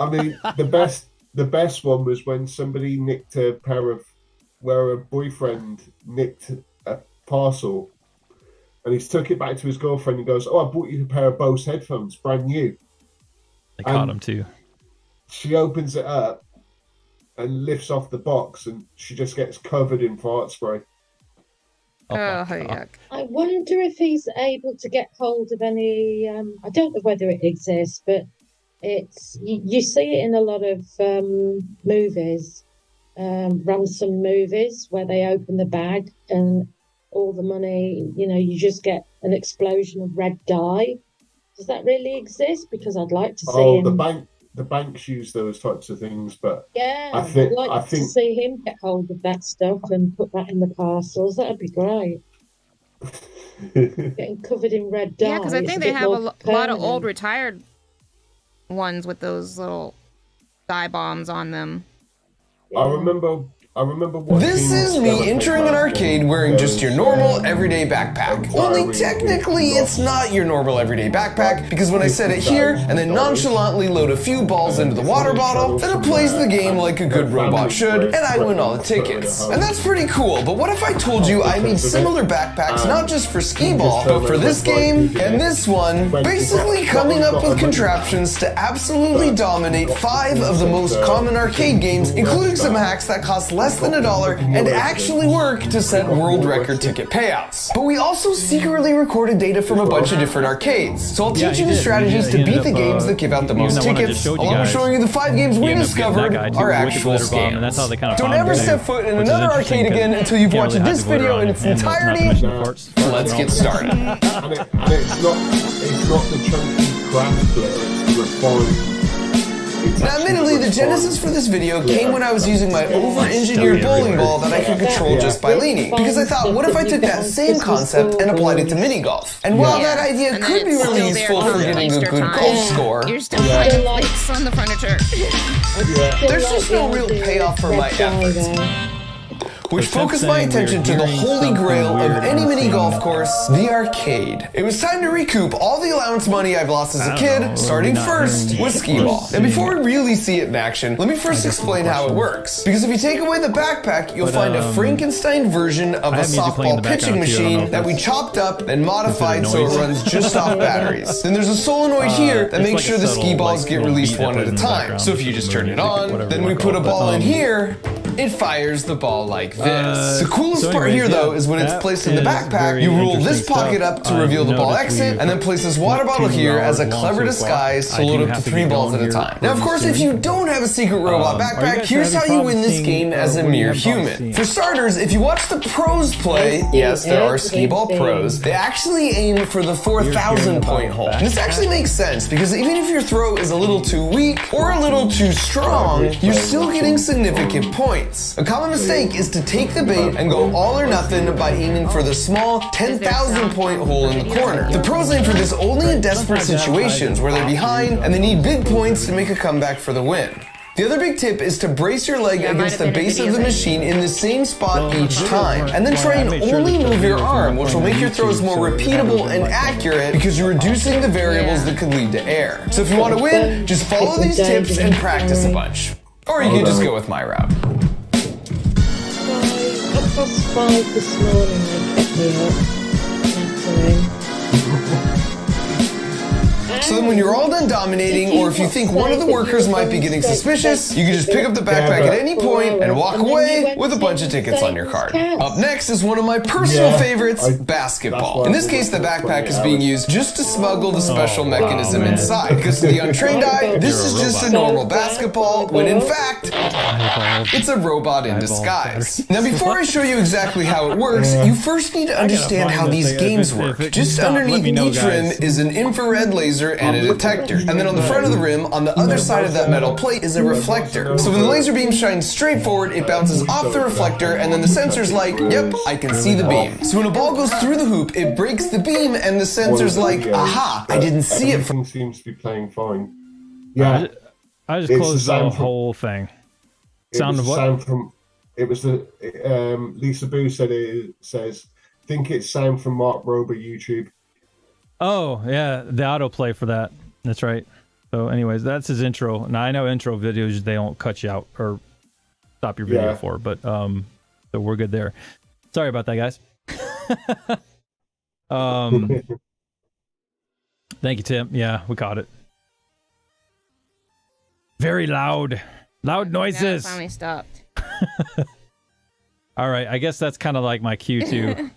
I mean, the best one was when somebody nicked a pair of, where a boyfriend nicked a parcel, and he's took it back to his girlfriend and goes, "Oh, I bought you a pair of Bose headphones, brand new." They caught him too. She opens it up and lifts off the box, and she just gets covered in fart spray. Oh, yuck. I wonder if he's able to get hold of any. I don't know whether it exists, but it's you see it in a lot of movies, ransom movies, where they open the bag and all the money. You just get an explosion of red dye. Does that really exist? Because I'd like to see him. The banks use those types of things, but Yeah, I think I'd like to see him get hold of that stuff and put that in the parcels. That'd be great. Getting covered in red dye. Yeah, because I it's think a they bit have more a lot of permanent. old retired ones with those little dye bombs on them. I remember watching This is me entering an arcade wearing just your normal everyday backpack. Only technically it's not your normal everyday backpack, because when I set it here and then nonchalantly load a few balls into the water bottle, then it plays the game like a good robot should, and I win all the tickets. And that's pretty cool, but what if I told you I made similar backpacks not just for skee-ball, but for this game and this one, basically coming up with contraptions to absolutely dominate 5 of the most common arcade games, including some hacks that cost less than $1 and actually work to set world record ticket payouts. But we also secretly recorded data from a bunch of different arcades, so I'll teach you the strategies to beat the games that give out the most tickets, along with showing you the 5 games we discovered are actual scams. Don't ever step foot in another arcade again until you've watched this video in its entirety. Let's get started. and it's not the chunky craft player, it's the refined. Now, admittedly, the genesis for this video came when I was using my over-engineered bowling ball that I could control just by leaning. Because I thought, what if I took that same concept and applied it to mini-golf? And while that idea could be really useful for getting a good golf score, You're still finding lights on the furniture. there's just no real payoff for my efforts, which focused my attention to the holy grail of any mini golf course, the arcade. It was time to recoup all the allowance money I've lost as a kid, starting first with skee-ball. And before we really see it in action, let me first explain how it works. Because if you take away the backpack, you'll find a Frankenstein version of a softball pitching machine that we chopped up and modified so it runs just off batteries. Then there's a solenoid here that makes sure the skee balls get released one at a time. So if you just turn it on, then we put a ball in here, it fires the ball like this. The coolest part here, though, is when it's placed in the backpack, you roll this pocket up to reveal the ball exit, and then place this water bottle here as a clever disguise to load up to 3 balls at a time. Now, of course, if you don't have a secret robot backpack, here's how you win this game as a mere human. For starters, if you watch the pros play, yes, there are skee-ball pros, they actually aim for the 4,000 point hole. And this actually makes sense, because even if your throw is a little too weak or a little too strong, you're still getting significant points. A common mistake is to take the bait and go all or nothing by aiming for the small 10,000 point hole in the corner. The pros aim for this only in desperate situations where they're behind and they need big points to make a comeback for the win. The other big tip is to brace your leg against the base of the machine in the same spot each time, and then try and only move your arm, which will make your throws more repeatable and accurate because you're reducing the variables that could lead to error. So if you want to win, just follow these tips and practice a bunch. Or you can just go with my route. 5:30 this morning, they kept me up. So then when you're all done dominating, or if you think one of the workers might be getting suspicious, you can just pick up the backpack at any point and walk away with a bunch of tickets on your card. Up next is one of my personal favorites, basketball. In this case, the backpack is being used just to smuggle the special mechanism inside. Because to the untrained eye, this is just a normal basketball, when in fact, it's a robot in disguise. Now before I show you exactly how it works, you first need to understand how these games work. Just underneath each rim is an infrared laser and a detector. And then on the front of the rim, on the other side of that metal plate, is a reflector. So when the laser beam shines straight forward, it bounces off the reflector, and then the sensor's like, yep, I can see the beam. So when a ball goes through the hoop, it breaks the beam, and the sensor's like, aha, I didn't see it. Everything seems to be playing fine. Yeah. I just closed the whole thing. Sound of what? It was the Lisa Boo says think it's sound from Mark Rober YouTube. Oh, yeah, the autoplay for that. That's right. So anyways, that's his intro. Now, I know intro videos, they don't cut you out or stop your video for, but so we're good there. Sorry about that, guys. Thank you, Tim. Yeah, we caught it. Very loud. Loud noises. Yeah, finally stopped. All right, I guess that's kind of like my cue to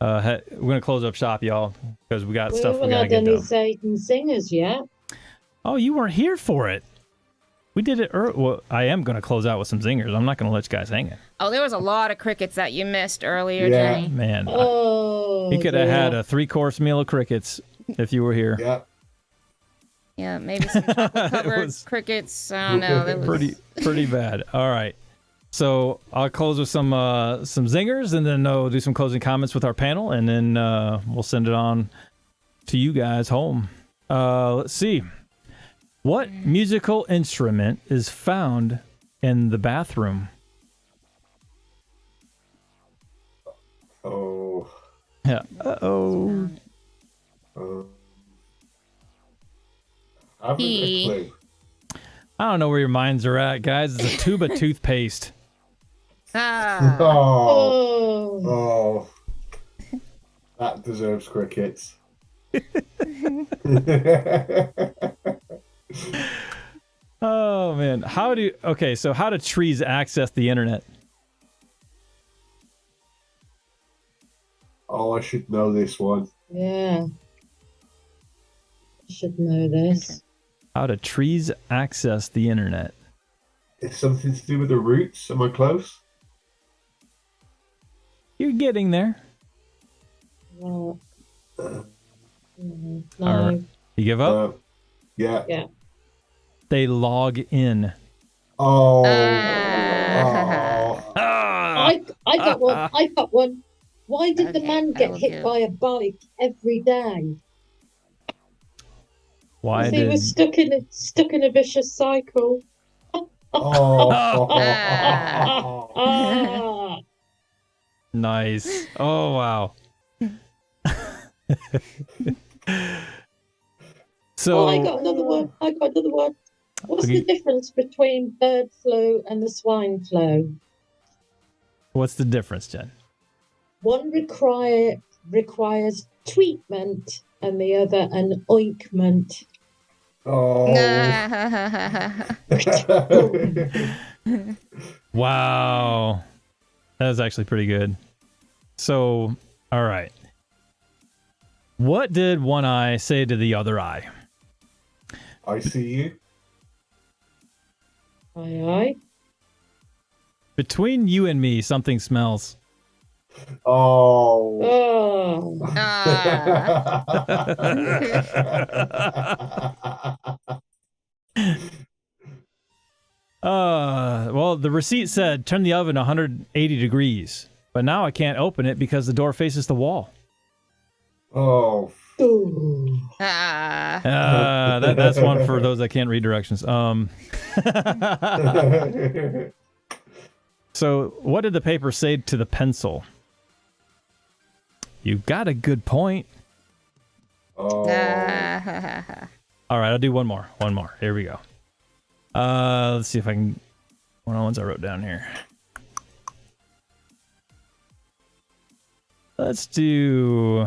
we're gonna close up shop, y'all, because we got stuff we gotta get done. We haven't done any Zaiden singers yet. Oh, you weren't here for it. We did it early. Well, I am gonna close out with some zingers. I'm not gonna let you guys hang it. Oh, there was a lot of crickets that you missed earlier, Jenny. Man. Oh, you could have had a 3-course meal of crickets if you were here. Yeah. Yeah, maybe some chocolate-covered crickets. I don't know. That was... pretty bad. All right. So I'll close with some zingers, and then we'll do some closing comments with our panel, and then we'll send it on to you guys home. Let's see. What musical instrument is found in the bathroom? Oh. Yeah. Uh-oh. I haven't a clue. I don't know where your minds are at, guys. It's a tube of toothpaste. Oh. That deserves crickets. Oh man, how do trees access the internet? Oh, I should know this one. Yeah, I should know this. How do trees access the internet? It's something to do with the roots. Am I close? You're getting there. Well, no. Right. You give up? Yeah. Yeah. They log in. Oh. I got one. I got one. Why did the man get hit by a bike every day? Why he was stuck in a vicious cycle. Nice. Oh wow. So I got another one. What's the difference between bird flu and the swine flu? What's the difference, Jen? One requires treatment and the other an ointment. Oh. Wow. That was actually pretty good. So, all right. What did one eye say to the other eye? I see you. Aye. Between you and me, something smells. Oh. Well, the receipt said turn the oven 180 degrees, but now I can't open it because the door faces the wall. Oh. That's one for those that can't read directions. So, what did the paper say to the pencil? You got a good point. Oh. All right, I'll do one more. Here we go. Let's see if I can. One of the ones I wrote down here. Let's do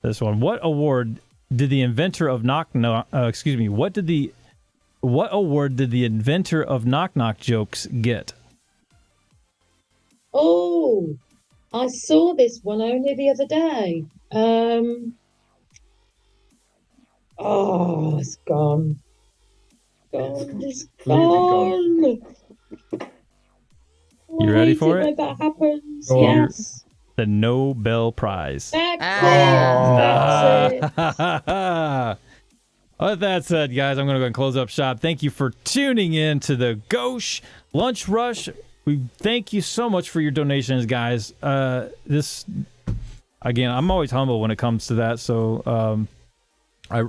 this one. What award did the inventor of What award did the inventor of Knock Knock jokes get? Oh, I saw this one only the other day. Oh, it's gone. It's gone. You ready for it? That happens. Oh. Yes. The Nobel Prize. That's it. With that said, guys, I'm going to go and close up shop. Thank you for tuning in to the Gauche Lunch Rush. We thank you so much for your donations, guys. Again, I'm always humble when it comes to that, so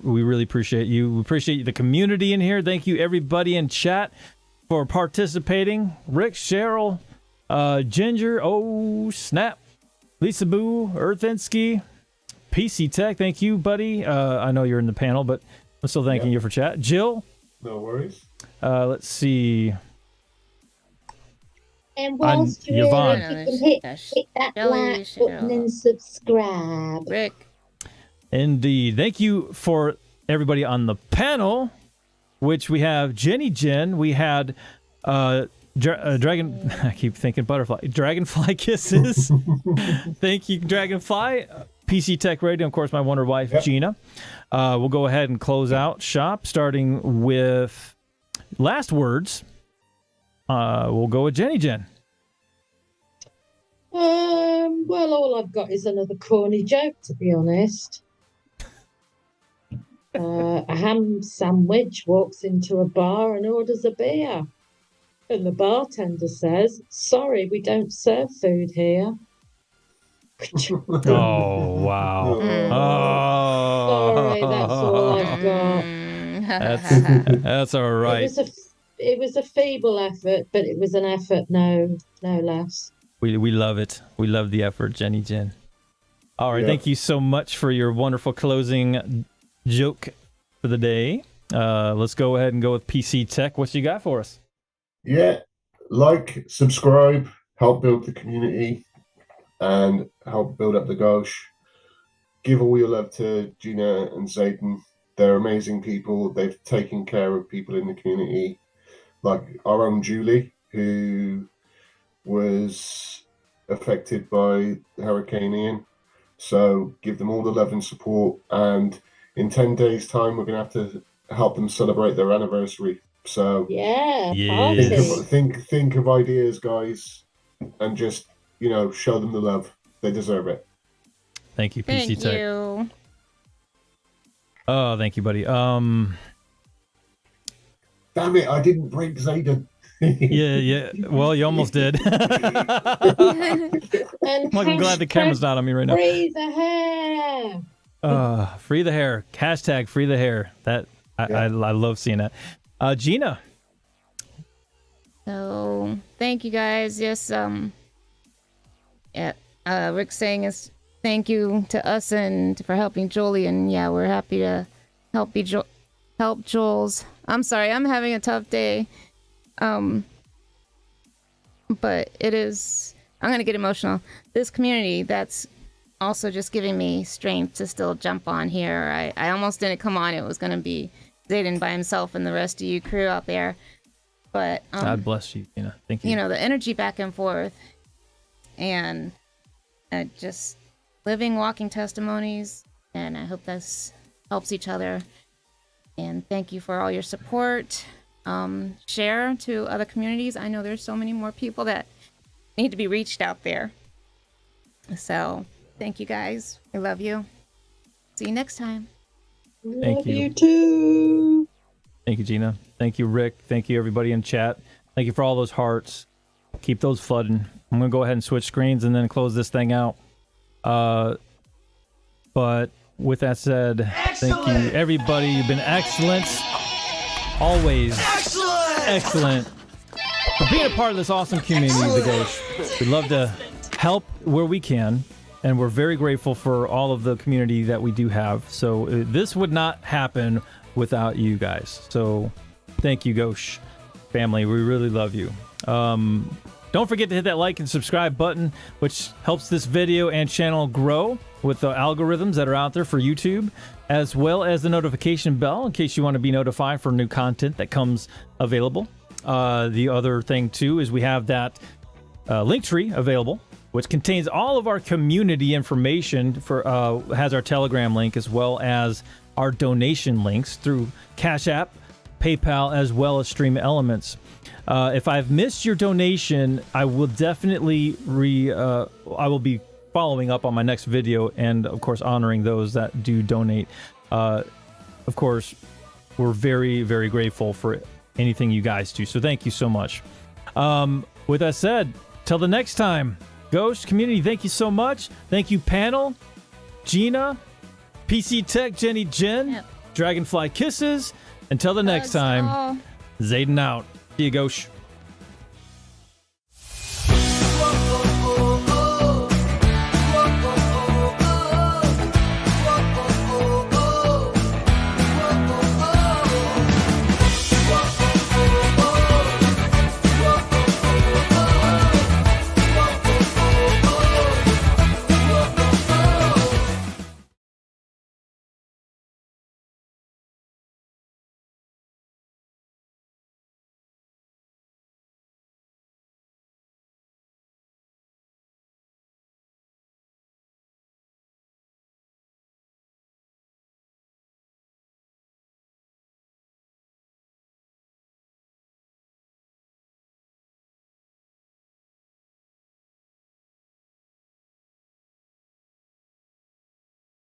we really appreciate you. We appreciate the community in here. Thank you, everybody in chat, for participating. Rick, Cheryl, Ginger, oh, snap. Lisa Boo, Earthinsky, PC Tech, thank you, buddy. I know you're in the panel, but I'm still thanking you for chat. Jill. No worries. Let's see. And whilst you're Yvonne. here, if you can hit that like button and subscribe. Rick. Indeed. Thank you for everybody on the panel, which we have Jenny Jen. We had Dragon. I keep thinking butterfly. Dragonfly Kisses. Thank you, Dragonfly. PC Tech Radio, of course, my wonder wife, Gina. We'll go ahead and close out shop, starting with last words. We'll go with Jenny Jen. Well, all I've got is another corny joke, to be honest. A ham sandwich walks into a bar and orders a beer. And the bartender says, "Sorry, we don't serve food here." Oh, wow. Sorry, that's all I've got. That's all right. It was a feeble effort, but it was an effort, no less. We love it. We love the effort, Jenny Jen. All right, thank you so much for your wonderful closing joke for the day. Let's go ahead and go with PC Tech. What you got for us? Yeah, like, subscribe, help build the community, and help build up the Gauche. Give all your love to Gina and Zaiden. They're amazing people. They've taken care of people in the community, like our own Julie, who was affected by Hurricane Ian. So give them all the love and support. And in 10 days' time, we're going to have to help them celebrate their anniversary. So think of ideas, guys, and just, show them the love. They deserve it. Thank you, PC Tech. Thank you. Oh, thank you, buddy. Damn it, I didn't break Zaiden. Yeah. Well, you almost did. I'm glad the camera's not on me right now. Free the hair. Free the hair. Hashtag free the hair. That I love seeing that. Gina. So thank you guys. Yes. Rick saying is thank you to us and for helping Jolie, and we're happy to help Joel's. I'm sorry, I'm having a tough day. But it is, I'm gonna get emotional. This community that's also just giving me strength to still jump on here. I almost didn't come on. It was gonna be Zaiden by himself and the rest of you crew out there. But God bless you, Gina. Thank you. The energy back and forth, and just living, walking testimonies, and I hope this helps each other. And thank you for all your support. Share to other communities. I know there's so many more people that need to be reached out there. So thank you guys. I love you. See you next time. Thank you. You too. Thank you, Gina. Thank you, Rick. Thank you, everybody in chat. Thank you for all those hearts. Keep those flooding. I'm going to go ahead and switch screens and then close this thing out. But with that said, thank you, everybody. You've been excellent. Always excellent for being a part of this awesome community, the Gauche. We'd love to help where we can, and we're very grateful for all of the community that we do have. So this would not happen without you guys. So thank you, Gauche family. We really love you. Don't forget to hit that like and subscribe button, which helps this video and channel grow with the algorithms that are out there for YouTube, as well as the notification bell in case you want to be notified for new content that comes available. The other thing, too, is we have that link tree available, which contains all of our community information, has our Telegram link as well as our donation links through Cash App, PayPal, as well as Stream Elements. If I've missed your donation, I will definitely I will be following up on my next video and, of course, honoring those that do donate. Of course, we're very, very grateful for anything you guys do. So thank you so much. With that said, till the next time, Ghost community, thank you so much. Thank you, panel, Gina, PC Tech, Jenny Jen, Dragonfly Kisses. Until the next time, Zaiden out. See you, Gauche.